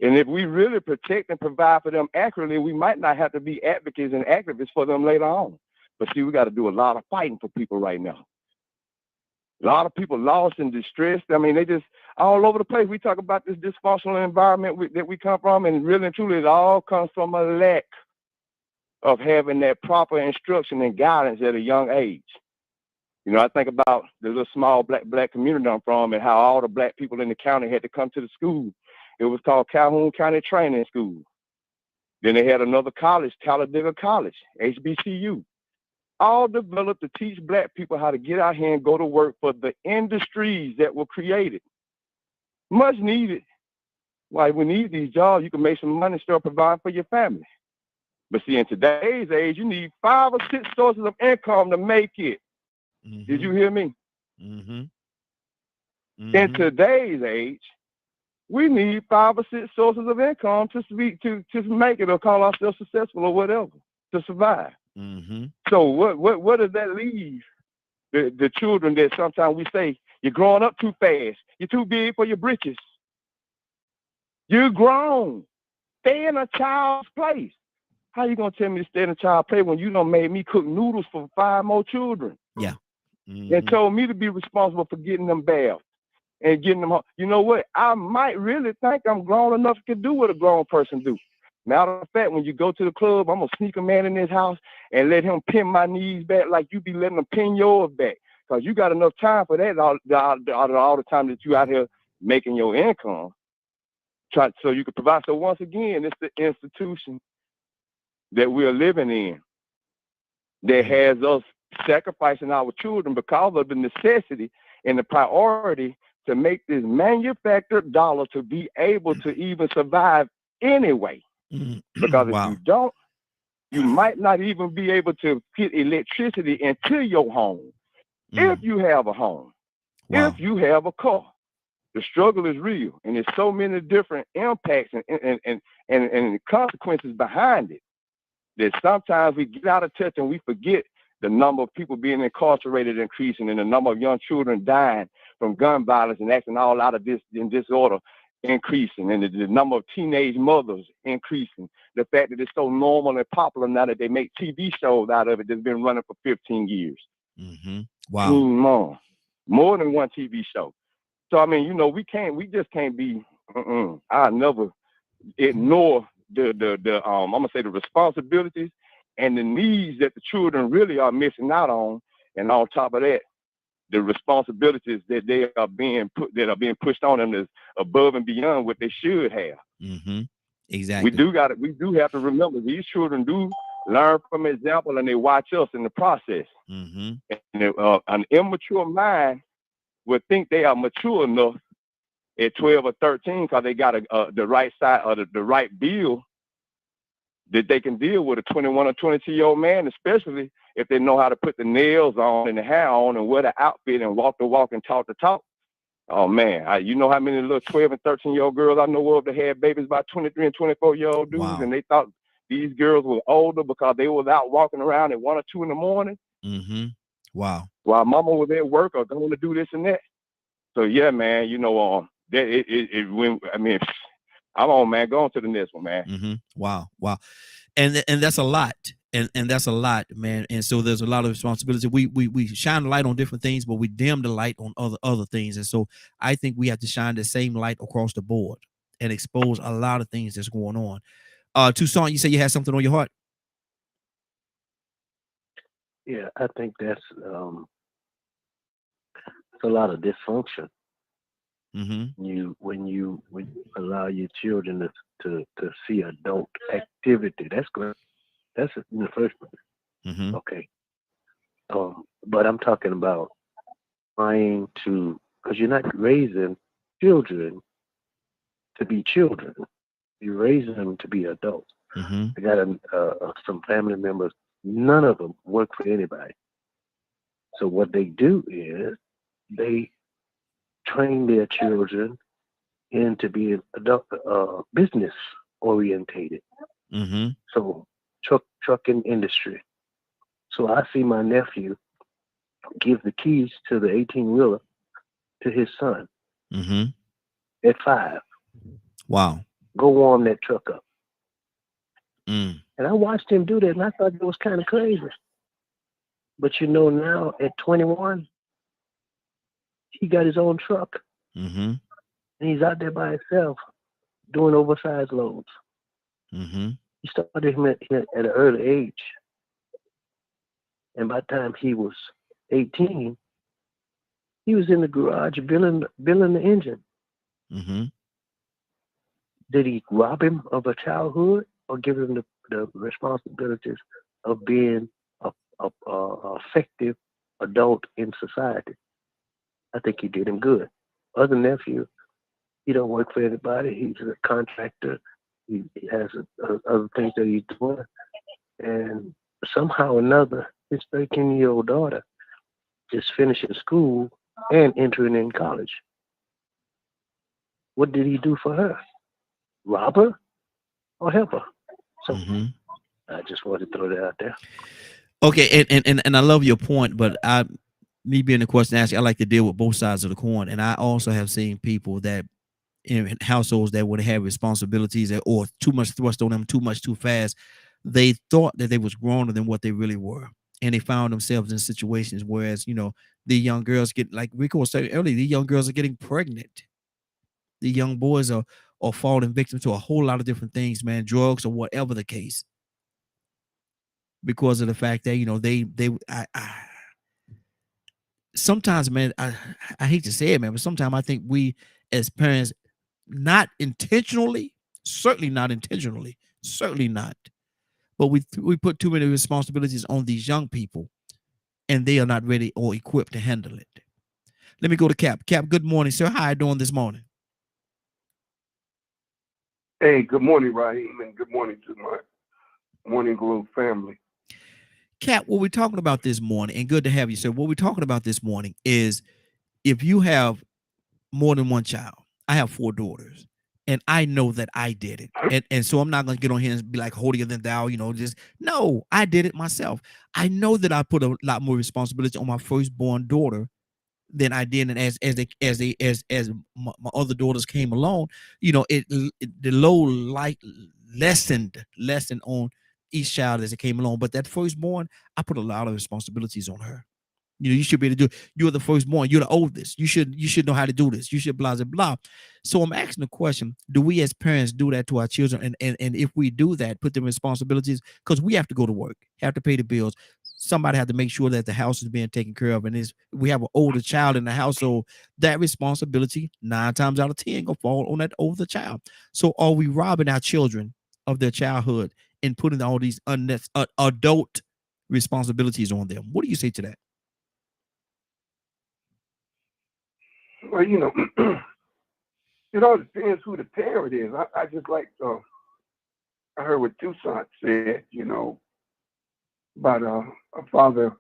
S6: And if we really protect and provide for them accurately, we might not have to be advocates and activists for them later on. But see, we got to do a lot of fighting for people right now. A lot of people lost and distressed. I mean, they just all over the place. We talk about this dysfunctional environment that we come from, and really and truly, it all comes from a lack of having that proper instruction and guidance at a young age. You know, I think about the little small black community I'm from and how all the black people in the county had to come to the school. It was called Calhoun County Training School. Then they had another college, Talladega College, HBCU. All developed to teach black people how to get out here and go to work for the industries that were created. Much needed. Like, we need these jobs. You can make some money, start providing for your family. But see, in today's age, you need 5 or 6 sources of income to make it.
S1: Mm-hmm.
S6: Did you hear me?
S1: Mm-hmm.
S6: In
S1: Mm-hmm.
S6: today's age, we need 5 or 6 sources of income to make it or call ourselves successful or whatever, to survive.
S1: Mm-hmm.
S6: So what does that leave the children that sometimes we say, you're growing up too fast, you're too big for your britches. You're grown. Stay in a child's place. How you gonna tell me to stay in a child's place when you done made me cook noodles for 5 more children?
S1: Yeah. Mm-hmm.
S6: And told me to be responsible for getting them bathed and getting them home. You know what? I might really think I'm grown enough to do what a grown person do. Matter of fact, when you go to the club, I'm gonna sneak a man in his house and let him pin my knees back like you be letting him pin yours back. Cause you got enough time for that all the time that you out here making your income. So you can provide. So once again, it's the institution that we're living in that has us sacrificing our children because of the necessity and the priority to make this manufactured dollar to be able to even survive anyway. Because if you don't, you might not even be able to get electricity into your home. If you have a home, if you have a car. The struggle is real, and there's so many different impacts and consequences behind it that sometimes we get out of touch and we forget the number of people being incarcerated increasing and the number of young children dying from gun violence and acting all out of disorder increasing, and the number of teenage mothers increasing. The fact that it's so normal and popular now that they make TV shows out of it that's been running for 15 years.
S1: Mm-hmm. Wow.
S6: More than one TV show. So, I mean, you know, we just can't be, I'll never ignore I'm going to say the responsibilities and the needs that the children really are missing out on. And on top of that, the responsibilities that they are being pushed on them is above and beyond what they should have.
S1: Mm-hmm. Exactly.
S6: We do have to remember these children do learn from example and they watch us in the process.
S1: Mm-hmm.
S6: And an immature mind would think they are mature enough at 12 or 13 because they got the right side or the right bill that they can deal with a 21 or 22-year-old man, especially if they know how to put the nails on and the hair on and wear the outfit and walk the walk and talk the talk. Oh, man, you know how many little 12 and 13-year-old girls I know of that had babies by 23 and 24-year-old dudes,
S1: wow.
S6: and they thought these girls were older because they was out walking around at 1 or 2 in the morning.
S1: Mm-hmm. Wow.
S6: While mama was at work or going to do this and that. So yeah, man, you know, I'm on, man. Go on to the next one, man.
S1: Mm-hmm. Wow. And that's a lot. And that's a lot, man. And so there's a lot of responsibility. We shine the light on different things, but we dim the light on other things. And so I think we have to shine the same light across the board and expose a lot of things that's going on. Toussaint, you say you had something on your heart?
S7: Yeah, I think that's a lot of dysfunction.
S1: Mm-hmm.
S7: When you allow your children to see adult activity, that's good. That's in the first place.
S1: Mm-hmm.
S7: Okay. But I'm talking about trying to, because you're not raising children to be children. You're raising them to be adults.
S1: Mm-hmm.
S7: I got some family members. None of them work for anybody. So what they do is they train their children into being adult, business orientated.
S1: Mm-hmm.
S7: So trucking industry. So I see my nephew give the keys to the 18-wheeler to his son at 5.
S1: Wow.
S7: Go warm that truck up.
S1: Mm.
S7: And I watched him do that, and I thought it was kind of crazy. But you know, now at 21, he got his own truck, and he's out there by himself doing oversized loads. He started him at an early age, and by the time he was 18, he was in the garage building the engine. Did he rob him of a childhood or give him the responsibilities of being a effective adult in society? I think he did him good. Other nephew, he don't work for anybody. He's a contractor. He has other things that he's doing. And somehow or another, his 13-year-old daughter is finishing school and entering in college. What did he do for her? Rob her or help her? So I just wanted to throw that out there.
S1: Okay, and I love your point, but me being the question asked, I like to deal with both sides of the coin. And I also have seen people that in households that would have responsibilities or too much thrust on them too fast. They thought that they was growner than what they really were. And they found themselves in situations whereas, you know, the young girls get, like Rico was saying earlier, the young girls are getting pregnant. The young boys are falling victim to a whole lot of different things, man, drugs or whatever the case. Because of the fact that, you know, sometimes, man, I hate to say it, man, but sometimes I think we as parents, not intentionally, certainly not, but we put too many responsibilities on these young people, and they are not ready or equipped to handle it. Let me go to Cap. Cap, good morning, sir. How are you doing this morning?
S8: Hey, good morning, Raheem, and good morning to my Morning Glow family.
S1: Cap, what we're talking about this morning, and good to have you, sir. What we're talking about this morning is if you have more than one child. I have 4 daughters, and I know that I did it. And so I'm not going to get on here and be like holier than thou, you know, just no, I did it myself. I know that I put a lot more responsibility on my firstborn daughter than I did. And as my other daughters came along, you know, the load lessened on each child as it came along. But that firstborn, I put a lot of responsibilities on her. You know, you should be able to do. You're the firstborn. You're the oldest. You should know how to do this. You should blah blah blah. So I'm asking the question: do we as parents do that to our children? And if we do that, put them responsibilities, because we have to go to work, have to pay the bills. Somebody have to make sure that the house is being taken care of. And we have an older child in the household, that responsibility 9 times out of 10 gonna fall on that older child. So are we robbing our children of their childhood and putting all these adult responsibilities on them? What do you say to that?
S8: Well, you know, it all depends who the parent is. I just like, I heard what Toussaint said, you know, about a father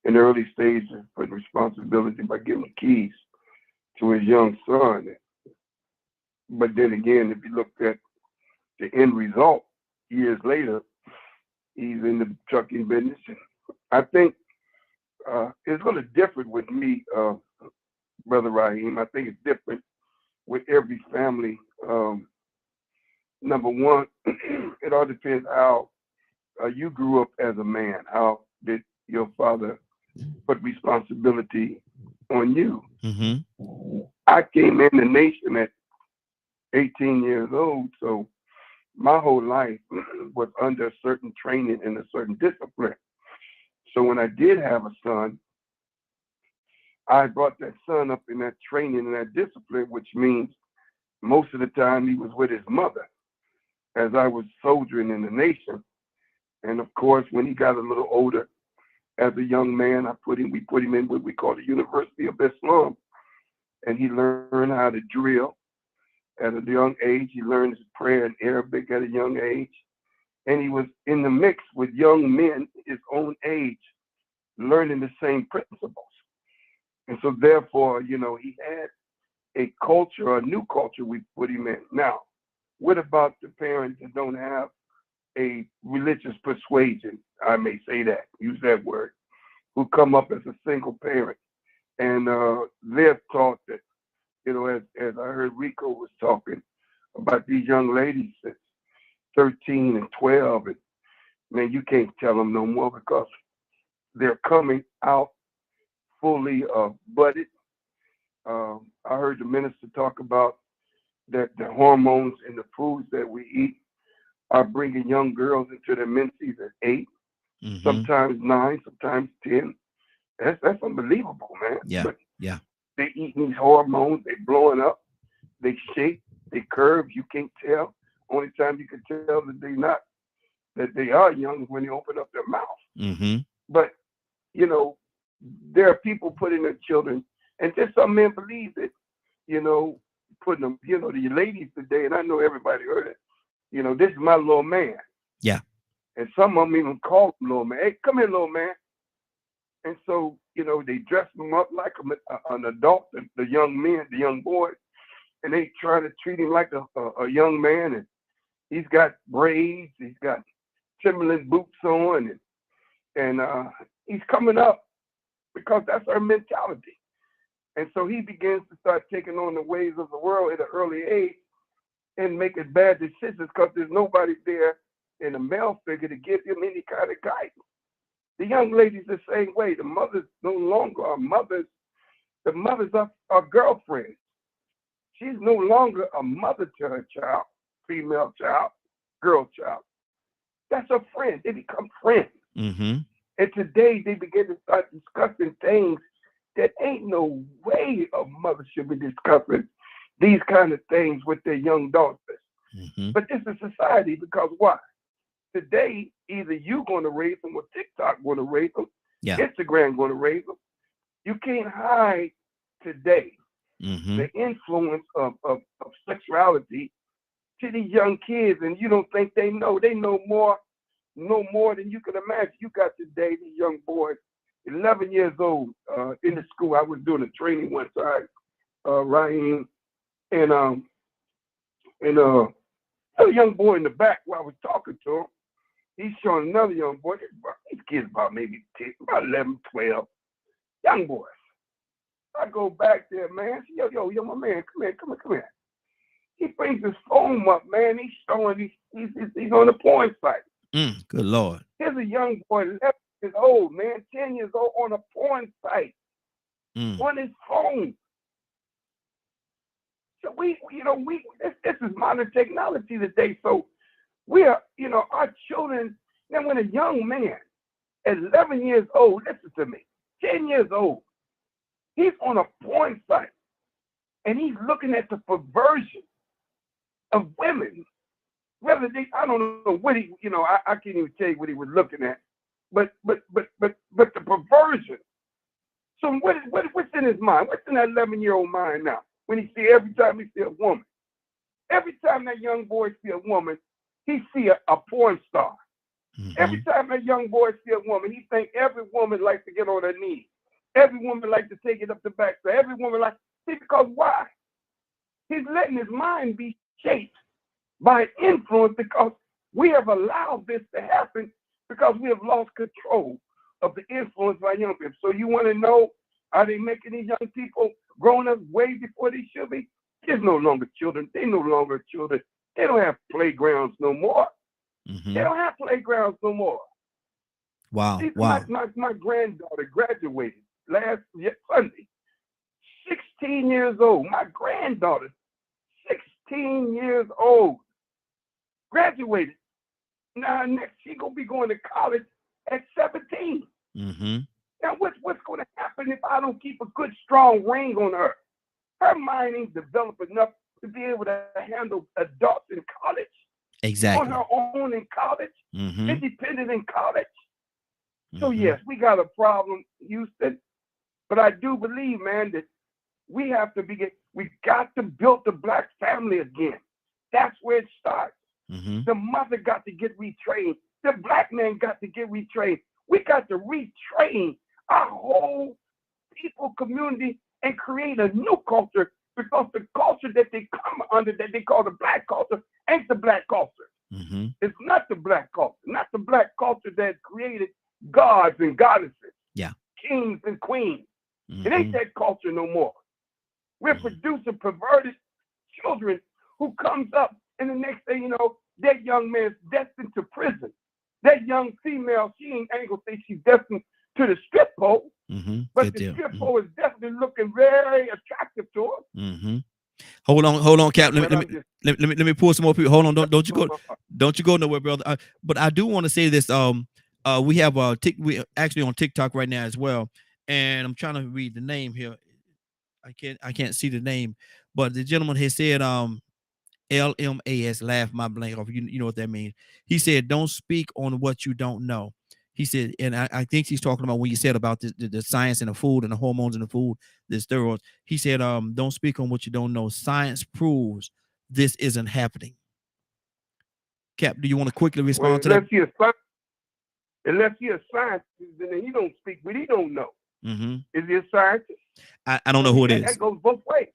S8: in the early stages putting responsibility by giving the keys to his young son. But then again, if you look at the end result, years later, he's in the trucking business. I think it's going to differ with me, Brother Raheem. I think it's different with every family. Number one, it all depends how you grew up as a man. How did your father put responsibility on you? I came in the nation at 18 years old, so my whole life was under a certain training and a certain discipline. So when I did have a son, I brought that son up in that training and that discipline, which means most of the time he was with his mother as I was soldiering in the nation. And of course, when he got a little older, as a young man, we put him in what we call the University of Islam, and he learned how to drill at a young age. He learned his prayer in Arabic at a young age, and he was in the mix with young men his own age, learning the same principles. And so therefore, you know, he had a culture, a new culture we put him in. Now, what about the parents that don't have a religious persuasion? I may say that, use that word. who come up as a single parent, and they're taught that, as I heard Rico was talking about these young ladies that's 13 and 12, and man, you can't tell them no more because they're coming out fully budded. I heard the minister talk about that the hormones in the foods that we eat are bringing young girls into their menses at 8, sometimes 9, sometimes 10. That's unbelievable, man.
S1: Yeah,
S8: but
S1: yeah.
S8: They eating these hormones, they blowing up, they shape, they curve. You can't tell. Only time you can tell that they are young is when they open up their mouth. But there are people putting their children, and just some men believe it. Putting them, the ladies today, and I know everybody heard it. This is my little man.
S1: Yeah.
S8: And some of them even call him little man. Hey, come here, little man. And so, they dress them up like an adult, the young men, the young boys, and they try to treat him like a young man. And he's got braids, he's got Timberland boots on, and he's coming up because that's our mentality. And so he begins to start taking on the ways of the world at an early age and making bad decisions because there's nobody there in a male figure to give him any kind of guidance. The young ladies the same way. The mothers no longer are mothers. The mothers are girlfriends. She's no longer a mother to her child, female child, girl child. That's a friend. They become friends. And today they begin to start discussing things that ain't no way a mother should be discussing these kind of things with their young daughters. But this is society because why? Today, either you going to raise them or TikTok going to raise them, Instagram going to raise them. You can't hide today the influence of sexuality to these young kids, and you don't think they know. They know more than you can imagine. You got today these young boys, 11 years old, in the school. I was doing a training one time, Ryan, and a young boy in the back while I was talking to him. He's showing another young boy. These kids about maybe 10, about 11, 12, young boys. I go back there, man. Yo, my man, come here. He brings his phone up, man. He's showing he's on the porn site.
S1: Good Lord.
S8: Here's a young boy, 11 years old, man, 10 years old on a porn site on his phone. So this is modern technology today. So we are, our children, then when a young man, 11 years old, listen to me, 10 years old, he's on a porn site and he's looking at the perversion of women. Whether I don't know what I can't even tell you what he was looking at, but the perversion. So what's in his mind? What's in that 11-year-old mind now? Every time he see a woman, every time that young boy see a woman, he see a porn star. Every time that young boy see a woman, he think every woman likes to get on her knees. Every woman likes to take it up the back. So every woman because why? He's letting his mind be shaped by influence because we have allowed this to happen because we have lost control of the influence of our young people. So you want to know, are they making these young people grown up way before they should be? There's no longer children. They no longer children. They don't have playgrounds no more. They don't have playgrounds no more.
S1: Wow.
S8: My granddaughter graduated last Sunday. 16 years old. My granddaughter, 16 years old, graduated. Now next she gonna be going to college at 17. Now what's going to happen if I don't keep a good strong ring on her? Her mind ain't developed enough to be able to handle adults in college.
S1: Exactly.
S8: On her own in college, independent in college. So yes, we got a problem, Houston. But I do believe, man, that we got to build the Black family again. That's where it starts. The mother got to get retrained. The Black man got to get retrained. We got to retrain our whole people community and create a new culture because the culture that they come under, that they call the Black culture, ain't the Black culture. It's not the Black culture, not the Black culture that created gods and goddesses.
S1: Yeah.
S8: kings and queens.
S1: Mm-hmm.
S8: It ain't that culture no more. We're producing perverted children who comes up, and the next thing you know, that young man's destined to prison. That young female, she ain't gonna say she's destined to the strip pole, but
S1: Good
S8: the
S1: deal.
S8: strip pole is definitely looking very attractive to her.
S1: Hold on, Cap. Let me pull some more people. Hold on, don't you go nowhere, brother. But I do want to say this. We have we actually on TikTok right now as well, and I'm trying to read the name here. I can't see the name, but the gentleman has said LMAS, laugh my blank off. You know what that means. He said, don't speak on what you don't know. He said, and I think he's talking about when you said about the science in the food and the hormones in the food, the steroids. He said, don't speak on what you don't know. Science proves this isn't happening. Cap, do you want to quickly respond to that?
S8: Unless he a scientist, then he don't speak what he don't know. Is he a scientist?
S1: I don't know who it is.
S8: That goes both ways.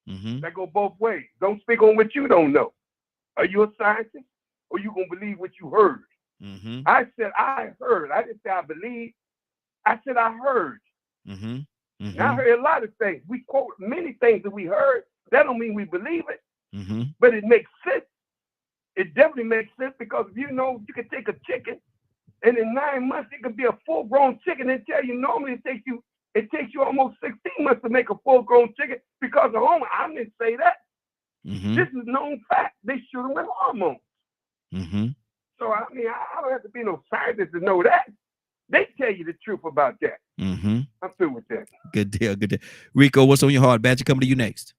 S8: That goes both ways. Don't speak on what you don't know. Are you a scientist, or you gonna believe what you heard? I said I heard. I didn't say I believe. I said I heard. And I heard a lot of things. We quote many things that we heard. That don't mean we believe it, but it makes sense. It definitely makes sense, because if you know, you can take a chicken, and in 9 months it could be a full-grown chicken. And tell you normally it takes you almost 16 months to make a full-grown chicken because of hormones. I didn't say that. This is known fact. They shoot them with hormones. So I mean, I don't have to be no scientist to know that. They tell you the truth about that. I'm through with that.
S1: Good deal. Rico, what's on your heart? Badger, coming to you next.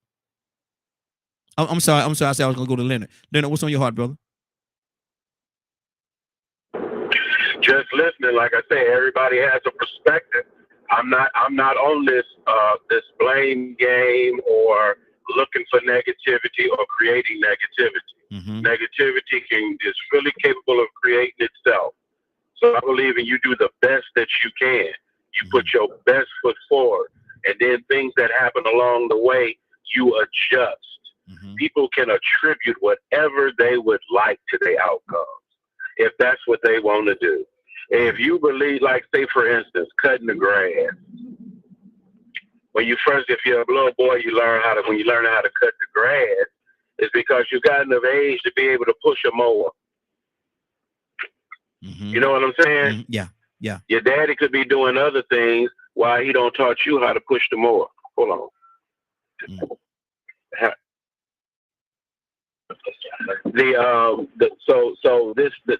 S1: I'm sorry. I said I was gonna go to Leonard. Leonard, what's on your heart, brother?
S5: Just listening, like I say, everybody has a perspective. I'm not on this blame game or looking for negativity or creating negativity. Negativity is really capable of creating itself. So I believe in you do the best that you can. You put your best foot forward, and then things that happen along the way, you adjust. People can attribute whatever they would like to their outcomes, if that's what they want to do. If you believe, like, say, for instance, cutting the grass. If you're a little boy, when you learn how to cut the grass, it's because you got enough age to be able to push a mower. You know what I'm saying?
S1: Yeah.
S5: Your daddy could be doing other things while he don't taught you how to push the mower. Hold on.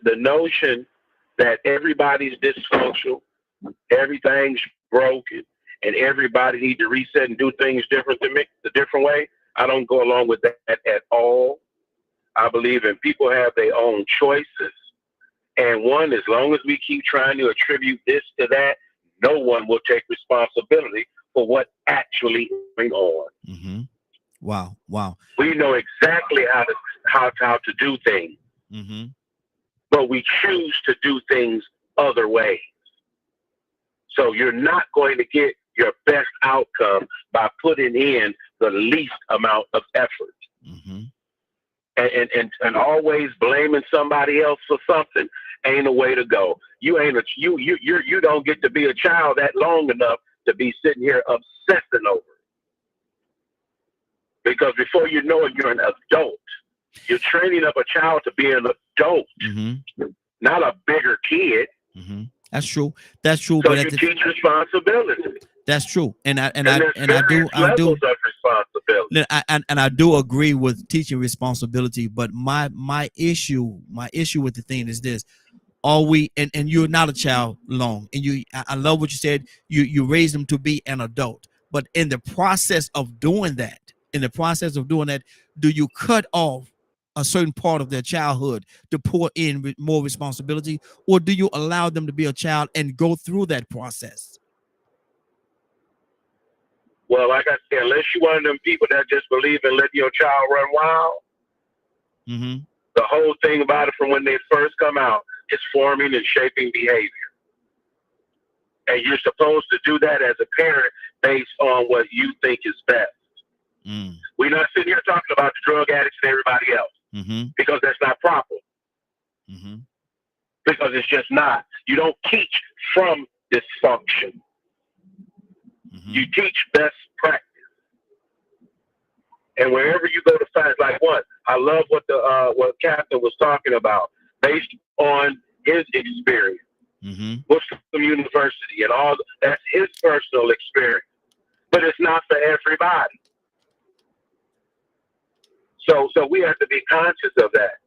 S5: The notion that everybody's dysfunctional, everything's broken, and everybody need to reset and do things different the different way, I don't go along with that at all. I believe in people have their own choices, and as long as we keep trying to attribute this to that, no one will take responsibility for what actually is going on.
S1: Wow.
S5: We know exactly how to do things, but we choose to do things other ways. So you're not going to get your best outcome by putting in the least amount of effort. And always blaming somebody else for something ain't a way to go. You don't get to be a child that long enough to be sitting here obsessing over it. Because before you know it, you're an adult. You're training up a child to be an adult, not a bigger kid.
S1: That's true. So
S5: but you teach responsibility.
S1: That's true, and I do
S5: levels of responsibility.
S1: And I do agree with teaching responsibility. But my issue with the thing is this: are we? And you're not a child long, and I love what you said. You raise them to be an adult, but in the process of doing that, do you cut off a certain part of their childhood to pour in with more responsibility, or do you allow them to be a child and go through that process?
S5: Well, like I said, unless you're one of them people that just believe in letting your child run wild, the whole thing about it from when they first come out is forming and shaping behavior. And you're supposed to do that as a parent based on what you think is best. We're not sitting here talking about the drug addicts and everybody else, because that's not proper. Because it's just not. You don't teach from
S4: dysfunction. You teach best practice. And wherever you go to find, like what I love what what Captain was talking about, based on his experience, Muslim University and all that's his personal experience. But it's not for everybody. So we have to be conscious of that.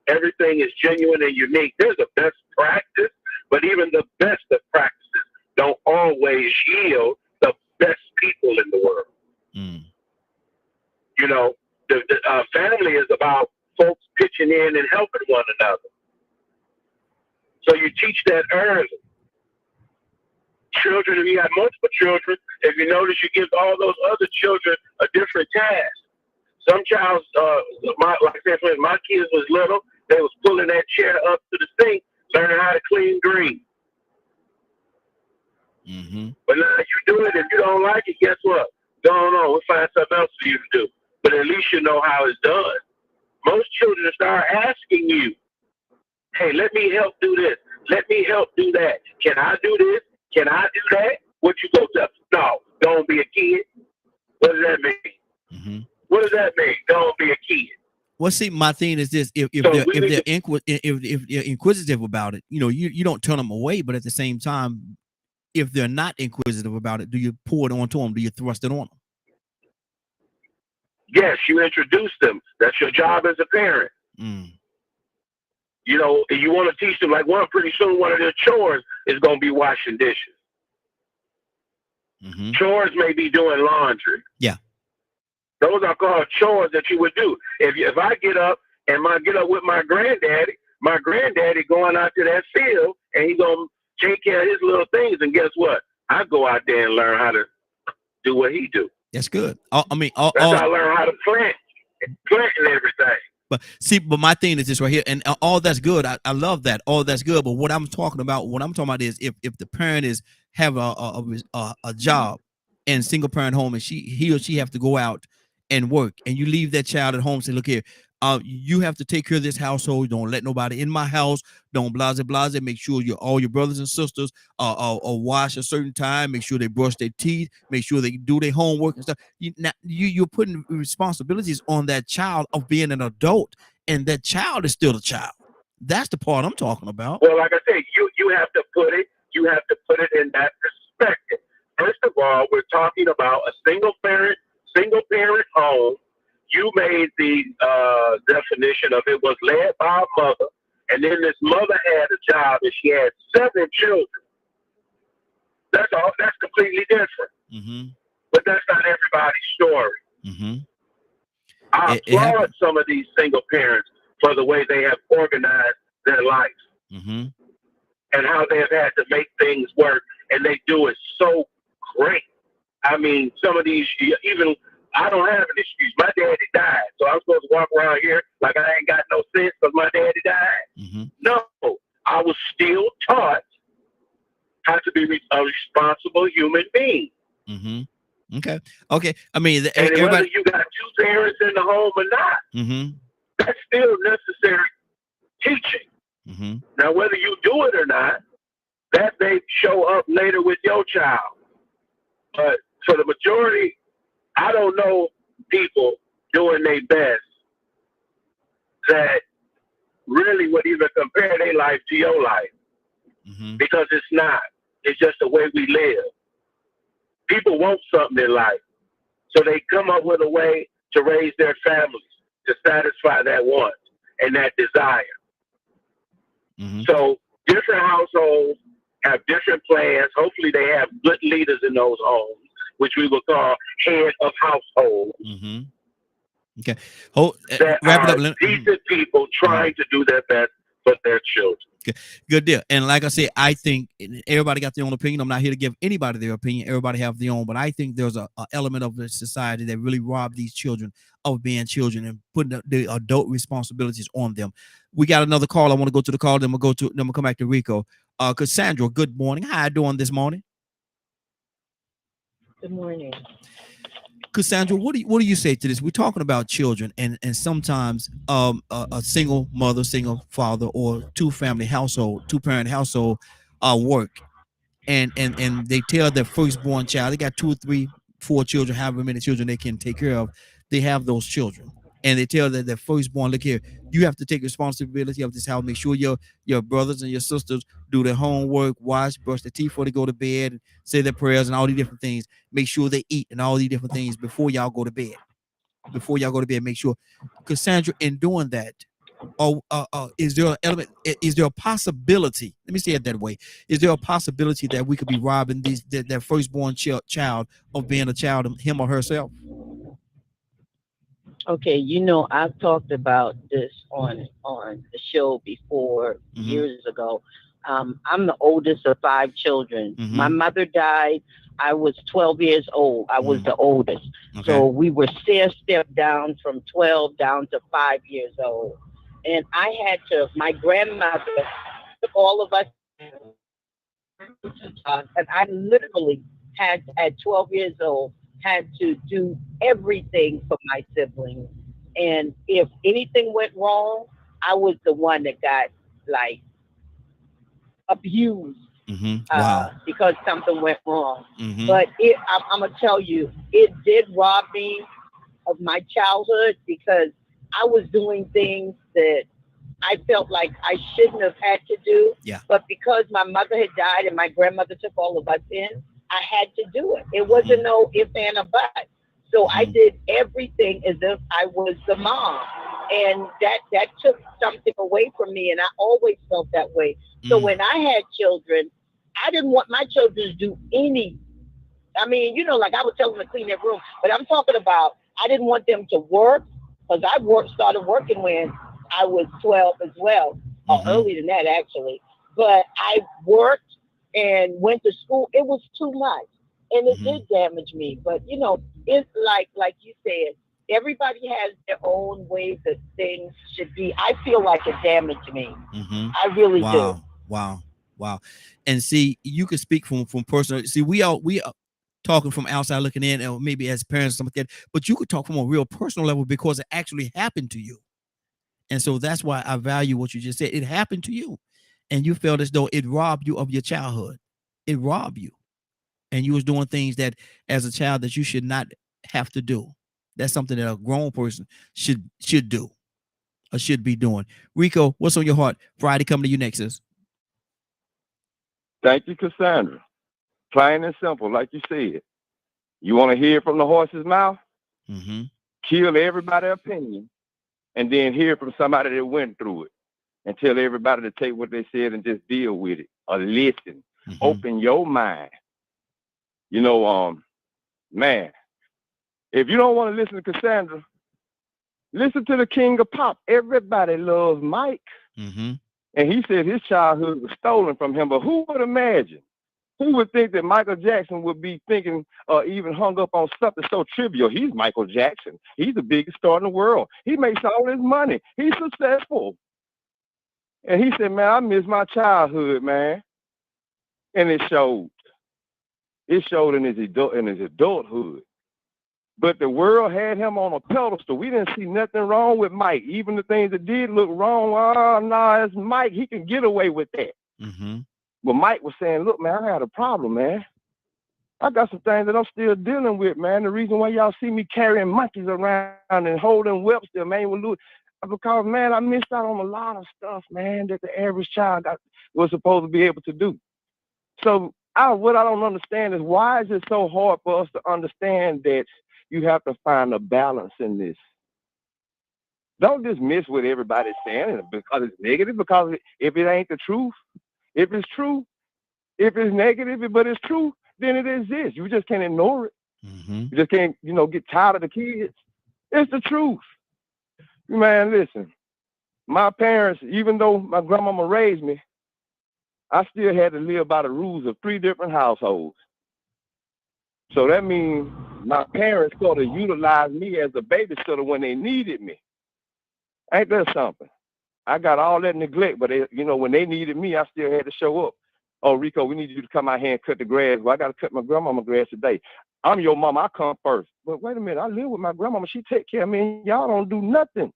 S4: Everything is genuine and unique. There's a best practice, but even the best of practices don't always yield the best people in the world. You know, the family is about folks pitching in and helping one another. So you teach that early. Children, if you have multiple children, if you notice, you give all those other children a different task. Some child, like I said, when my kids was little, they was pulling that chair up to the sink, learning how to clean grease. But now you do it. If you don't like it, guess what? Go on, we'll find something else for you to do. But at least you know how it's done. Most children start asking you, hey, let me help do this. Let me help do that. Can I do this? Can I do that? What you go to? No, don't be a kid. What does that mean? What does that mean? Don't be a kid.
S1: Well, see, my thing is this: if they're inquisitive about it, you know, you don't turn them away, but at the same time, if they're not inquisitive about it, do you pour it onto them? Do you thrust it on them?
S4: Yes, you introduce them. That's your job as a parent. You know, you want to teach them, like pretty soon one of their chores is going to be washing dishes. Chores may be doing laundry.
S1: Yeah.
S4: Those are called chores that you would do. If I get up and get up with my granddaddy going out to that field and he's going to take care of his little things. And guess what? I go out there and learn how to do what he do.
S1: That's good.
S4: That's how I learn how to plant and everything.
S1: But see, my thing is this right here, and all that's good. I love that. All that's good. But what I'm talking about is if the parent is have a job and single parent home, and he or she have to go out and work, and you leave that child at home, say, look here, you have to take care of this household. Don't let nobody in my house. Don't blase. Make sure all your brothers and sisters are wash a certain time. Make sure they brush their teeth. Make sure they do their homework and stuff. You're putting responsibilities on that child of being an adult, and that child is still a child. That's the part I'm talking about.
S4: Well, like I said, you have to put it in that perspective. First of all, we're talking about a single parent home. You made the definition of it was led by a mother, and then this mother had a job, and she had 7 children. That's all. That's completely different. But that's not everybody's story. I applaud some of these single parents for the way they have organized their life and how they have had to make things work, and they do it so great. I mean, some of these, even I don't have an excuse. My daddy died, so I'm supposed to walk around here like I ain't got no sense because my daddy died. No, I was still taught how to be a responsible human being.
S1: Okay. I mean,
S4: and whether you got 2 parents in the home or not, that's still necessary teaching. Now, whether you do it or not, that may show up later with your child. But for the majority, I don't know people doing their best that really would even compare their life to your life. Because it's not. It's just the way we live. People want something in life. So they come up with a way to raise their families, to satisfy that want and that desire. So different households have different plans. Hopefully they have good leaders in those homes, which we will call head of household.
S1: Okay.
S4: Wrap it up. Decent people trying to do their best for their children.
S1: Okay. Good deal. And like I said, I think everybody got their own opinion. I'm not here to give anybody their opinion. Everybody have their own. But I think there's a element of the society that really robbed these children of being children and putting the adult responsibilities on them. We got another call. I want to go to the call. Then we'll come back to Rico. Cassandra, good morning. How you doing this morning?
S9: Good morning.
S1: Cassandra, what do you say to this? We're talking about children, and sometimes a single mother, single father, or 2-family household, 2-parent household work, and they tell their firstborn child, they got 2 or 3, 4 children, however many children they can take care of, they have those children, and they tell their firstborn, look here, you have to take responsibility of this house. Make sure your brothers and your sisters do their homework, wash, brush their teeth before they go to bed, and say their prayers and all these different things. Make sure they eat and all these different things before y'all go to bed. Make sure, Cassandra, in doing that, is there an element? Is there a possibility? Let me say it that way. Is there a possibility that we could be robbing their firstborn child of being a child of him or herself?
S9: Okay, I've talked about this on the show before years ago. I'm the oldest of 5 children. My mother died. I was 12 years old. I was the oldest.
S1: Okay.
S9: So we were stepped down from 12 down to 5 years old. And I had to, my grandmother took all of us, and I literally had, at 12 years old, had to do everything for my siblings. And if anything went wrong, I was the one that got, like, abused.
S1: Wow.
S9: Because something went wrong.
S1: But
S9: But I'm going to tell you, it did rob me of my childhood because I was doing things that I felt like I shouldn't have had to do.
S1: Yeah.
S9: But because my mother had died and my grandmother took all of us in, I had to do it. It wasn't no if and a but. So I did everything as if I was the mom. And that took something away from me. And I always felt that way. So when I had children, I didn't want my children to do any. I mean, like I would tell them to clean their room, but I'm talking about I didn't want them to work because I started working when I was 12 as well, or earlier than that actually. But I worked and went to school. It was too much, and it did damage me. But it's like you said, everybody has their own way that things should be. I feel like it damaged me. I really do.
S1: Wow. And see, you can speak from personal. See, we are talking from outside looking in, or maybe as parents, something like that. But you could talk from a real personal level because it actually happened to you. And so that's why I value what you just said. It happened to you, and you felt as though it robbed you of your childhood. It robbed you, and you was doing things that, as a child, that you should not have to do. That's something that a grown person should do, or should be doing. Rico, what's on your heart? Friday coming to you next, sis.
S6: Thank you, Cassandra. Plain and simple, like you said. You want to hear from the horse's mouth? Kill everybody's opinion, and then hear from somebody that went through it, and tell everybody to take what they said and just deal with it, or listen. Open your mind. Man, if you don't want to listen to Cassandra, listen to the king of pop. Everybody loves Mike. And he said his childhood was stolen from him. But who would imagine? Who would think that Michael Jackson would be thinking or even hung up on something so trivial? He's Michael Jackson. He's the biggest star in the world. He makes all his money. He's successful. And he said, man, I miss my childhood, man. And it showed. It showed in his adulthood. But the world had him on a pedestal. We didn't see nothing wrong with Mike. Even the things that did look wrong, it's Mike. He can get away with that. But Mike was saying, look, man, I had a problem, man. I got some things that I'm still dealing with, man. The reason why y'all see me carrying monkeys around and holding Webster, man, because, man, I missed out on a lot of stuff, man, that the average child was supposed to be able to do. So what I don't understand is, why is it so hard for us to understand that you have to find a balance in this? Don't dismiss what everybody's saying because it's negative, because if it ain't the truth, if it's true, if it's negative, but it's true, then it exists. You just can't ignore it. You just can't, get tired of the kids. It's the truth. Man, listen, my parents, even though my grandmama raised me, I still had to live by the rules of 3 different households. So that means my parents sort of utilized me as a babysitter when they needed me. Ain't that something? I got all that neglect, but when they needed me, I still had to show up. Oh, Rico, we need you to come out here and cut the grass. Well, I got to cut my grandmama's grass today. I'm your mama. I come first. But wait a minute. I live with my grandmama. She take care of me. And y'all don't do nothing.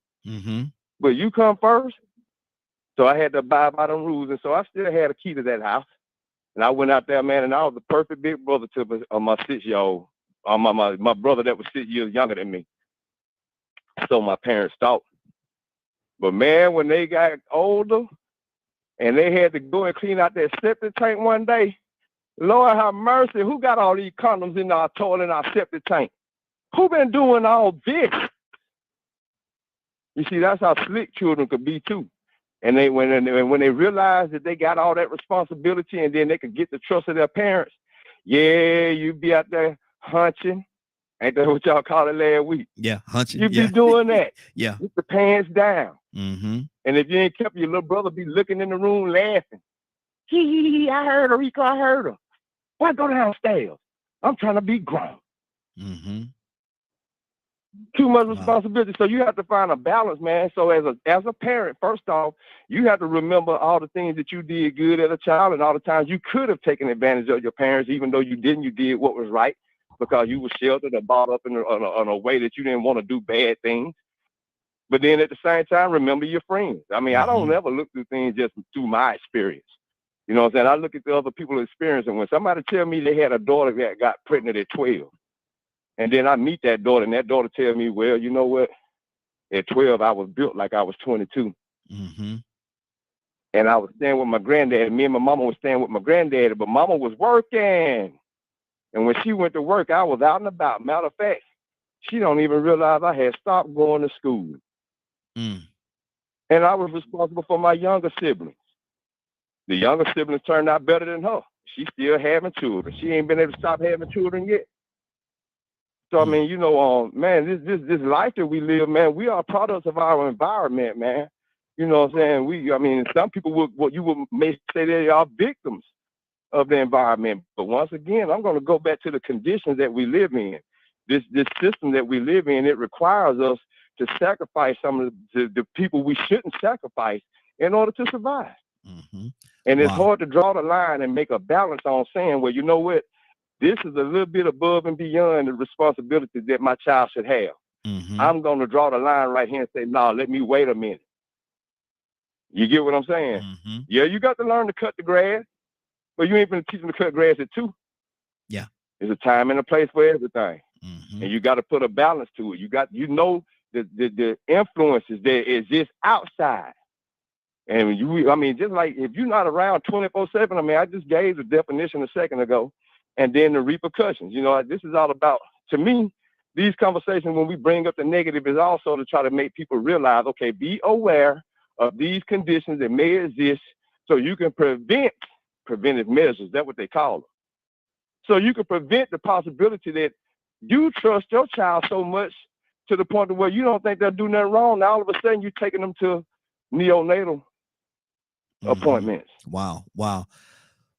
S6: But you come first. So I had to abide by them rules. And so I still had a key to that house. And I went out there, man, and I was the perfect big brother to my 6-year-old, my brother that was 6 years younger than me. So my parents thought. But man, when they got older and they had to go and clean out that septic tank one day, Lord have mercy, who got all these condoms in our toilet and our septic tank? Who been doing all this? You see, that's how slick children could be too. And when they realize that they got all that responsibility and then they could get the trust of their parents, yeah, you be out there hunching. Ain't that what y'all call it last week?
S1: Yeah, hunching.
S6: You be doing that.
S1: Yeah.
S6: With the pants down.
S1: Mm-hmm.
S6: And if you ain't kept, your little brother be looking in the room laughing. I heard her, Rico, I heard her. Why go downstairs? I'm trying to be grown.
S1: Mm-hmm.
S6: Too much responsibility. So you have to find a balance, man. So as a parent, first off, you have to remember all the things that you did good as a child and all the times you could have taken advantage of your parents, even though you didn't. You did what was right because you were sheltered and brought up in a way that you didn't want to do bad things. But then at the same time, remember your friends. I mean, I don't ever look through things just through my experience. You know what I'm saying? I look at the other people's experience, and when somebody tell me they had a daughter that got pregnant at 12, and then I meet that daughter, and that daughter tell me, well, you know what? At 12, I was built like I was 22.
S1: Mm-hmm.
S6: And I was staying with my granddad. Me and my mama was staying with my granddaddy, but mama was working. And when she went to work, I was out and about. Matter of fact, she don't even realize I had stopped going to school.
S1: Mm.
S6: And I was responsible for my younger siblings. The younger siblings turned out better than her. She's still having children. She ain't been able to stop having children yet. So, I mean, you know, man, this life that we live, man, we are products of our environment, man. You know what I'm saying? Some people may say they are victims of the environment. But once again, I'm going to go back to the conditions that we live in. This system that we live in, it requires us to sacrifice some of the people we shouldn't sacrifice in order to survive.
S1: Mm-hmm.
S6: And it's hard to draw the line and make a balance on saying, well, you know what? This is a little bit above and beyond the responsibility that my child should have.
S1: Mm-hmm.
S6: I'm going to draw the line right here and say, no, let me wait a minute. You get what I'm saying?
S1: Mm-hmm.
S6: Yeah, you got to learn to cut the grass, but you ain't going to teach them to cut grass at 2.
S1: Yeah.
S6: There's a time and a place for everything.
S1: Mm-hmm.
S6: And you got to put a balance to it. The influences that exist outside. And just like if you're not around 24/7, I just gave the definition a second ago. And then the repercussions, this is all about, to me, these conversations, when we bring up the negative, is also to try to make people realize, okay, be aware of these conditions that may exist so you can prevent preventive measures. That's what they call them. So you can prevent the possibility that you trust your child so much to the point where you don't think they'll do nothing wrong. Now, all of a sudden, you're taking them to neonatal appointments.
S1: Wow.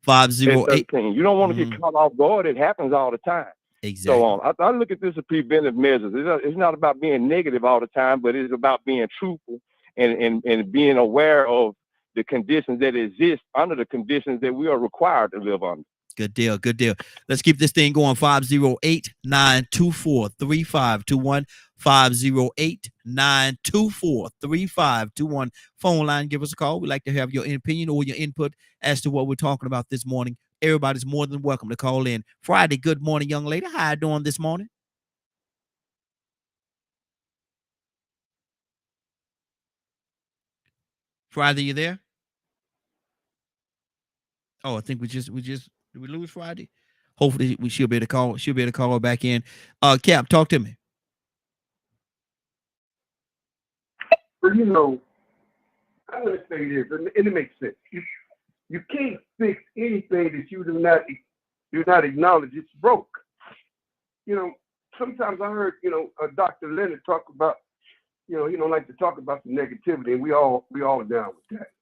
S1: 508.
S6: You don't want to get caught off guard. It happens all the time.
S1: Exactly.
S6: So I look at this as preventive measures. It's not about being negative all the time, but it's about being truthful and being aware of the conditions that exist under the conditions that we are required to live under.
S1: Good deal. Let's keep this thing going. 508-924-3521. 508-924-3521. Phone line, give us a call. We'd like to have your opinion or your input as to what we're talking about this morning. Everybody's more than welcome to call in. Friday, good morning, young lady. How you doing this morning? Friday, you there? Oh, I think did we lose Friday? Hopefully she'll be able to call her back in. Cap, talk to me.
S8: But I'm going to say this, and it makes sense. You can't fix anything that you do not acknowledge it's broke. Sometimes I heard, Dr. Leonard talk about, he don't like to talk about the negativity, and we all are down with that.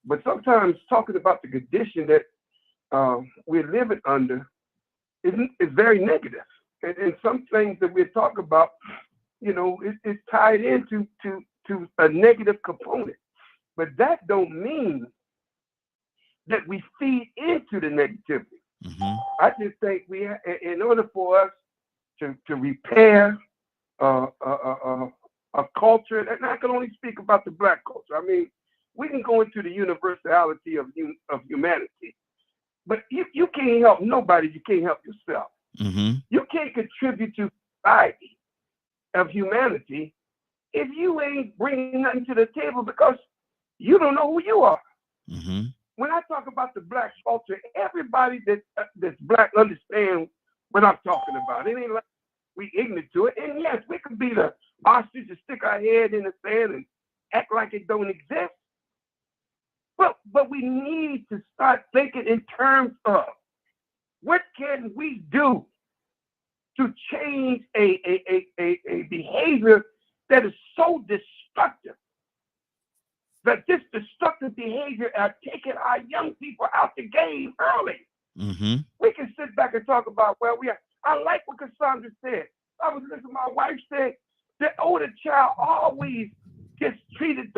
S8: But sometimes talking about the condition that we're living under is very negative. And some things that we're talking about, it's tied into a negative component. But that don't mean that we feed into the negativity.
S1: Mm-hmm.
S8: I just think in order for us to repair a culture, and I can only speak about the Black culture. I mean, we can go into the universality of humanity, But you can't help nobody. You can't help yourself. You can't contribute to society of humanity if you ain't bringing nothing to the table because you don't know who you are. When I talk about the black culture, everybody that's black understands what I'm talking about. It ain't like we ignorant to it. And yes, we could be the ostrich and stick our head in the sand and act like it don't exist. But we need to start thinking in terms of what can we do to change a behavior that is so destructive. That this destructive behavior are taking our young people out the game early. We can sit back and talk about where we are. I like what Cassandra said. I was listening to my wife say the older child always gets treated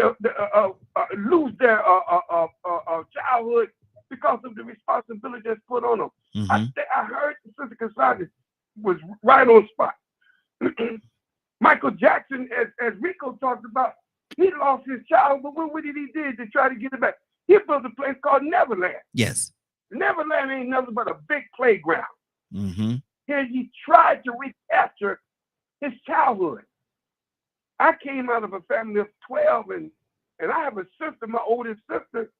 S8: lose their childhood because of the responsibility that's put on them. I heard Sister Cassandra was right on spot. Michael Jackson, as Rico talked about, he lost his child, but what did he do to try to get it back? He built a place called Neverland.
S1: Yes.
S8: Neverland ain't nothing but a big playground. And he tried to recapture his childhood. I came out of a family of 12, and I have a sister, my oldest sister.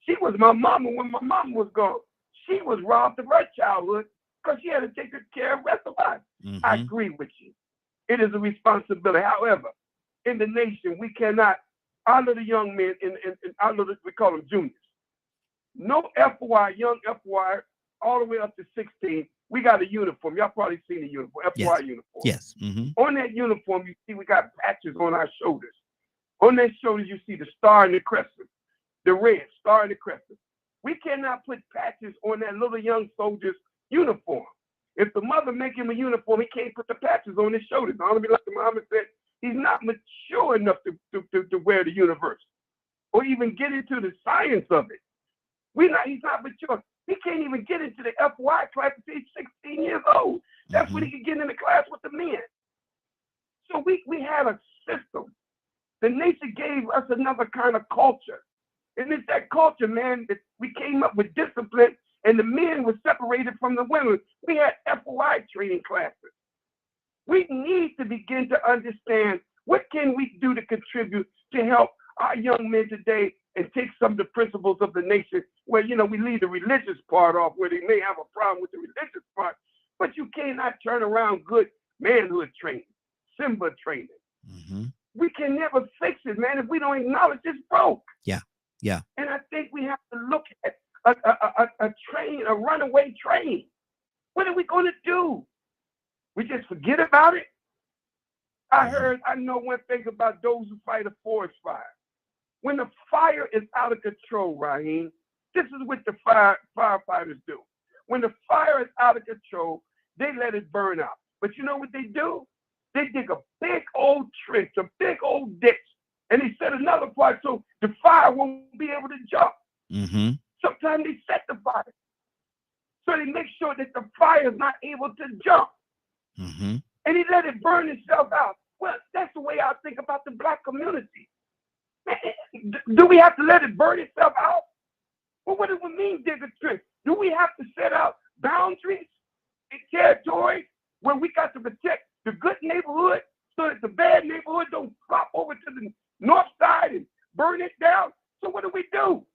S8: She was my mama when my mom was gone. She was robbed of her childhood because she had to take good care of the rest of us. I agree with you. It is a responsibility. However, in the nation, we cannot honor the young men in honor, we call them juniors. No FY, young FY, all the way up to 16. We got a uniform. Y'all probably seen the uniform, FY uniform.
S1: Yes.
S8: On that uniform, you see we got patches on our shoulders. On their shoulders, you see the star and the crescent, the red star and the crescent. We cannot put patches on that little young soldier's uniform. If the mother make him a uniform, he can't put the patches on his shoulders. I want to be like the Muhammad said, he's not mature enough to wear the universe or even get into the science of it. He's not mature. He can't even get into the FY class until he's 16 years old. That's when he can get in the class with the men. So we had a system. The nation gave us another kind of culture. And it's that culture, man, that we came up with discipline and the men were separated from the women. We had FY training classes. We need to begin to understand what can we do to contribute to help our young men today and take some of the principles of the nation where, we leave the religious part off where they may have a problem with the religious part, but you cannot turn around good manhood training, Simba training. We can never fix it, man, if we don't acknowledge it's broke.
S1: Yeah.
S8: And I think we have to look at a runaway train. What are we going to do? We just forget about it? I know one thing about those who fight a forest fire. When the fire is out of control, Raheem, this is what the firefighters do. When the fire is out of control, they let it burn out. But you know what they do? They dig a big old trench, a big old ditch, and they set another part so the fire won't be able to jump. Sometimes they set the fire. So they make sure that the fire is not able to jump. And he let it burn itself out. Well, that's the way I think about the black community. Do we have to let it burn itself out? Well, what does it mean, dig a trench? Do we have to set out boundaries and territories where we got to protect the good neighborhood so that the bad neighborhood don't flop over to the north side and burn it down? So what do?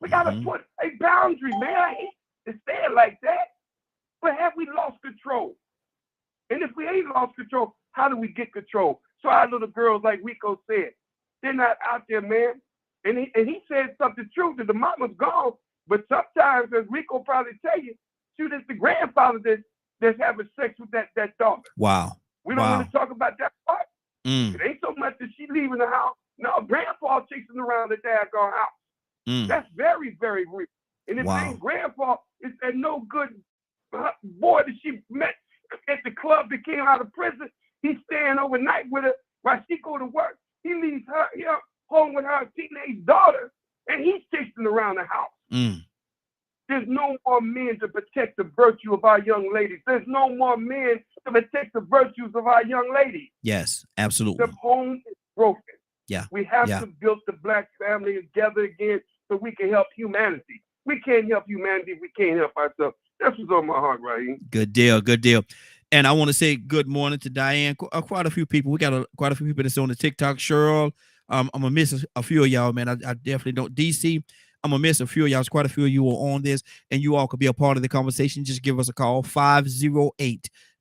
S8: We got to put a boundary, man. I hate to say it like that, but have we lost control? And if we ain't lost control, how do we get control? So our little girls, like Rico said, they're not out there, man. And he said something true that the mama's gone, but sometimes, as Rico probably tell you, shoot, it's the grandfather that's having sex with that daughter.
S1: Wow.
S8: We don't want to talk about that part. It ain't so much that she leaving the house. No, grandpa chasing around the daggone house. That's very, very real. And if ain't grandpa, it's that no good boy that she met at the club that came out of prison. He's staying overnight with her while she go to work. He leaves her home with her teenage daughter, and he's chasing around the house. There's no more men to protect the virtue of our young ladies. There's no more men to protect the virtues of our young ladies.
S1: Yes, absolutely.
S8: The home is broken.
S1: Yeah.
S8: We have to build the black family together again so we can help humanity. We can't help humanity if we can't help ourselves. That's what's on my heart, Raheem.
S1: Good deal. Good deal. And I want to say good morning to Diane. Quite a few people. We got quite a few people that's on the TikTok. Cheryl, I'm gonna miss a few of y'all, man. I definitely don't. DC, I'm gonna miss a few of y'all. Quite a few of you are on this, and you all could be a part of the conversation. Just give us a call,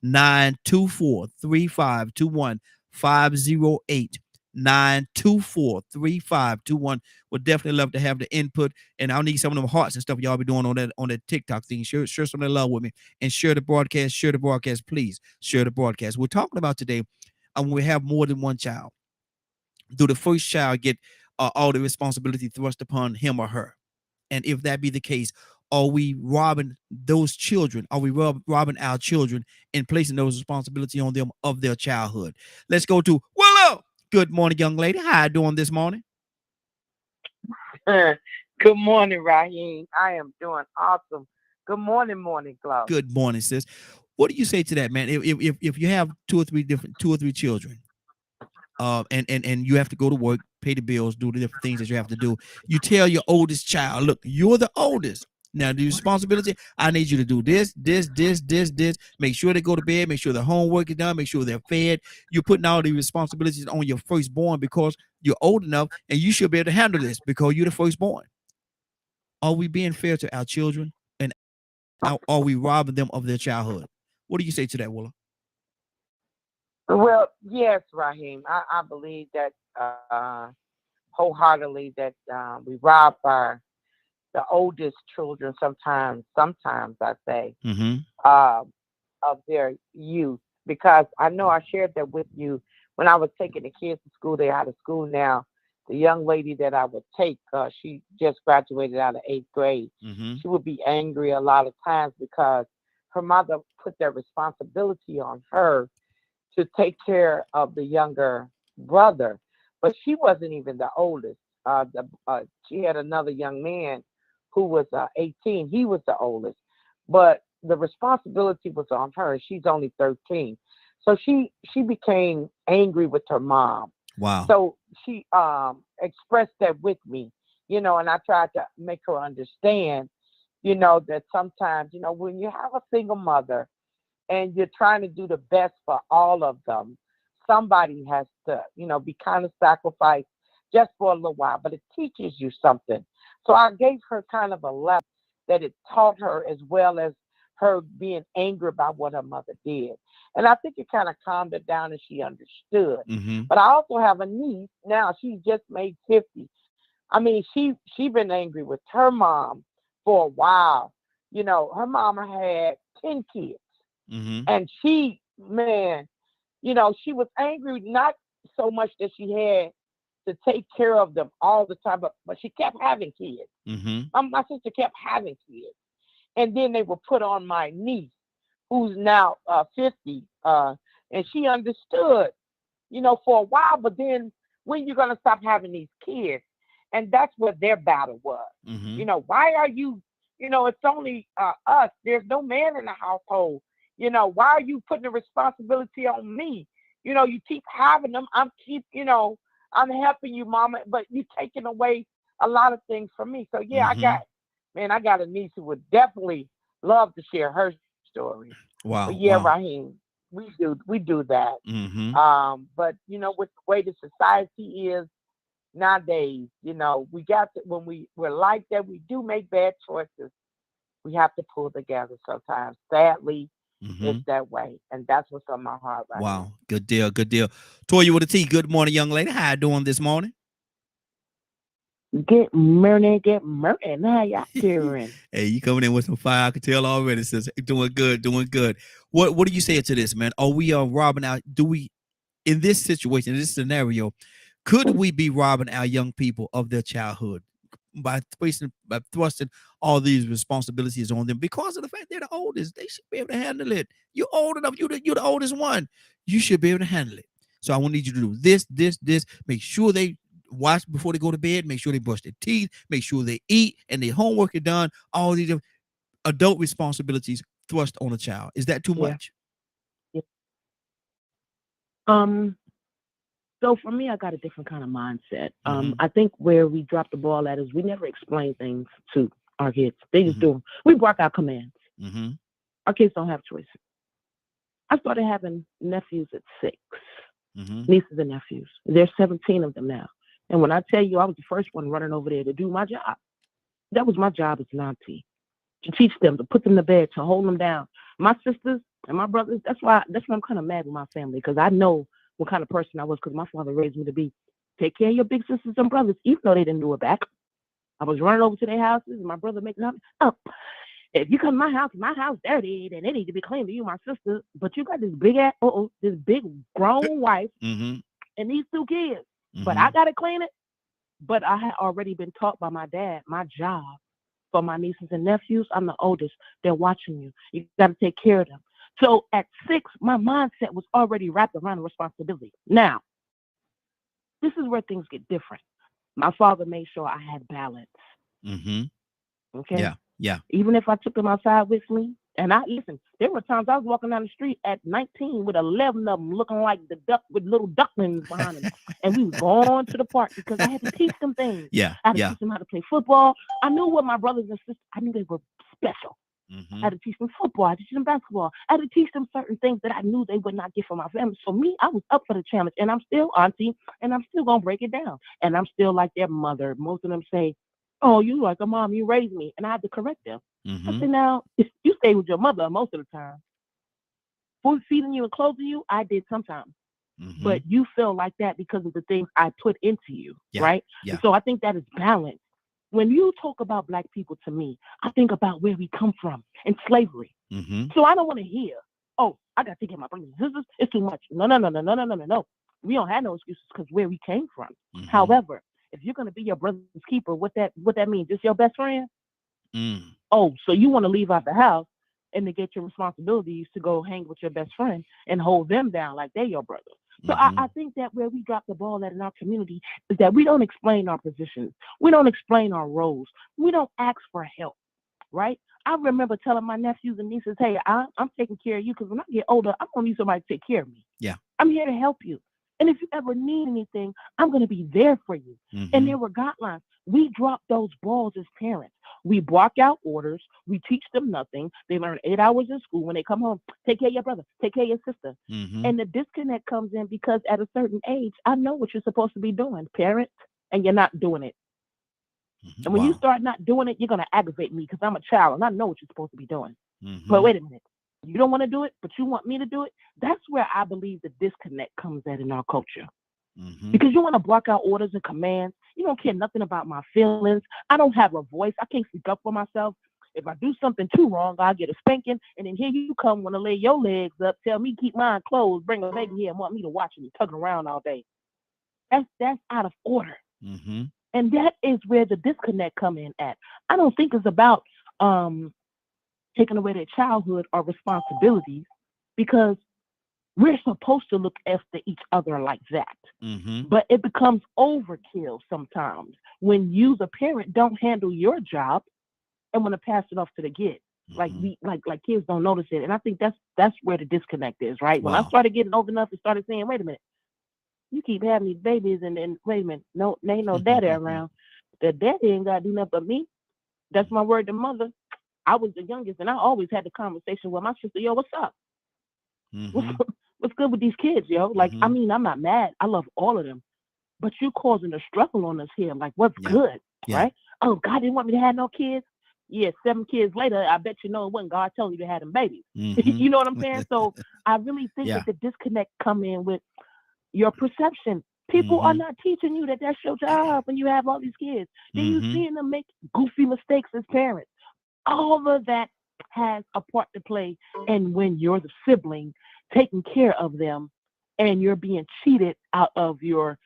S1: 508-924-3521. 508-924-3521. Would definitely love to have the input, and I'll need some of them hearts and stuff y'all be doing on that TikTok thing. Share some of the love with me, and share the broadcast. Share the broadcast, please. Share the broadcast. We're talking about today, when we have more than one child. Do the first child get all the responsibility thrust upon him or her? And if that be the case, are we robbing those children? Are we robbing our children and placing those responsibility on them of their childhood? Let's go to Willow. Good morning, young lady. How you doing this morning?
S10: Good morning, Raheem. I am doing awesome. Good morning, Morning Glow.
S1: Good morning, sis. What do you say to that, man? If you have two or three children, and you have to go to work, pay the bills, do the different things that you have to do, you tell your oldest child, look, you're the oldest. Now, the responsibility, I need you to do this. Make sure they go to bed. Make sure their homework is done. Make sure they're fed. You're putting all the responsibilities on your firstborn because you're old enough, and you should be able to handle this because you're the firstborn. Are we being fair to our children, and are we robbing them of their childhood? What do you say to that, Willa?
S10: Well, yes, Raheem. I believe that wholeheartedly that we rob the oldest children sometimes I say, of their youth, because I know I shared that with you when I was taking the kids to school. They're out of school now. The young lady that I would take, she just graduated out of 8th grade. She would be angry a lot of times because her mother put that responsibility on her to take care of the younger brother, but she wasn't even the oldest. She had another young man who was 18. He was the oldest, but the responsibility was on her. She's only 13. So she became angry with her mom.
S1: Wow.
S10: So she expressed that with me, and I tried to make her understand, that sometimes, when you have a single mother and you're trying to do the best for all of them, somebody has to, be kind of sacrificed just for a little while, but it teaches you something. So I gave her kind of a lesson that it taught her, as well as her being angry about what her mother did. And I think it kind of calmed her down and she understood. But I also have a niece now. She just made 50. I mean, she been angry with her mom for a while. Her mama had 10 kids. And she, man, she was angry, not so much that she had to take care of them all the time, but she kept having kids. My sister kept having kids. And then they were put on my niece, who's now 50. And she understood, for a while, but then when you're going to stop having these kids? And that's what their battle was. Why are you, it's only us. There's no man in the household. Why are you putting the responsibility on me? You keep having them. I'm helping you, mama, but you taking away a lot of things from me. So yeah, I got a niece who would definitely love to share her story.
S1: Wow.
S10: But yeah,
S1: wow.
S10: Raheem, we do that. But with the way the society is nowadays, we got to, when we're like that, we do make bad choices. We have to pull together sometimes. Sadly, it's that way, and that's what's on my heart right
S1: Wow.
S10: now.
S1: Good deal. Good deal. Toya with a T. Good morning, young lady. How you doing this morning?
S11: Good morning. How y'all doing?
S1: Hey, you coming in with some fire. I can tell already. Says doing good. What do you say to this, man? Are we robbing out? Do we, in this situation, in this scenario, could we be robbing our young people of their childhood by thrusting all these responsibilities on them because of the fact they're the oldest? They should be able to handle it. You're old enough. You're the oldest one. You should be able to handle it. So I want you to do this. Make sure they watch before they go to bed. Make sure they brush their teeth. Make sure they eat and their homework is done. All these adult responsibilities thrust on a child. Is that too much?
S11: Yeah. So for me, I got a different kind of mindset. I think where we drop the ball at is we never explain things to our kids. They just
S1: Mhm.
S11: do them. We bark out commands.
S1: Mm-hmm.
S11: Our kids don't have choices. I started having nephews at 6,
S1: Mm-hmm.
S11: nieces and nephews. There's 17 of them now. And when I tell you I was the first one running over there to do my job, that was my job as an auntie, to teach them, to put them to bed, to hold them down. My sisters and my brothers, that's why I'm kind of mad with my family, because I know what kind of person I was, because my father raised me to be. Take care of your big sisters and brothers, even though they didn't do it back. I was running over to their houses, and my brother making up, oh, if you come to my house dirty, then it need to be clean to you, my sister. But you got this big ass, this big grown wife
S1: Mm-hmm.
S11: and these 2 kids. But
S1: Mhm.
S11: I gotta clean it. But I had already been taught by my dad, my job for my nieces and nephews. I'm the oldest. They're watching you. You got to take care of them. So at 6, my mindset was already wrapped around the responsibility. Now, this is where things get different. My father made sure I had balance.
S1: Mm-hmm.
S11: Okay.
S1: Yeah. Yeah.
S11: Even if I took them outside with me, and listen, there were times I was walking down the street at 19 with 11 of them looking like the duck with little ducklings behind them, and we was going to the park because I had to teach them things.
S1: Yeah.
S11: I had to
S1: Yeah.
S11: teach them how to play football. I knew what my brothers and sisters, I knew they were special. I
S1: Mm-hmm.
S11: had to teach them football. I had to teach them basketball. I had to teach them certain things that I knew they would not get from my family. So me, I was up for the challenge, and I'm still auntie, and I'm still gonna break it down, and I'm still like their mother. Most of them say, "Oh, you like a mom, you raised me," and I had to correct them. I
S1: Mm-hmm.
S11: said, "Now, if you stay with your mother most of the time, food feeding you and clothing you, I did sometimes,
S1: Mm-hmm.
S11: but you feel like that because of the things I put into you,
S1: Yeah.
S11: right?"
S1: Yeah.
S11: So I think that is balance. When you talk about Black people to me, I think about where we come from and slavery.
S1: Mm-hmm.
S11: So I don't want to hear, "Oh, I got to take care of my brothers and sisters. It's too much." No, no, no, no, no, no, no, no, no. We don't have no excuses because where we came from.
S1: Mm-hmm.
S11: However, if you're gonna be your brother's keeper, what that means? Just your best friend?
S1: Mm.
S11: Oh, so you want to leave out the house and negate your responsibilities to go hang with your best friend and hold them down like they're your brother. So
S1: Mm-hmm.
S11: I think that where we drop the ball at in our community is that we don't explain our positions. We don't explain our roles. We don't ask for help, right? I remember telling my nephews and nieces, "Hey, I'm taking care of you because when I get older, I'm going to need somebody to take care of me.
S1: Yeah.
S11: I'm here to help you. And if you ever need anything, I'm going to be there for you."
S1: Mm-hmm.
S11: And there were guidelines. We drop those balls as parents. We block out orders. We teach them nothing. They learn 8 hours in school. When they come home, take care of your brother, take care of your sister.
S1: Mm-hmm.
S11: And the disconnect comes in because at a certain age, I know what you're supposed to be doing, parent, and you're not doing it. And when you
S1: Wow.
S11: start not doing it, you're going to aggravate me because I'm a child and I know what you're supposed to be doing.
S1: Mm-hmm.
S11: But wait a minute. You don't want to do it, but you want me to do it? That's where I believe the disconnect comes at in our culture.
S1: Mm-hmm.
S11: Because you want to block out orders and commands. You don't care nothing about my feelings. I don't have a voice. I can't speak up for myself. If I do something too wrong, I'll get a spanking. And then here you come, want to lay your legs up, tell me keep mine closed, bring a baby here and want me to watch me tugging around all day. That's out of order.
S1: Mm-hmm.
S11: And that is where the disconnect come in at. I don't think it's about taking away their childhood or responsibilities, because we're supposed to look after each other like that.
S1: Mm-hmm.
S11: But it becomes overkill sometimes when you, the parent, don't handle your job and want to pass it off to the kid. Like kids don't notice it. And I think that's where the disconnect is, right? When I
S1: Wow.
S11: started getting old enough and started saying, wait a minute, you keep having these babies and then wait a minute, no, there ain't no daddy around. The daddy ain't gotta do nothing but me. That's my word to mother. I was the youngest and I always had the conversation with my sister, yo, what's up?
S1: Mm-hmm.
S11: What's good with these kids, yo? Like,
S1: Mm-hmm.
S11: I mean, I'm not mad. I love all of them. But you causing a struggle on us here. Like, what's
S1: Yeah.
S11: good,
S1: Yeah.
S11: right? Oh, God didn't want me to have no kids. Yeah, 7 kids later, I bet you know it wasn't God telling you to have them babies.
S1: Mm-hmm.
S11: You know what I'm saying? So I really think
S1: Yeah.
S11: that the disconnect come in with your perception. People are
S1: Mm-hmm.
S11: not teaching you that that's your job when you have all these kids. Then you
S1: Mm-hmm.
S11: seeing them make goofy mistakes as parents. All of that has a part to play. And when you're the sibling taking care of them and you're being cheated out of your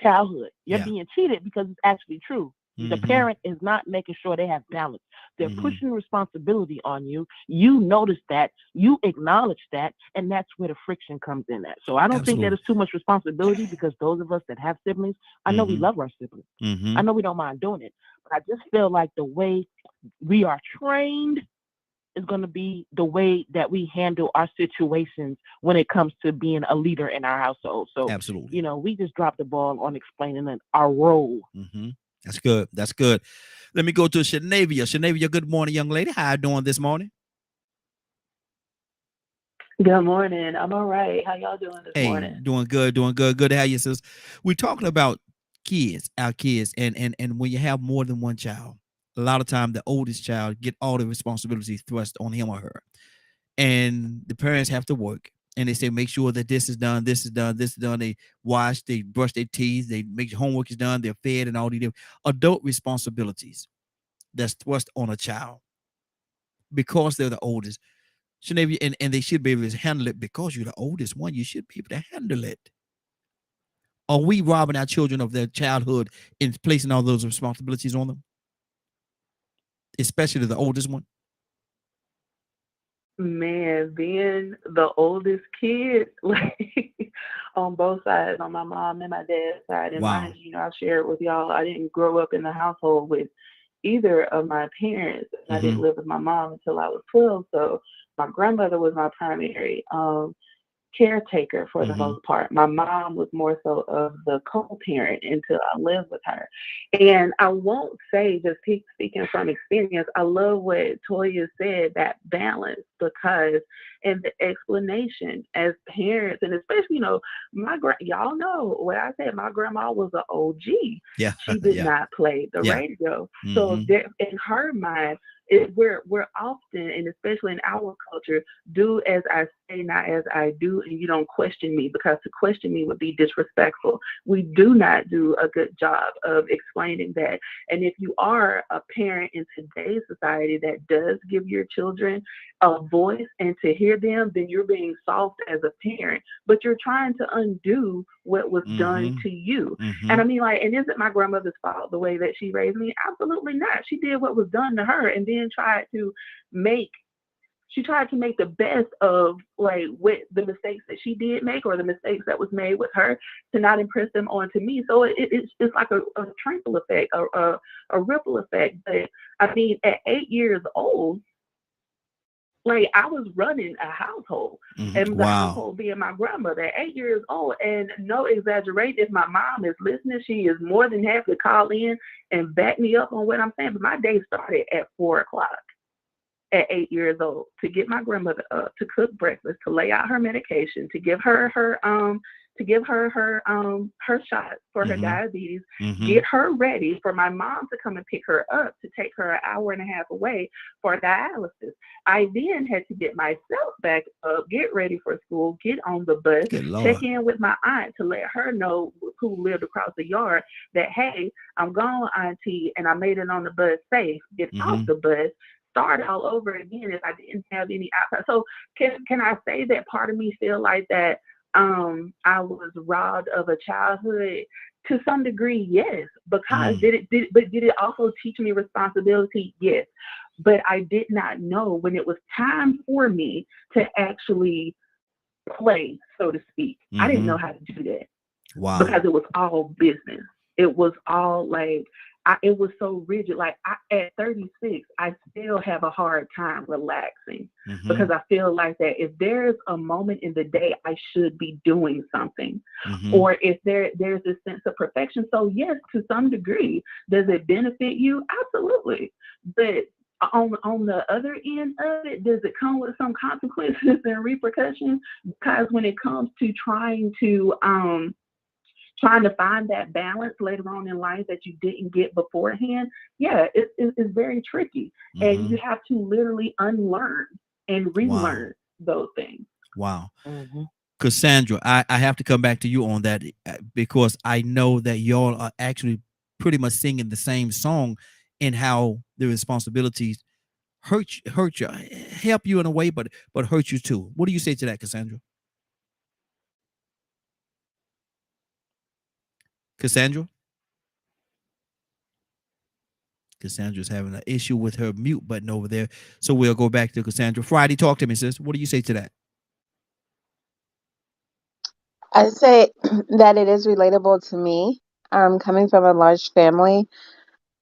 S11: childhood, you're
S1: Yeah.
S11: being cheated because it's actually true. The
S1: Mm-hmm.
S11: parent is not making sure they have balance. They're
S1: Mhm.
S11: pushing responsibility on you. You notice that, you acknowledge that, and that's where the friction comes in at. So I don't think that
S1: Absolutely.
S11: it's too much responsibility, because those of us that have siblings, I know we
S1: Mhm.
S11: love our siblings.
S1: Mm-hmm.
S11: I know we don't mind doing it. But I just feel like the way we are trained is going to be the way that we handle our situations when it comes to being a leader in our household. So,
S1: Absolutely.
S11: we just dropped the ball on explaining our role.
S1: Mm-hmm. That's good. That's good. Let me go to Shanavia. Shanavia, good morning, young lady. How you doing this morning?
S12: Good morning. I'm all right. How y'all doing this
S1: Hey,
S12: morning?
S1: doing good, doing good. Good to have you, sis. We're talking about kids, our kids, and when you have more than one child, a lot of time the oldest child get all the responsibilities thrust on him or her, and the parents have to work. And they say, make sure that this is done, this is done, this is done. They wash, they brush their teeth, they make sure homework is done, they're fed, and all these adult responsibilities that's thrust on a child because they're the oldest. Shouldn't they and they should be able to handle it because you're the oldest one. You should be able to handle it. Are we robbing our children of their childhood and placing all those responsibilities on them? Especially the oldest one?
S12: Man, being the oldest kid, like on both sides, on my mom and my dad's side, and
S1: Wow.
S12: mind you, I've shared with y'all, I didn't grow up in the household with either of my parents. I didn't live with my mom until I was 12, so my grandmother was my primary caretaker for the most part. My mom was more so of the co-parent until I lived with her. And I won't say, just speaking from experience, I love what Toya said, that balance, because in the explanation as parents, and especially, y'all know what I said, my grandma was an OG.
S1: Yeah.
S12: She did
S1: Yeah.
S12: not play the
S1: Yeah.
S12: radio. So in her mind, we're often, and especially in our culture, do as I say, not as I do, and you don't question me, because to question me would be disrespectful. We do not do a good job of explaining that. And if you are a parent in today's society that does give your children a voice and to hear them, then you're being soft as a parent, but you're trying to undo what was done to you. And I mean, like, and is it my grandmother's fault the way that she raised me? Absolutely not. She did what was done to her, and then tried to make the best of, like, what the mistakes that she did make, or the mistakes that was made with her, to not impress them onto me. So it's like a trickle effect, a ripple effect. But I mean, at 8 years old, like, I was running a household, and the
S1: Wow.
S12: household being my grandmother at 8 years old. And no exaggeration, if my mom is listening, she is more than happy to call in and back me up on what I'm saying. But my day started at 4 o'clock at 8 years old, to get my grandmother up, to cook breakfast, to lay out her medication, to give her her shots for her diabetes, get her ready for my mom to come and pick her up, to take her an hour and a half away for dialysis. I then had to get myself back up, get ready for school, get on the bus,
S1: Good Lord.
S12: check in with my aunt to let her know, who lived across the yard, that, hey, I'm gone, auntie, and I made it on the bus safe. Get off the bus, start all over again if I didn't have any outside. So can I say that part of me feel like that I was robbed of a childhood? To some degree, yes. Because did it also teach me responsibility? Yes. But I did not know when it was time for me to actually play, so to speak. I didn't know how to do that.
S1: Wow.
S12: Because it was all business. It was all like, it was so rigid. Like, at 36, I still have a hard time relaxing, because I feel like that if there's a moment in the day, I should be doing something, or if there's this sense of perfection. So yes, to some degree, does it benefit you? Absolutely. But on the other end of it, does it come with some consequences and repercussions? Because when it comes to trying to find that balance later on in life that you didn't get beforehand, yeah, it's very tricky. And you have to literally unlearn and relearn those things.
S1: Wow. Cassandra, I have to come back to you on that, because I know that y'all are actually pretty much singing the same song, in how the responsibilities hurt you, help you in a way, but hurt you too. What do you say to that, Cassandra? Cassandra's having an issue with her mute button over there. So we'll go back to Cassandra. Friday, talk to me, sis. What do you say to that?
S13: I say that it is relatable to me. Coming from a large family,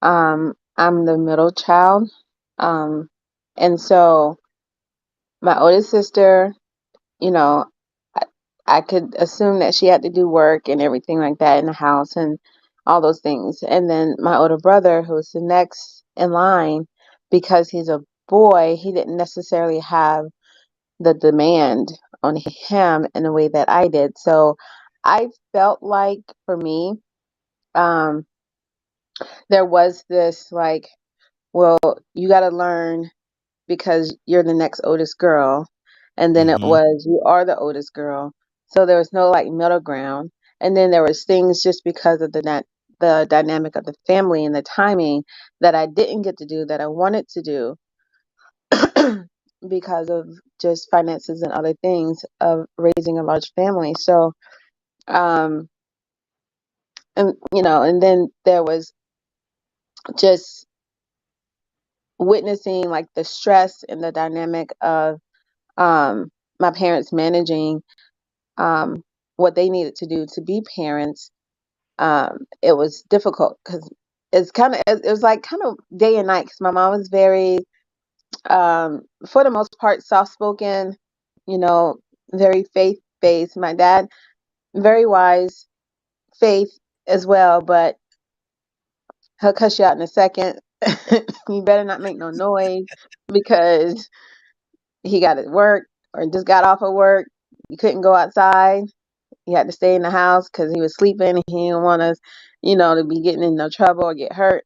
S13: I'm the middle child. And so my oldest sister, you know, I could assume that she had to do work and everything like that in the house and all those things. And then my older brother, who's the next in line because he's a boy. He didn't necessarily have the demand on him in a way that I did. So I felt like for me, um, there was this like, well, you got to learn because you're the next oldest girl. And then it
S1: Mm-hmm.
S13: was, you are the oldest girl. So there was no like middle ground. And then there was things just because of the dynamic of the family and the timing that I didn't get to do that I wanted to do because of just finances and other things of raising a large family. So, um, and and then there was just witnessing like the stress and the dynamic of um my parents managing um what they needed to do to be parents. It was difficult because it was like kind of day and night because my mom was very for the most part soft spoken, you know, very faith based. My dad very wise, faith as well, but he'll cuss you out in a second. You better not make no noise because he got to work or just got off of work. You couldn't go outside. He had to stay in the house because he was sleeping and he didn't want us, to be getting in no trouble or get hurt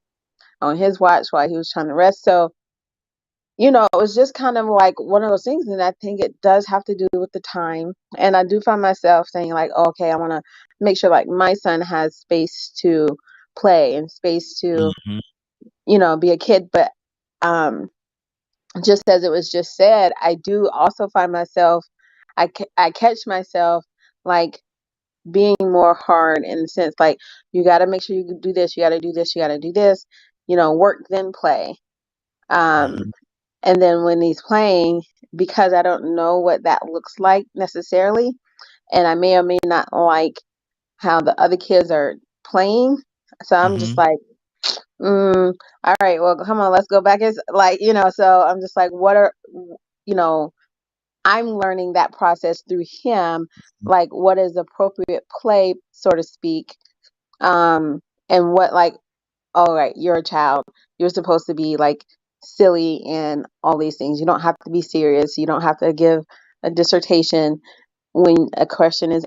S13: on his watch while he was trying to rest. So, it was just kind of like one of those things. And I think it does have to do with the time. And I do find myself saying like, okay, I want to make sure like my son has space to play and space to,
S1: Mm-hmm.
S13: be a kid. But, just as it was just said, I do also find myself, I catch myself like being more hard in the sense like you got to make sure you do this, you got to do this, you got to do this, work then play. Um,
S1: Mm-hmm.
S13: and then when he's playing, because I don't know what that looks like necessarily, and I may or may not like how the other kids are playing, so I'm just
S1: Mm-hmm.
S13: like, all right, well, come on, let's go back. It's like, so I'm just like, you know, I'm learning that process through him, like what is appropriate play, so to speak. And what like, all right, you're a child. You're supposed to be like silly and all these things. You don't have to be serious. You don't have to give a dissertation when a question is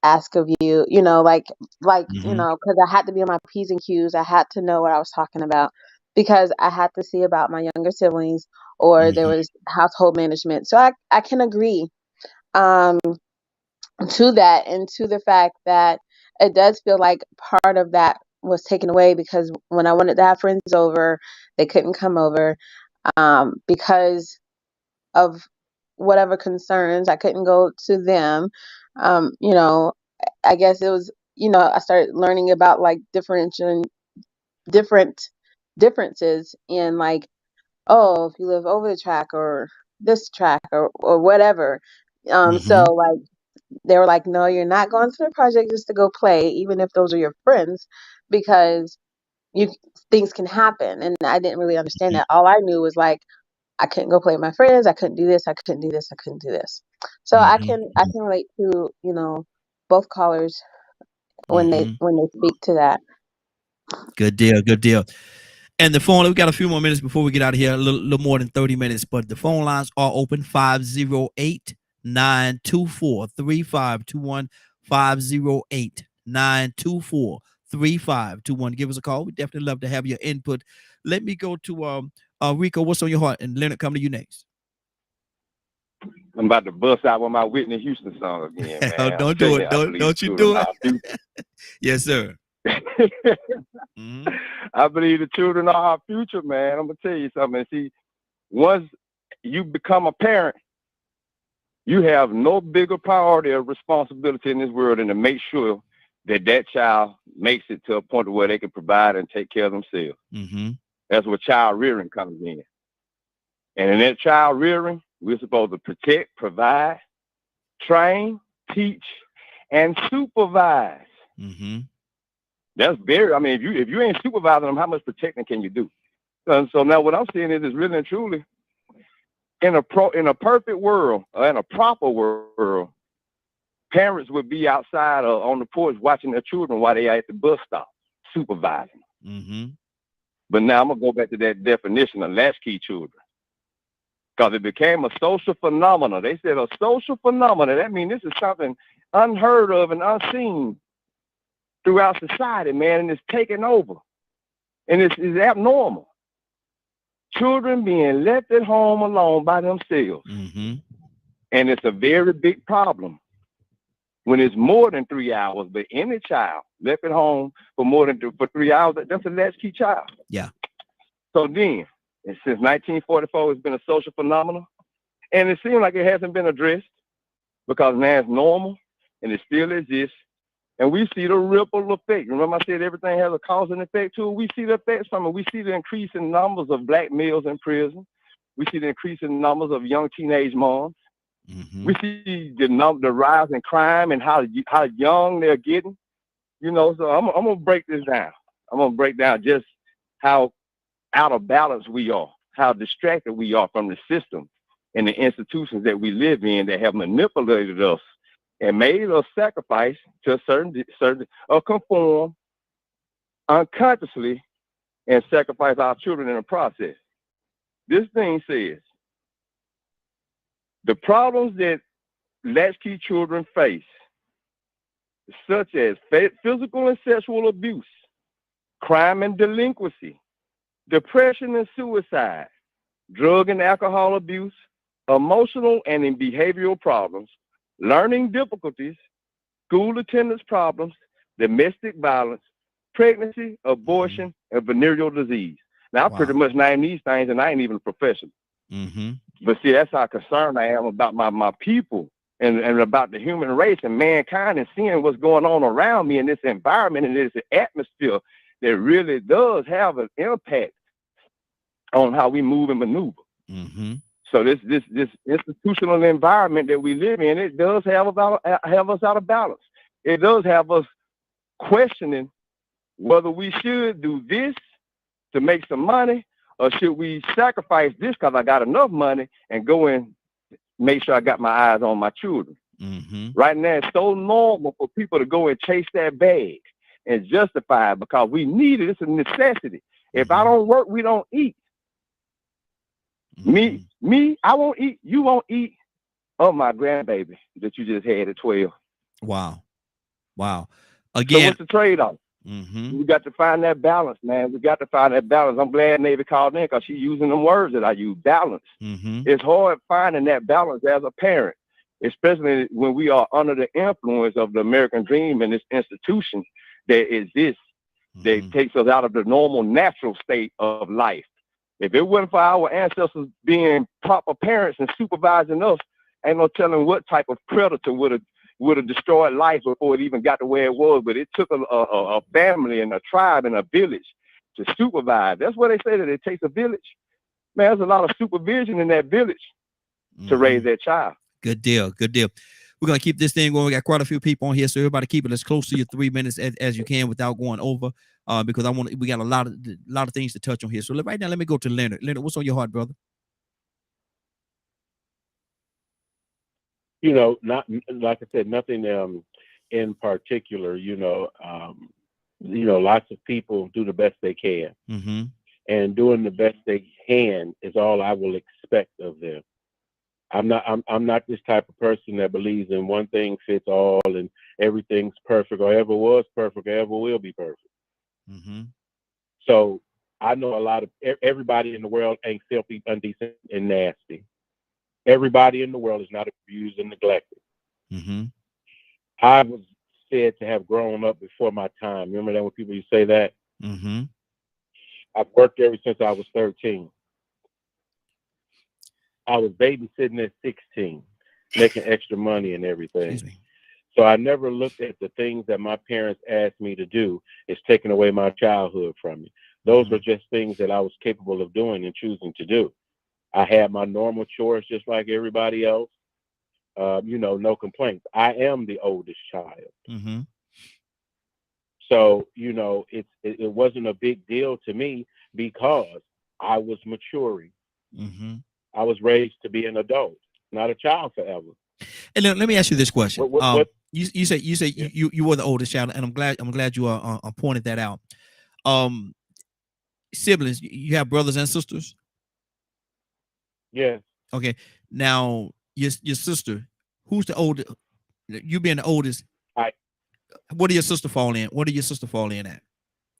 S13: asked of you,
S1: Mm-hmm.
S13: because I had to be on my P's and Q's. I had to know what I was talking about because I had to see about my younger siblings or there
S1: Mm-hmm.
S13: was household management. So I can agree um, to that and to the fact that it does feel like part of that was taken away because when I wanted to have friends over, they couldn't come over because of whatever concerns. I couldn't go to them. Um, you know, I guess it was, I started learning about like different differences in like, oh, if you live over the track or this track or whatever. So
S1: Mm-hmm.
S13: like they were like, no, you're not going to the project just to go play, even if those are your friends, because you things can happen. And I didn't really understand that. All I knew was like I couldn't go play with my friends. I couldn't do this. I couldn't do this. I couldn't do this. So
S1: Mm-hmm.
S13: I can relate to both callers
S1: Mm-hmm.
S13: when they speak to that.
S1: Good deal. Good deal. And the phone, we got a few more minutes before we get out of here, a little more than 30 minutes, but the phone lines are open 508-924-3521, 508-924-3521. Give us a call. We definitely love to have your input. Let me go to Rico, what's on your heart? And Leonard, come to you next.
S6: I'm about to bust out with my Whitney Houston song again, man.
S1: Don't do it. Don't you do it. Yes, sir.
S6: Mm-hmm. I believe the children are our future, man. I'm gonna tell you something. See, once you become a parent, you have no bigger priority or responsibility in this world than to make sure that that child makes it to a point where they can provide and take care of themselves.
S1: Mm-hmm.
S6: That's where child rearing comes in. And in that child rearing, we're supposed to protect, provide, train, teach, and supervise.
S1: Mm-hmm.
S6: That's very, if you ain't supervising them, how much protecting can you do? So now what I'm saying is really and truly, in a perfect world, or in a proper world, parents would be outside or on the porch watching their children while they are at the bus stop, supervising.
S1: Mm-hmm.
S6: But now I'm gonna go back to that definition of latchkey children, because it became a social phenomenon. They said a social phenomenon. That means this is something unheard of and unseen throughout society, man, and it's taking over, and it's abnormal. Children being left at home alone by themselves, and it's a very big problem when it's more than 3 hours. But any child left at home for more than 3 hours, that's a latchkey child.
S1: Yeah.
S6: So then, and since 1944, it's been a social phenomenon, and it seems like it hasn't been addressed because now it's normal and it still exists. And we see the ripple effect. Remember I said everything has a cause and effect to it? We see the effects from it. We see the increase in numbers of black males in prison. We see the increase in numbers of young teenage moms. We see the rise in crime and how young they're getting. You know, so I'm going to break this down. I'm going to break down just how out of balance we are, how distracted we are from the system and the institutions that we live in that have manipulated us and made us sacrifice to a certain or conform unconsciously and sacrifice our children in the process. This thing says the problems that latchkey children face, such as physical and sexual abuse, crime and delinquency, depression and suicide, drug and alcohol abuse, emotional and behavioral problems, learning difficulties, school attendance problems, domestic violence, pregnancy, abortion, and venereal disease. Now, I pretty much name these things, and I ain't even a professional. But see, that's how concerned I am about my people and about the human race and mankind, and seeing what's going on around me in this environment and this atmosphere that really does have an impact on how we move and maneuver. So this institutional environment that we live in, it does have us out of balance. It does have us questioning whether we should do this to make some money, or should we sacrifice this because I got enough money and go and make sure I got my eyes on my children. Right now, it's so normal for people to go and chase that bag and justify it because we need it. It's a necessity. If I don't work, we don't eat. Me, I won't eat. You won't eat. Oh, my grandbaby that you just had at 12.
S1: Wow. Again,
S6: so what's the trade-off? We got to find that balance, man. We got to find that balance. I'm glad Navy called in because she's using them words that I use, balance. It's hard finding that balance as a parent, especially when we are under the influence of the American dream and this institution that exists, that takes us out of the normal, natural state of life. If it wasn't for our ancestors being proper parents and supervising us, ain't no telling what type of predator would have destroyed life before it even got to where it was. But it took a family and a tribe and a village to supervise. That's why they say that it takes a village. Man, there's a lot of supervision in that village to raise that child.
S1: Good deal. We're going to keep this thing going. We got quite a few people on here, so everybody keep it as close to your 3 minutes as you can without going over, because we got a lot of things to touch on here. So right now, let me go to Leonard. Leonard, what's on your heart, brother?
S5: You know, not like I said, nothing in particular. Lots of people do the best they can, and doing the best they can is all I will expect of them. I'm not this type of person that believes in one thing fits all and everything's perfect or ever was perfect or ever will be perfect. So I know everybody in the world ain't filthy, indecent, and nasty. Everybody in the world is not abused and neglected. I was said to have grown up before my time. Remember that when people used to say that? I've worked ever since I was 13. I was babysitting at 16, making extra money and everything. So I never looked at the things that my parents asked me to do as taking away my childhood from me. Those were just things that I was capable of doing and choosing to do. I had my normal chores just like everybody else. No complaints. I am the oldest child. So, it wasn't a big deal to me because I was maturing. I was raised to be an adult, not a child forever.
S1: And let me ask you this question. You say you were the oldest child, and I'm glad you pointed that out. siblings. You have brothers and sisters.
S5: Yes.
S1: Okay. Now your sister, who's the oldest? You being the oldest.
S5: I.
S1: What do your sister fall in? What do your sister fall in at?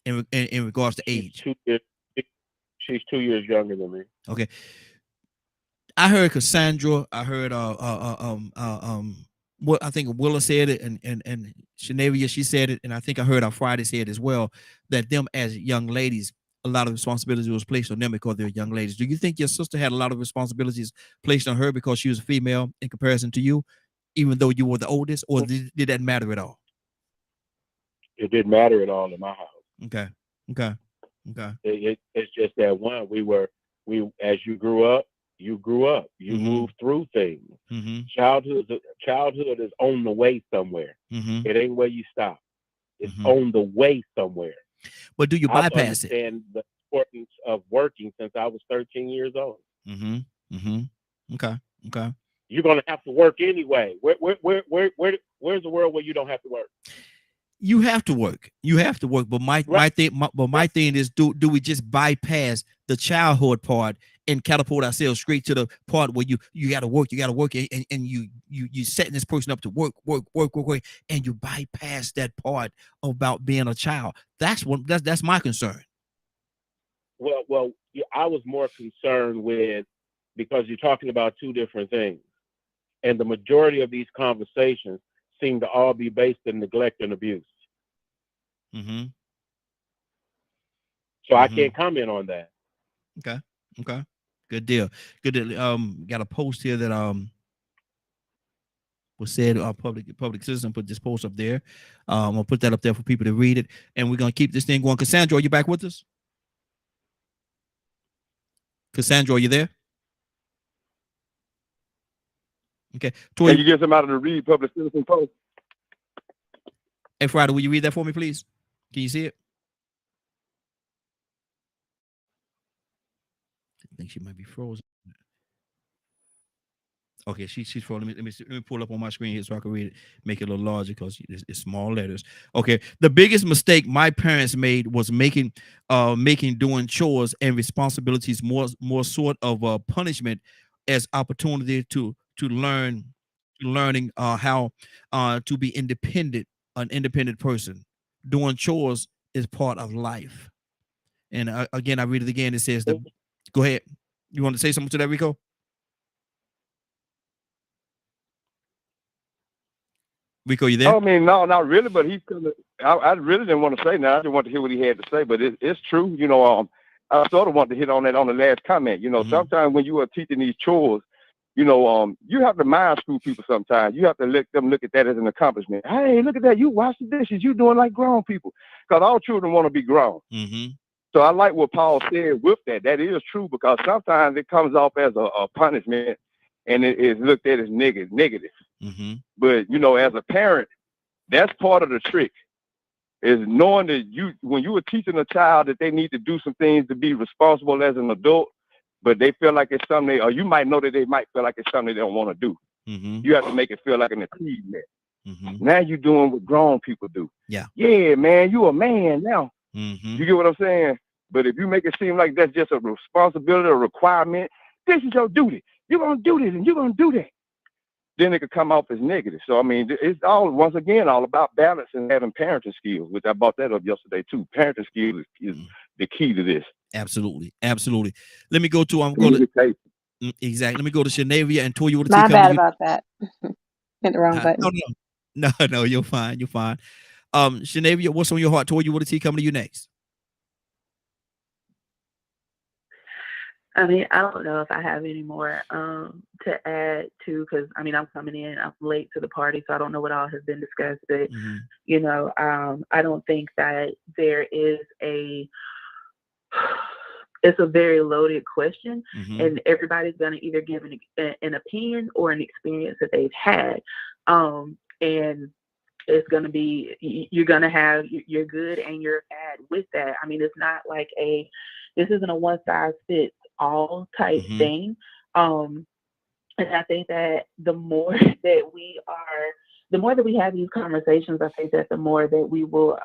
S1: In regards to age.
S5: She's 2 years younger than me.
S1: Okay. I heard Cassandra. I heard what I think Willa said it, and Shanavia, she said it, and I think I heard Friday say it as well, that them as young ladies, a lot of responsibility was placed on them because they're young ladies. Do you think your sister had a lot of responsibilities placed on her because she was a female in comparison to you, even though you were the oldest, or did that matter at all?
S5: It didn't matter at all in my house.
S1: Okay.
S5: It's just that we as you grew up, you moved through things. Childhood is on the way somewhere. It ain't where you stop. It's on the way somewhere.
S1: But do you bypass it?
S5: I understand the importance of working since I was 13 years old.
S1: Okay.
S5: You're gonna have to work anyway. Where's the world where you don't have to work?
S1: You have to work. But my thing is, do we just bypass the childhood part and catapult ourselves straight to the part where you got to work, and you setting this person up to work, and you bypass that part about being a child. That's my concern.
S5: Well, I was more concerned with, because you're talking about two different things, and the majority of these conversations seem to all be based in neglect and abuse. So I can't comment on that.
S1: Okay. Good deal. Got a post here that was said, public citizen put this post up there. I'm gonna put that up there for people to read it, and we're gonna keep this thing going. Cassandra, are you back with us? Cassandra, are you there? Okay.
S6: Can you get somebody to read public citizen post?
S1: Hey, Friday, will you read that for me, please? Can you see it? I think she might be frozen. Okay, she's frozen. Let me pull up on my screen here so I can read it, make it a little larger because it's small letters. Okay, the biggest mistake my parents made was making doing chores and responsibilities more sort of a punishment as opportunity to learning how to be independent, an independent person. Doing chores is part of life. And again, I read it again. It says, go ahead. You want to say something to that, Rico? Rico, you there?
S6: I mean, no, not really, but I really didn't want to say that. I just want to hear what he had to say, but it's true. I sort of want to hit on that on the last comment. Sometimes when you are teaching these chores, you have to mind screw people sometimes. You have to let them look at that as an accomplishment. Hey, look at that. You wash the dishes. You doing like grown people. Because all children want to be grown. So I like what Paul said with that. That is true, because sometimes it comes off as a punishment and it is looked at as negative. But, as a parent, that's part of the trick, is knowing that when you were teaching a child that they need to do some things to be responsible as an adult, but they feel like it's something or you might know that they might feel like it's something they don't want to do. You have to make it feel like an achievement. Now you're doing what grown people do.
S1: Yeah,
S6: man, you a man now. You get what I'm saying? But if you make it seem like that's just a responsibility or requirement, this is your duty. You're going to do this and you're going to do that. Then it could come off as negative. So, I mean, it's once again, all about balance and having parenting skills, which I brought that up yesterday too. Parenting skills is the key to this.
S1: Absolutely. Let me go to, exactly. Let me go to Shanavia and Toya.
S13: My bad about that. Hit the wrong button.
S1: No, you're fine. Shanavia, what's on your heart? Toya, what is he coming to you next?
S12: I mean, I don't know if I have any more to add to, because I mean, I'm coming in, I'm late to the party, so I don't know what all has been discussed. But I don't think that there is it's a very loaded question, and everybody's going to either give an opinion or an experience that they've had, and it's going to be, you're going to have your good and your bad with that. I mean, it's not like this isn't a one size fits all type thing. And I think that the more that we have these conversations, I think that the more that we will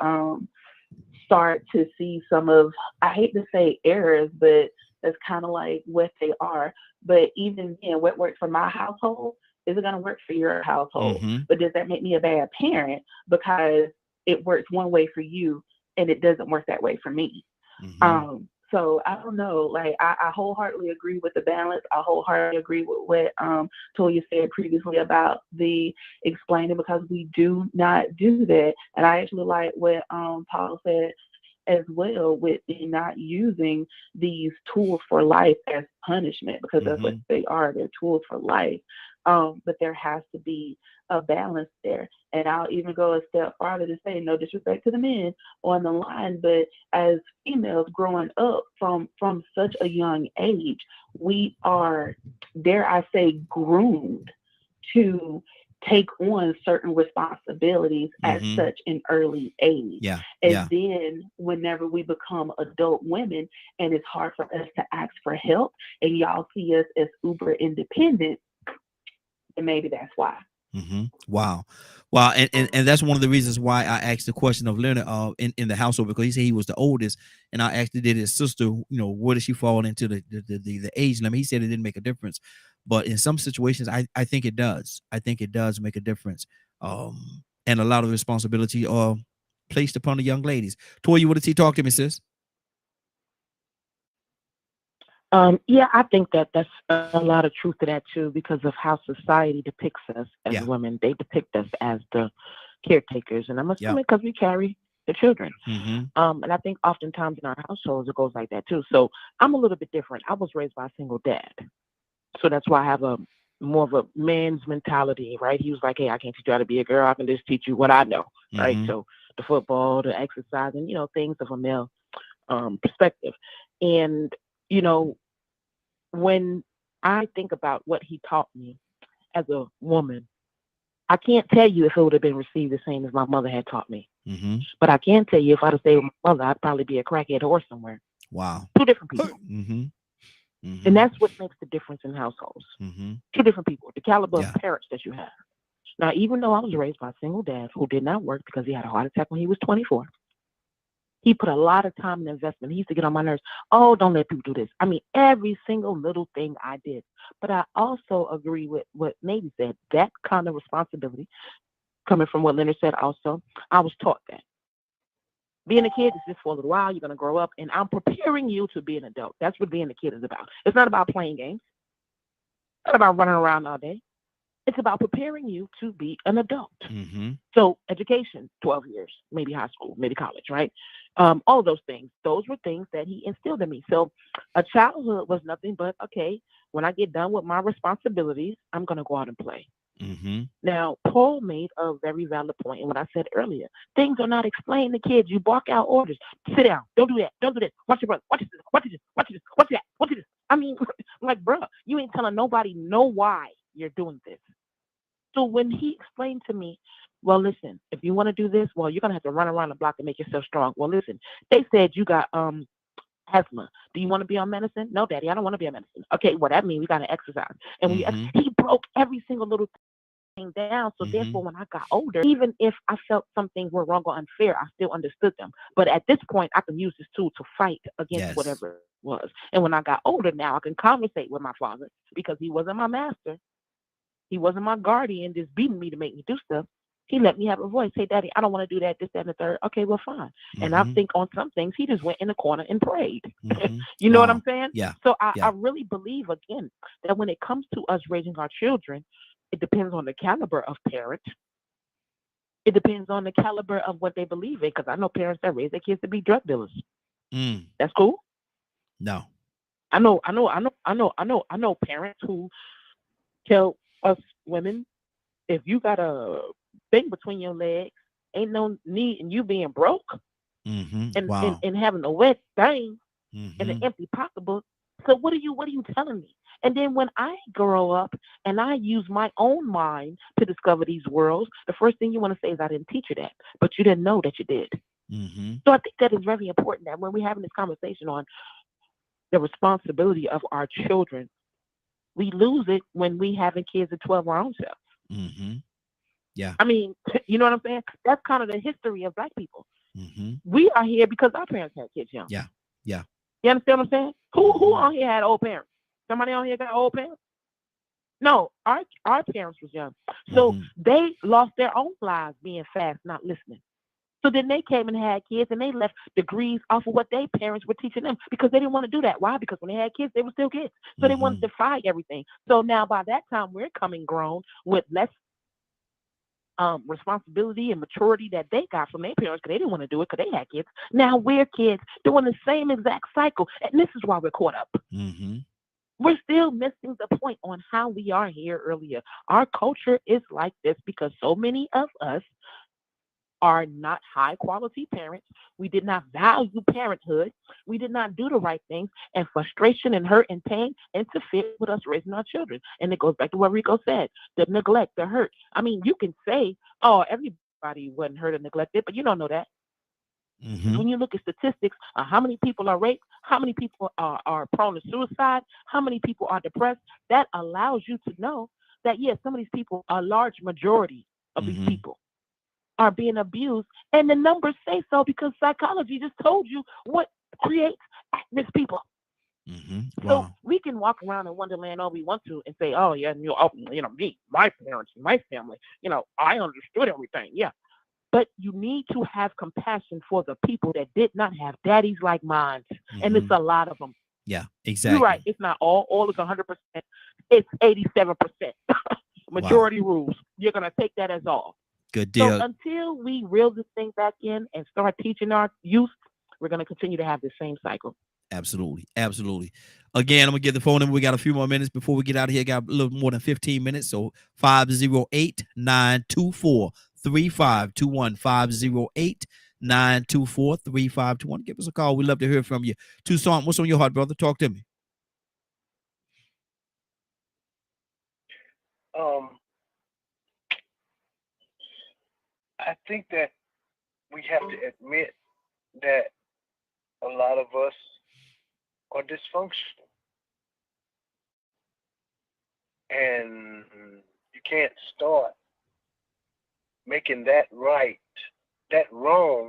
S12: start to see some of, I hate to say errors, but that's kind of like what they are. But even then, what works for my household isn't going to work for your household.
S1: Mm-hmm.
S12: But does that make me a bad parent because it works one way for you and it doesn't work that way for me?
S1: Mm-hmm.
S12: So I don't know. Like I wholeheartedly agree with the balance. I wholeheartedly agree with what Toya said previously about the explaining, because we do not do that. And I actually like what Paul said as well, with the not using these tools for life as punishment, because that's what they are. They're tools for life. But there has to be a balance there. And I'll even go a step farther to say, no disrespect to the men on the line, but as females growing up from such a young age, we are, dare I say, groomed to take on certain responsibilities at such an early age.
S1: Yeah.
S12: And then whenever we become adult women and it's hard for us to ask for help and y'all see us as uber independent, and maybe that's why.
S1: Wow. And that's one of the reasons why I asked the question of Leonard in the household, because he said he was the oldest, and I actually did his sister, where did she fall into the age limit? He said it didn't make a difference, but in some situations I think it does. I think it does make a difference. And a lot of responsibility are placed upon the young ladies. Toya, what did he talk to me, sis?
S11: Yeah, I think that's a lot of truth to that too, because of how society depicts us as women. They depict us as the caretakers, and I'm assuming because we carry the children. And I think oftentimes in our households it goes like that too. So I'm a little bit different. I was raised by a single dad, so that's why I have a more of a man's mentality, right? He was like, "Hey, I can't teach you how to be a girl. I can just teach you what I know," right? So the football, the exercise, and things of a male perspective, and when I think about what he taught me as a woman, I can't tell you if it would have been received the same as my mother had taught me. But I can tell you if I'd have stayed with my mother, I'd probably be a crackhead or somewhere.
S1: Wow.
S11: Two different people. And that's what makes the difference in households. Two different people, the caliber of parents that you have. Now, even though I was raised by a single dad who did not work because he had a heart attack when he was 24, he put a lot of time and investment. He used to get on my nerves. Oh, don't let people do this. I mean, every single little thing I did. But I also agree with what Navy said. That kind of responsibility, coming from what Leonard said also, I was taught that. Being a kid is just for a little while. You're going to grow up, and I'm preparing you to be an adult. That's what being a kid is about. It's not about playing games. It's not about running around all day. It's about preparing you to be an adult. So education, 12 years, maybe high school, maybe college, right? All of those things. Those were things that he instilled in me. So a childhood was nothing but, okay, when I get done with my responsibilities, I'm going to go out and play. Now, Paul made a very valid point in what I said earlier. Things are not explained to kids. You bark out orders. Sit down. Don't do that. Don't do this. Watch your brother. Watch this. Watch this. Watch this. Watch that. Watch this. I mean, like, bro, you ain't telling nobody know why you're doing this. So when he explained to me, well, listen, if you want to do this, well, you're going to have to run around the block to make yourself strong. Well, listen, they said you got asthma. Do you want to be on medicine? No, Daddy, I don't want to be on medicine. Okay, well, that means we got to exercise. And he broke every single little thing down. So therefore, when I got older, even if I felt some things were wrong or unfair, I still understood them. But at this point, I can use this tool to fight against whatever it was. And when I got older now, I can conversate with my father because he wasn't my master. He wasn't my guardian just beating me to make me do stuff. He let me have a voice. Hey, Daddy, I don't want to do that, this, that, and the third. Okay, well, fine. And I think on some things, he just went in the corner and prayed. You know what I'm saying?
S1: Yeah.
S11: So I really believe, again, that when it comes to us raising our children, it depends on the caliber of parent. It depends on the caliber of what they believe in. Because I know parents that raise their kids to be drug dealers. That's cool.
S1: No.
S11: I know parents who tell us women, if you got a thing between your legs, ain't no need in you being broke and having a wet thing and an empty pocketbook. So what are you telling me? And then when I grow up and I use my own mind to discover these worlds, the first thing you want to say is I didn't teach you that, but you didn't know that you did. So I think that is very important that when we're having this conversation on the responsibility of our children, we lose it when we having kids at 12 our own selves.
S1: Yeah.
S11: I mean, you know what I'm saying? That's kind of the history of Black people. We are here because our parents had kids young.
S1: Yeah. Yeah.
S11: You understand what I'm saying? Who on here had old parents? Somebody on here got old parents? No, our parents was young. So they lost their own lives being fast, not listening. So then they came and had kids, and they left degrees off of what their parents were teaching them because they didn't want to do that. Why? Because when they had kids, they were still kids. So they wanted to defy everything. So now by that time, we're coming grown with less responsibility and maturity that they got from their parents because they didn't want to do it because they had kids. Now we're kids doing the same exact cycle. And this is why we're caught up. We're still missing the point on how we are here earlier. Our culture is like this because so many of us are not high quality parents. We did not value parenthood. We did not do the right things, and frustration and hurt and pain interfere with us raising our children. And it goes back to what Rico said, the neglect, the hurt. I mean, you can say, oh, everybody wasn't hurt or neglected, but you don't know that. When you look at statistics, how many people are raped, how many people are prone to suicide, how many people are depressed, that allows you to know that, yes, some of these people, a large majority of these people are being abused, and the numbers say so because psychology just told you what creates at-risk people. So we can walk around in Wonderland all we want to and say, oh yeah, me, my parents, my family, I understood everything. Yeah. But you need to have compassion for the people that did not have daddies like mine. And it's a lot of them.
S1: Yeah, exactly.
S11: You're right. It's not all is 100%. It's 87%. Majority rules. You're going to take that as all.
S1: Good deal.
S11: So until we reel this thing back in and start teaching our youth, we're going to continue to have the same cycle.
S1: Absolutely. Absolutely. Again, I'm going to get the phone number. We got a few more minutes before we get out of here. Got a little more than 15 minutes. So 508-924-3521. 508-924-3521. Give us a call. We'd love to hear from you. Toussaint, what's on your heart, brother? Talk to me.
S4: I think that we have to admit that a lot of us are dysfunctional. And you can't start making that wrong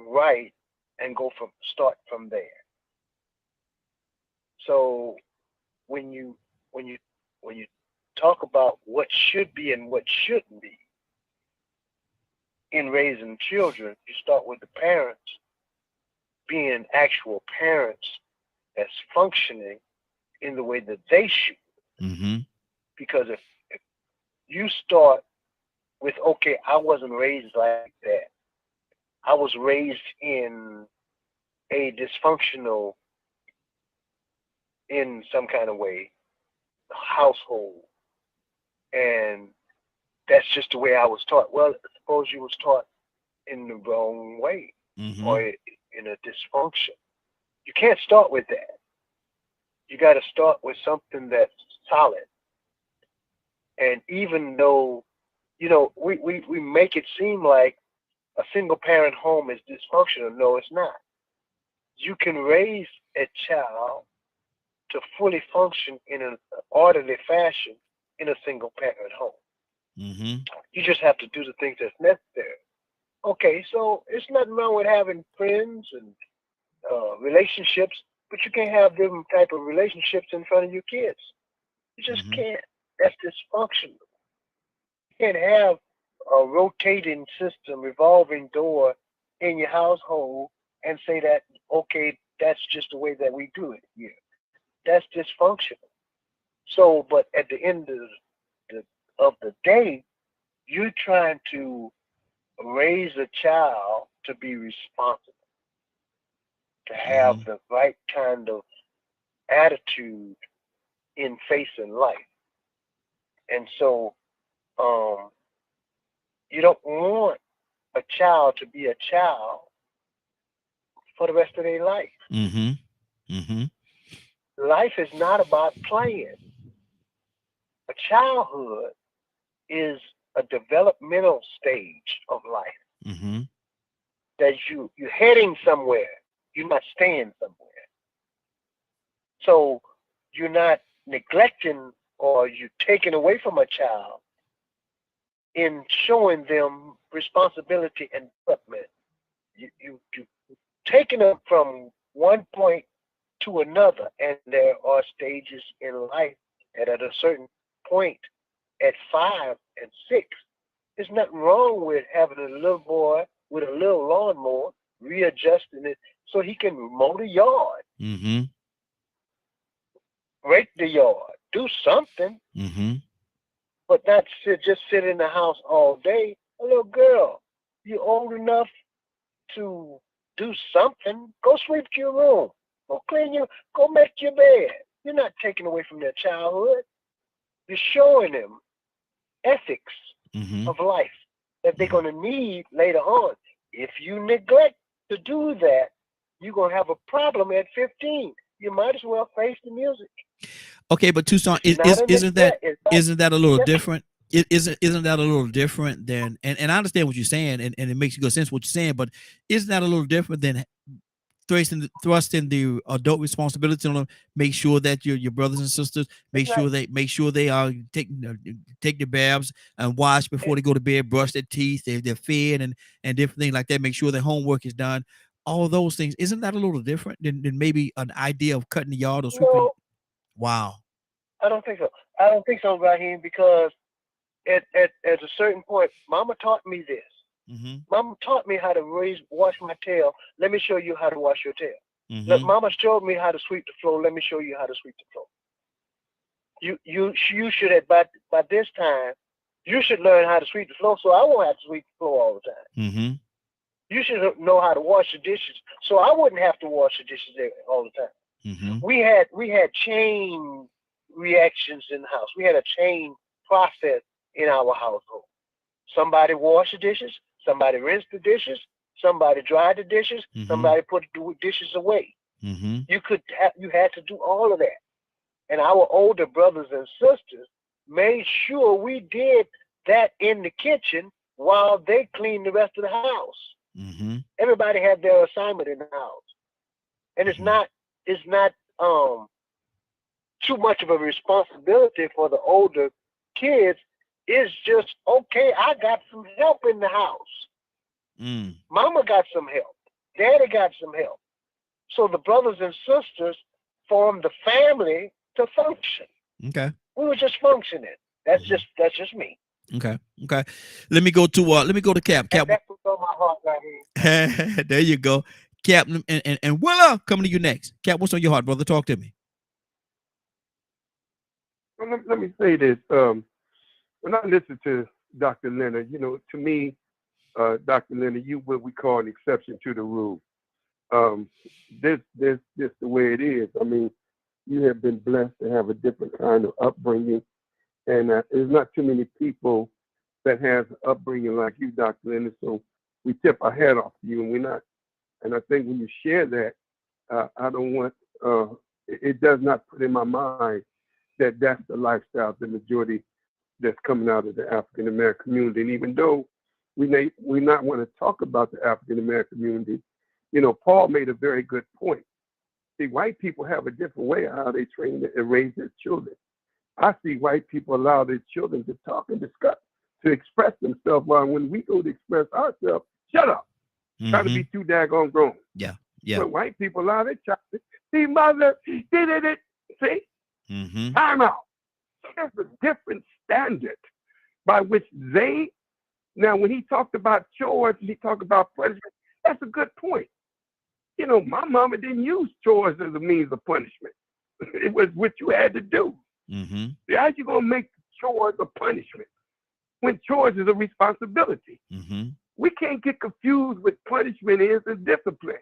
S4: right, and start from there. So when you talk about what should be and what shouldn't be in raising children, you start with the parents being actual parents that's functioning in the way that they should. Because if you start with, okay, I wasn't raised like that. I was raised in a dysfunctional, in some kind of way, household. And that's just the way I was taught. Well, suppose you was taught in the wrong way or in a dysfunction. You can't start with that. You got to start with something that's solid. And even though, we make it seem like a single parent home is dysfunctional. No, it's not. You can raise a child to fully function in an orderly fashion in a single parent home. You just have to do the things that's necessary. Okay, so it's nothing wrong with having friends and relationships, but you can't have different type of relationships in front of your kids. You just can't. That's dysfunctional. You can't have a rotating system, revolving door in your household and say that, okay, that's just the way that we do it here. That's dysfunctional. So, but at the end of the day, you're trying to raise a child to be responsible, to have the right kind of attitude in facing life. And so you don't want a child to be a child for the rest of their life. Life is not about playing. A childhood is a developmental stage of life. That you're heading somewhere. You're not staying somewhere. So you're not neglecting or you're taking away from a child in showing them responsibility and development. You taking them from one point to another, and there are stages in life that at a certain point, at 5 and 6, there's nothing wrong with having a little boy with a little lawnmower, readjusting it so he can mow the yard,
S1: Mm-hmm.
S4: rake the yard, do something,
S1: Mm-hmm.
S4: but not just sit in the house all day. A little girl, you old enough to do something. Go sweep your room. Go make your bed. You're not taking away from their childhood. You're showing them ethics
S1: Mm-hmm.
S4: of life that they're going to need later on. If you neglect to do that, you're going to have a problem at 15. You might as well face the music.
S1: Okay, but Tucson, isn't that a little different? Isn't that a little different than, and I understand what you're saying, and it makes good sense what you're saying, but isn't that a little different than thrusting the adult responsibility on them? Make sure that your brothers and sisters make sure they are take their baths and wash before they go to bed, brush their teeth, they're fed, and different things like that. Make sure their homework is done. All those things. Isn't that a little different than maybe an idea of cutting the yard or sweeping?
S4: No,
S1: Wow.
S4: I don't think so. I don't think so, Raheem, because at a certain point, Mama taught me this.
S1: Mm-hmm.
S4: Mama taught me how to wash my tail. Let me show you how to wash your tail.
S1: Mm-hmm.
S4: Look, Mama showed me how to sweep the floor. Let me show you how to sweep the floor. You should have by this time, you should learn how to sweep the floor, so I won't have to sweep the floor all the time.
S1: Mm-hmm.
S4: You should know how to wash the dishes, so I wouldn't have to wash the dishes all the time.
S1: Mm-hmm.
S4: We had chain reactions in the house. We had a chain process in our household. Somebody washed the dishes, somebody rinsed the dishes, somebody dried the dishes,
S1: Mm-hmm.
S4: somebody put the dishes away.
S1: Mm-hmm.
S4: You had to do all of that. And our older brothers and sisters made sure we did that in the kitchen while they cleaned the rest of the house.
S1: Mm-hmm.
S4: Everybody had their assignment in the house. And it's not too much of a responsibility for the older kids. It's just, okay, I got some help in the house.
S1: Mm.
S4: Mama got some help. Daddy got some help. So the brothers and sisters formed the family to function.
S1: Okay.
S4: We were just functioning. That's just me.
S1: Okay. Okay. Let me go to Cap. Cap.
S4: That's what's on my heart right here.
S1: There you go. Cap and Willa, coming to you next. Cap, what's on your heart, brother? Talk to me.
S8: Well, let me say this. When I listen to Dr. Leonard, to me, Dr. Leonard, you what we call an exception to the rule. This the way it is. I mean, you have been blessed to have a different kind of upbringing, and there's not too many people that has an upbringing like you, Dr. Leonard. So we tip our hat off to you, and we're not. And I think when you share that, I don't want. It does not put in my mind that that's the lifestyle of the majority that's coming out of the African American community. And even though we not want to talk about the African American community, Paul made a very good point. See, white people have a different way of how they train and raise their children. I see white people allow their children to talk and discuss, to express themselves, while when we go to express ourselves, shut up.
S1: Mm-hmm.
S8: Try to be too daggone grown.
S1: Yeah. Yeah.
S8: But white people allow their child to see, mother, did it. See?
S1: Mm-hmm.
S8: Time out. So there's a different standard by which they, now when he talked about chores and he talked about punishment, that's a good point. My mama didn't use chores as a means of punishment. It was what you had to do.
S1: Mm-hmm.
S8: How you going to make chores a punishment when chores is a responsibility?
S1: Mm-hmm.
S8: We can't get confused with punishment is and discipline.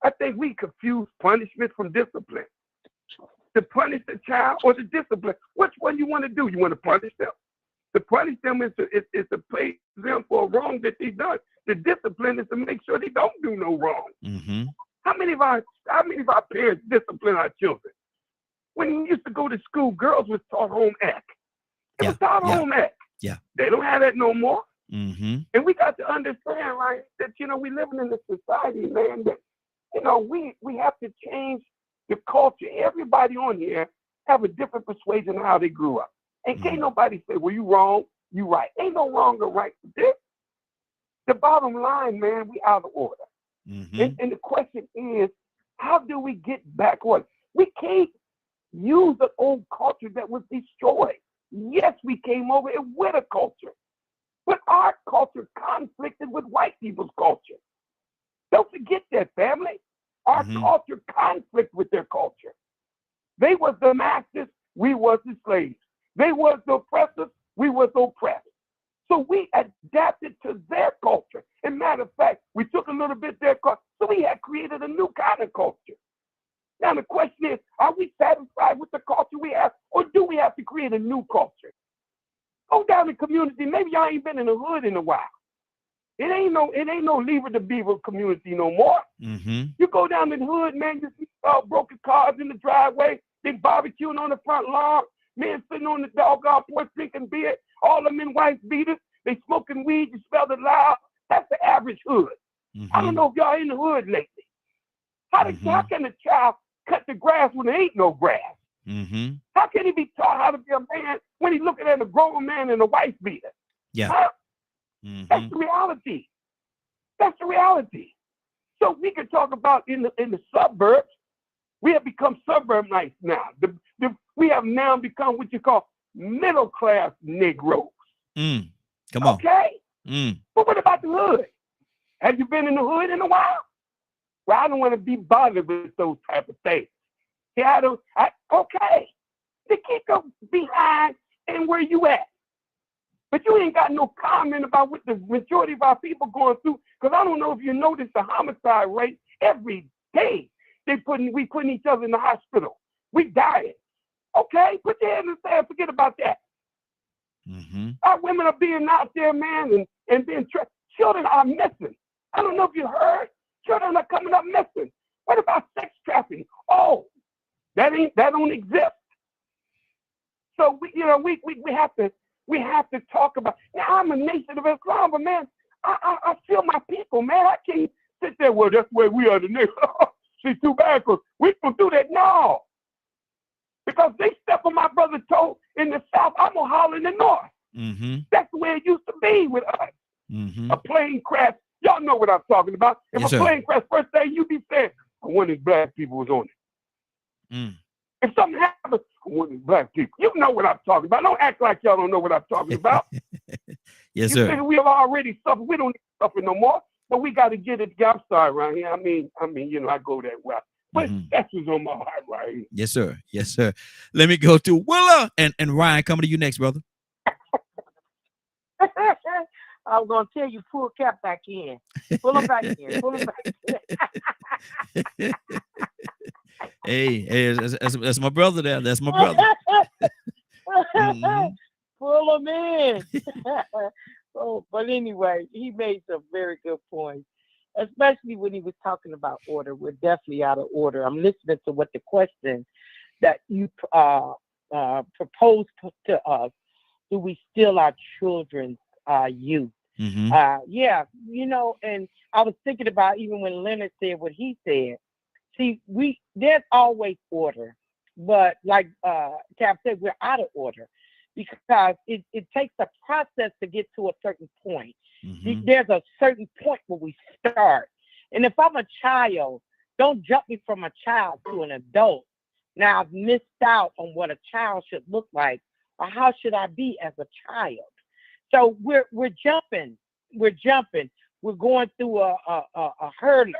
S8: I think we confuse punishment from discipline. To punish the child or to discipline, which one you want to do? You want to punish them? To punish them is to pay them for a wrong that they done. The discipline is to make sure they don't do no wrong.
S1: Mm-hmm.
S8: How many of our parents discipline our children? When we used to go to school, girls was taught home ec. They was taught home ec.
S1: Yeah.
S8: They don't have that no more.
S1: Mm-hmm.
S8: And we got to understand, right, that we living in a society, man, that we have to change the culture. Everybody on here have a different persuasion of how they grew up. And can't nobody say, well, you wrong, you right. Ain't no wrong or right for this. The bottom line, man, we out of order.
S1: Mm-hmm.
S8: And the question is, how do we get back on? We can't use the old culture that was destroyed. Yes, we came over it with a culture, but our culture conflicted with white people's culture. Don't forget that, family. Our culture conflict with their culture. They was the masters, we was the slaves. They was the oppressors, we was the oppressed. So we adapted to their culture. And matter of fact, we took a little bit their culture, so we had created a new kind of culture. Now the question is, are we satisfied with the culture we have, or do we have to create a new culture? Go down the community. Maybe y'all ain't been in the hood in a while. It ain't no Leave It to Beaver community no more.
S1: Mm-hmm.
S8: You go down the hood, man, you see broken cars in the driveway, they barbecuing on the front lawn, men sitting on the doggone porch drinking beer, all of them in white beaters, they smoking weed, you smell it loud. That's the average hood. I don't know if y'all in the hood lately. How can a child cut the grass when there ain't no grass?
S1: Mm-hmm.
S8: How can he be taught how to be a man when he's looking at a grown man in a wife beater?
S1: Yeah.
S8: Huh?
S1: Mm-hmm.
S8: That's the reality. That's the reality. So we can talk about in the suburbs. We have become suburbanites now. We have now become what you call middle class Negroes.
S1: Come on.
S8: Okay.
S1: Mm.
S8: But what about the hood? Have you been in the hood in a while? Well, I don't want to be bothered with those type of things. See, okay. They keep you behind and where you at. But you ain't got no comment about what the majority of our people going through. Because I don't know if you notice the homicide rate every day. We putting each other in the hospital. We dying. Okay? Put your hand in the sand. Forget about that.
S1: Mm-hmm.
S8: Our women are being out there, man, and being children are missing. I don't know if you heard. Children are coming up missing. What about sex trafficking? Oh, that don't exist. So we have to talk about. Now I'm a nation of Islam, but man, I feel my people, man. I can't sit there. Well, that's where we are the nation. See, too bad, because we don't do that. No, because they step on my brother's toe in the south, I'm gonna holler in the north.
S1: Mm-hmm.
S8: That's the way it used to be with us.
S1: Mm-hmm.
S8: A plane crash. Y'all know what I'm talking about. If
S1: Yes,
S8: a
S1: sir.
S8: plane crash, first thing you be saying, I wonder if black people was on it.
S1: Mm.
S8: If something happens, I wonder if black people. You know what I'm talking about. Don't act like y'all don't know what I'm talking about.
S1: Yes,
S8: You
S1: sir.
S8: think we have already suffered. We don't need to suffer no more. But we got to get it. I'm sorry, right here. I mean, I go that way. But that's what's on my heart right here.
S1: Yes, sir. Yes, sir. Let me go to Willa and Ryan. Coming to you next, brother.
S10: I was gonna tell you, pull Cap back in. Pull him back in. Pull him back in.
S1: Hey, that's my brother there. That's my brother. Mm-hmm.
S10: Pull him in. Oh, but anyway, he made some very good points, especially when he was talking about order. We're definitely out of order. I'm listening to what the question that you proposed to us. Do we steal our children's youth?
S1: Mm-hmm.
S10: Yeah, and I was thinking about even when Leonard said what he said. See, there's always order, but like Cap said, we're out of order because it takes a process to get to a certain point.
S1: Mm-hmm.
S10: There's a certain point where we start. And if I'm a child, don't jump me from a child to an adult. Now I've missed out on what a child should look like, or how should I be as a child? So we're jumping. We're going through a hurdler.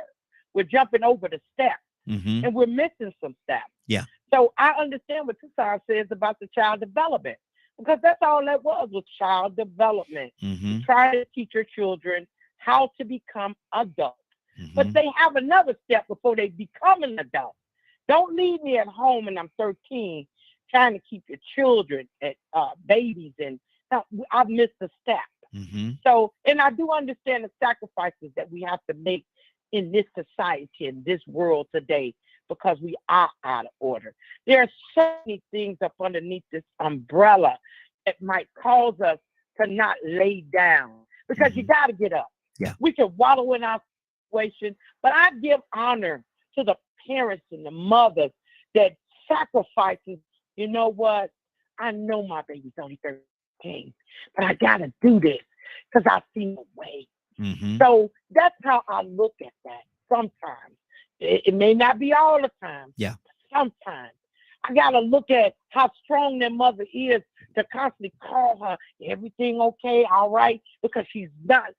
S10: We're jumping over the steps,
S1: Mm-hmm.
S10: and we're missing some steps.
S1: Yeah.
S10: So I understand what Tucson says about the child development, because that's all that was child development.
S1: Mm-hmm.
S10: Try to teach your children how to become adults.
S1: Mm-hmm.
S10: But they have another step before they become an adult. Don't leave me at home and I'm 13 trying to keep your children at babies, and I've missed a step.
S1: Mm-hmm.
S10: So, and I do understand the sacrifices that we have to make in this society, in this world today, because we are out of order. There are so many things up underneath this umbrella that might cause us to not lay down, because you got to get up.
S1: Yeah.
S10: We can wallow in our situation, but I give honor to the parents and the mothers that sacrifices. You know what? I know my baby's only 13, but I got to do this because I've seen the way.
S1: Mm-hmm.
S10: So that's how I look at that. sometimes. It may not be all the time.
S1: Yeah.
S10: Sometimes. I got to look at how strong that mother is to constantly call her, everything okay, all right? Because she's not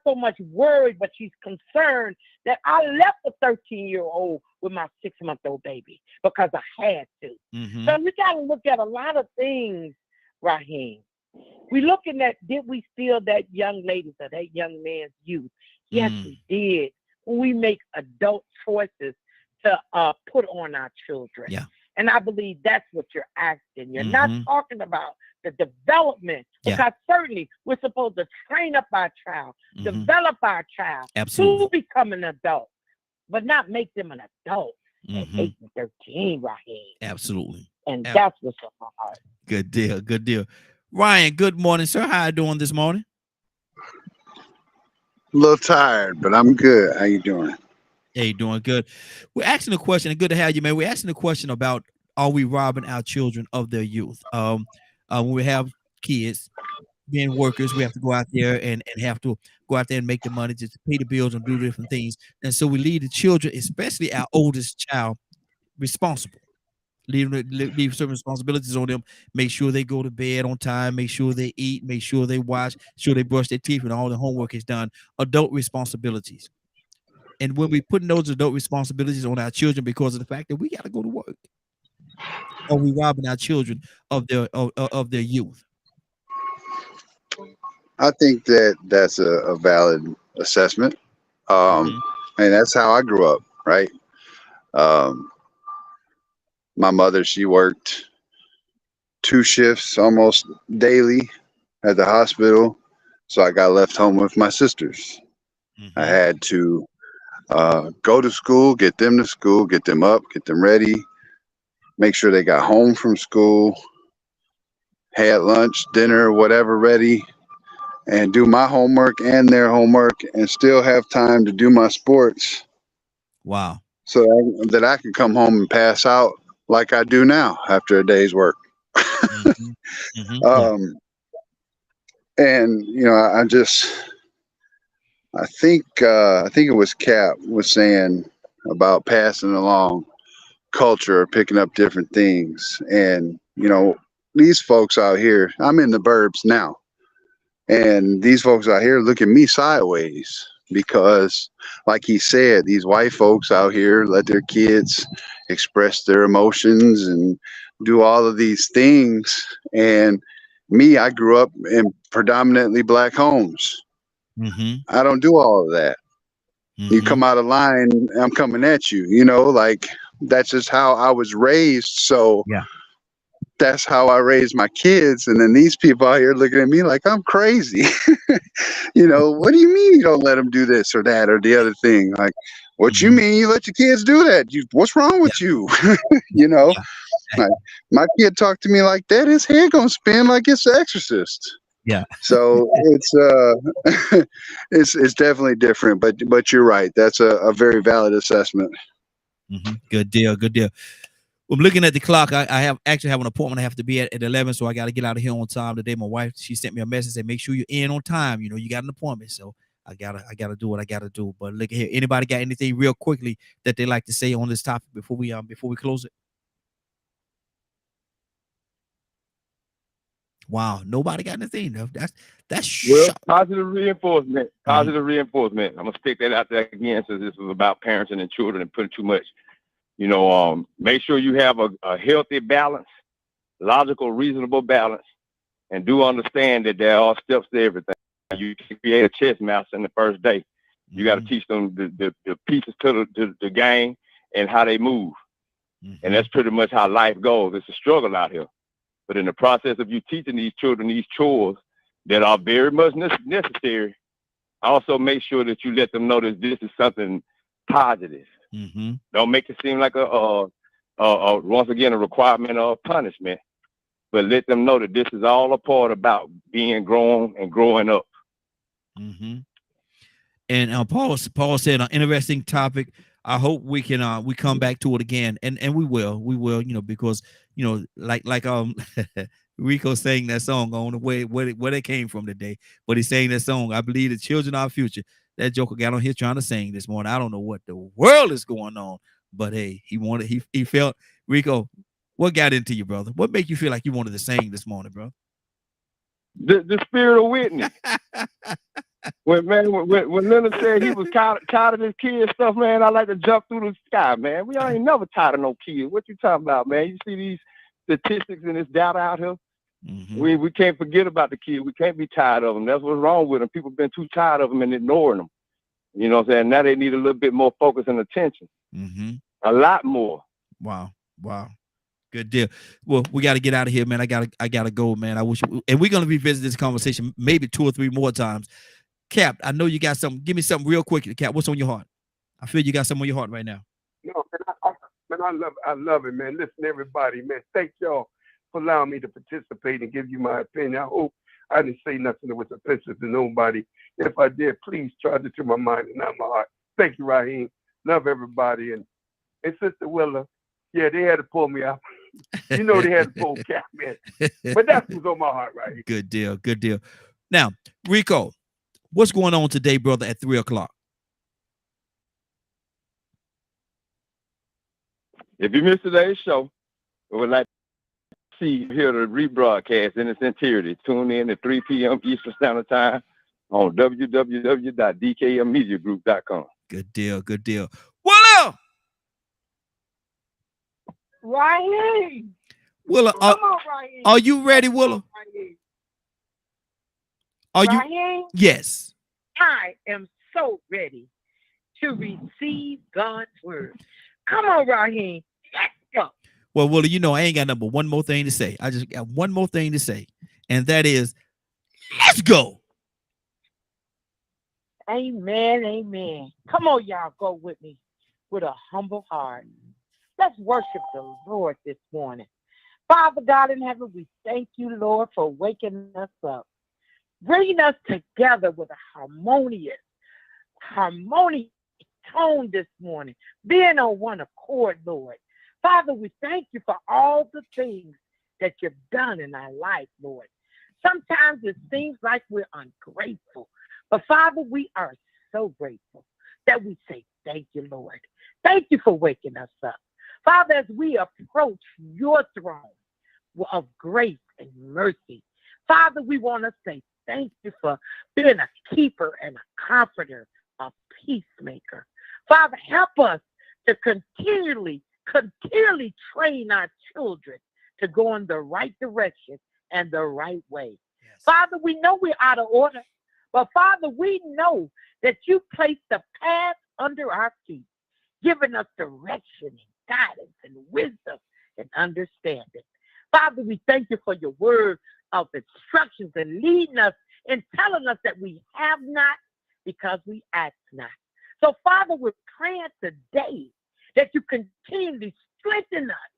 S10: so much worried, but she's concerned that I left a 13-year-old with my 6-month-old baby because I had to.
S1: Mm-hmm.
S10: So we got to look at a lot of things, Raheem. We looking at, did we steal that young lady's or that young man's youth? Yes, we did. When we make adult choices to put on our children.
S1: Yeah.
S10: And I believe that's what you're asking. You're not talking about the development, because certainly we're supposed to train up our child, develop our child to become an adult, but not make them an adult at 8 and 13, Raheem.
S1: Absolutely.
S10: And that's what's on my heart.
S1: Good deal. Good deal. Ryan, good morning, sir. How you doing this morning?
S14: A little tired, but I'm good. How you doing?
S1: Hey, doing good. We're asking a question, and good to have you, man. We're asking a question about, are we robbing our children of their youth? When we have kids, being workers, we have to go out there and have to go out there and make the money to pay the bills and do different things. And so we leave the children, especially our oldest child, responsible. Leave certain responsibilities on them. Make sure they go to bed on time. Make sure they eat. Make sure they watch. Sure they brush their teeth and all the homework is done. Adult responsibilities. And when we putting those adult responsibilities on our children because of the fact that we got to go to work, are we robbing our children of their youth?
S14: I think that's a valid assessment. And that's how I grew up, right? My mother, she worked 2 shifts almost daily at the hospital. So I got left home with my sisters. I had to go to school, get them to school, get them up, get them ready, make sure they got home from school, had lunch, dinner, whatever ready, and do my homework and their homework and still have time to do my sports.
S1: Wow.
S14: So that I can come home and pass out like I do now after a day's work. And, you know, I think it was Cap was saying about passing along culture, picking up different things. And, you know, these folks out here, I'm in the burbs now, and these folks out here look at me sideways because, like he said, these white folks out here let their kids express their emotions and do all of these things. And me, I grew up in predominantly black homes. I don't do all of that. You come out of line, I'm coming at you, you know, like that's just how I was raised. So that's how I raised my kids. And then these people out here looking at me like I'm crazy. You know, what do you mean you don't let them do this or that or the other thing? Like, what you mean you let your kids do that? What's wrong with you? You know, like, my kid talked to me like that, his head gonna spin like it's The Exorcist.
S1: Yeah.
S14: So it's definitely different, but you're right. That's a very valid assessment.
S1: Good deal. Good deal. I'm looking at the clock. I actually have an appointment I have to be at 11, so I got to get out of here on time today. My wife, she sent me a message and make sure you're in on time. You know, you got an appointment, so I gotta do what I gotta do. But look here, anybody got anything real quickly that they like to say on this topic before we close it? Wow, nobody got anything. That's
S6: well, positive reinforcement. Positive reinforcement. I'm gonna stick that out there again, since this was about parenting and children and putting too much. You know, make sure you have a healthy balance, logical, reasonable balance, and do understand that there are steps to everything. You can create a chess master in the first day. You got to teach them the pieces to the game and how they move. And that's pretty much how life goes. It's a struggle out here. But in the process of you teaching these children these chores that are very much necessary, also make sure that you let them know that this is something positive. Don't make it seem like once again a requirement or a punishment, but let them know that this is all a part about being grown and growing up.
S1: And Paul said an interesting topic. I hope we can we come back to it again, and we will, you know, because you know, like Rico sang that song on where it came from today, but he sang that song. I believe the children are our future. That joker got on here trying to sing this morning. I don't know what the world is going on, but hey, he felt. Rico, what got into you, brother? What made you feel like you wanted to sing this morning, bro?
S6: The spirit of Whitney. when Leonard said he was tired of his kids stuff, man, I like to jump through the sky, man. We ain't never tired of no kids. What you talking about, man? You see these statistics and this data out here?
S1: Mm-hmm.
S6: We can't forget about the kids. We can't be tired of them. That's what's wrong with them. People been too tired of them and ignoring them. You know what I'm saying? Now they need a little bit more focus and attention.
S1: Mm-hmm.
S6: A lot more.
S1: Wow. Good deal. Well, we got to get out of here, man. I gotta go, man. I wish, and we're gonna revisit this conversation maybe 2 or 3 more times. Cap, I know you got something. Give me something real quick, Cap. What's on your heart? I feel you got something on your heart right now.
S8: No, man, I love it, man. Listen, everybody, man. Thank y'all for allowing me to participate and give you my opinion. I hope I didn't say nothing that was offensive to nobody. If I did, please charge it to my mind and not my heart. Thank you, Raheem. Love everybody. And Sister Willa, yeah, they had to pull me out. You know they had to pull Cap, man. But that's what's on my heart right here.
S1: Good deal. Now, Rico, what's going on today, brother, at 3 o'clock?
S6: If you missed today's show, we would like to hear the rebroadcast in its entirety. Tune in at 3 p.m. Eastern Standard Time on www.dkmmediagroup.com.
S1: Good deal. Willa!
S10: Raheem.
S1: Willa, are you ready, Willa? Are you?
S10: Raheem?
S1: Yes.
S10: I am so ready to receive God's word. Come on, Raheem. Let's go.
S1: Well, Willa, you know I ain't got number one more thing to say. I just got one more thing to say, and that is, let's go.
S10: Amen. Come on, y'all, go with me with a humble heart. Let's worship the Lord this morning. Father God in heaven, we thank you, Lord, for waking us up, bringing us together with a harmonious tone this morning, being on one accord, Lord. Father, we thank you for all the things that you've done in our life, Lord. Sometimes it seems like we're ungrateful, but Father, we are so grateful that we say thank you, Lord. Thank you for waking us up. Father, as we approach your throne of grace and mercy, Father, we want to say thank you for being a keeper and a comforter, a peacemaker. Father, help us to continually train our children to go in the right direction and the right way. Yes. Father, we know we're out of order, but Father, we know that you placed the path under our feet, giving us direction and guidance and wisdom and understanding. Father, we thank you for your word of instructions and leading us and telling us that we have not because we ask not. So, Father, we're praying today that you continually strengthen us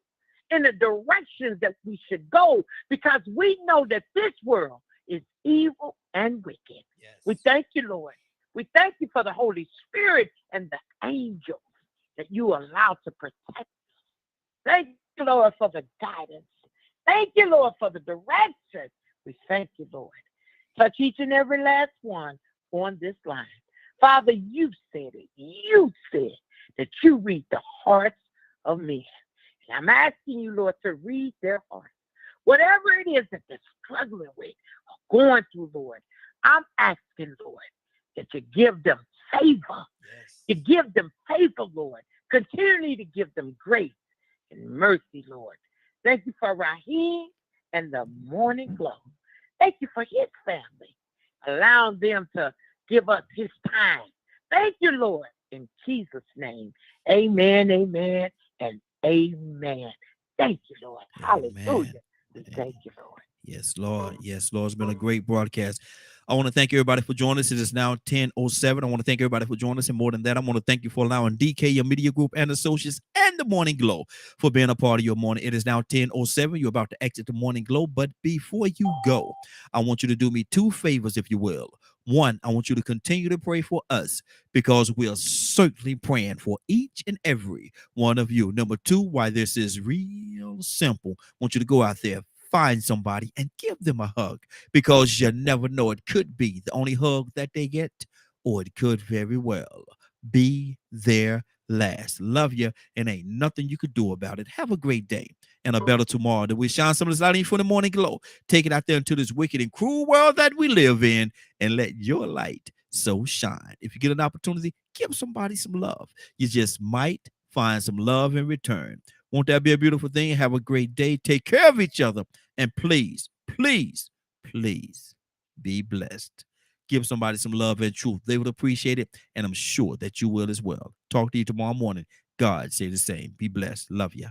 S10: in the directions that we should go, because we know that this world is evil and wicked. Yes. We thank you, Lord. We thank you for the Holy Spirit and the angels that you allow to protect us. Thank you, Lord, for the guidance. Thank you, Lord, for the direction. We thank you, Lord. Touch each and every last one on this line. Father, you said it. You said that you read the hearts of men. And I'm asking you, Lord, to read their hearts. Whatever it is that they're struggling with or going through, Lord, I'm asking, Lord, that you give them favor. Yes. You give them favor, Lord. Continually to give them grace and mercy, Lord. Thank you for Raheem and the Morning Glow. Thank you for his family, allowing them to give us his time. Thank you, Lord, in Jesus' name. Amen, amen, and amen. Thank you, Lord.
S1: Amen.
S10: Hallelujah. Thank you, Lord.
S1: Yes, Lord. Yes, Lord. It's been a great broadcast. I want to thank everybody for joining us. It is now 10:07. I want to thank everybody for joining us. And more than that, I want to thank you for allowing DK Media Group and Associates and the Morning Glow for being a part of your morning. It is now 10:07. You're about to exit the Morning Glow. But before you go, I want you to do me 2 favors, if you will. One, I want you to continue to pray for us, because we are certainly praying for each and every one of you. Number 2, why this is real simple, I want you to go out there, find somebody and give them a hug, because you never know, it could be the only hug that they get or it could very well be their last. Love you, and ain't nothing you could do about it. Have a great day and a better tomorrow. That we shine some of this light in you for the morning glow. Take it out there into this wicked and cruel world that we live in, and let your light so shine. If you get an opportunity, give somebody some love. You just might find some love in return. Won't that be a beautiful thing? Have a great day. Take care of each other. And please, please, please be blessed. Give somebody some love and truth. They would appreciate it, and I'm sure that you will as well. Talk to you tomorrow morning. God say the same. Be blessed. Love you.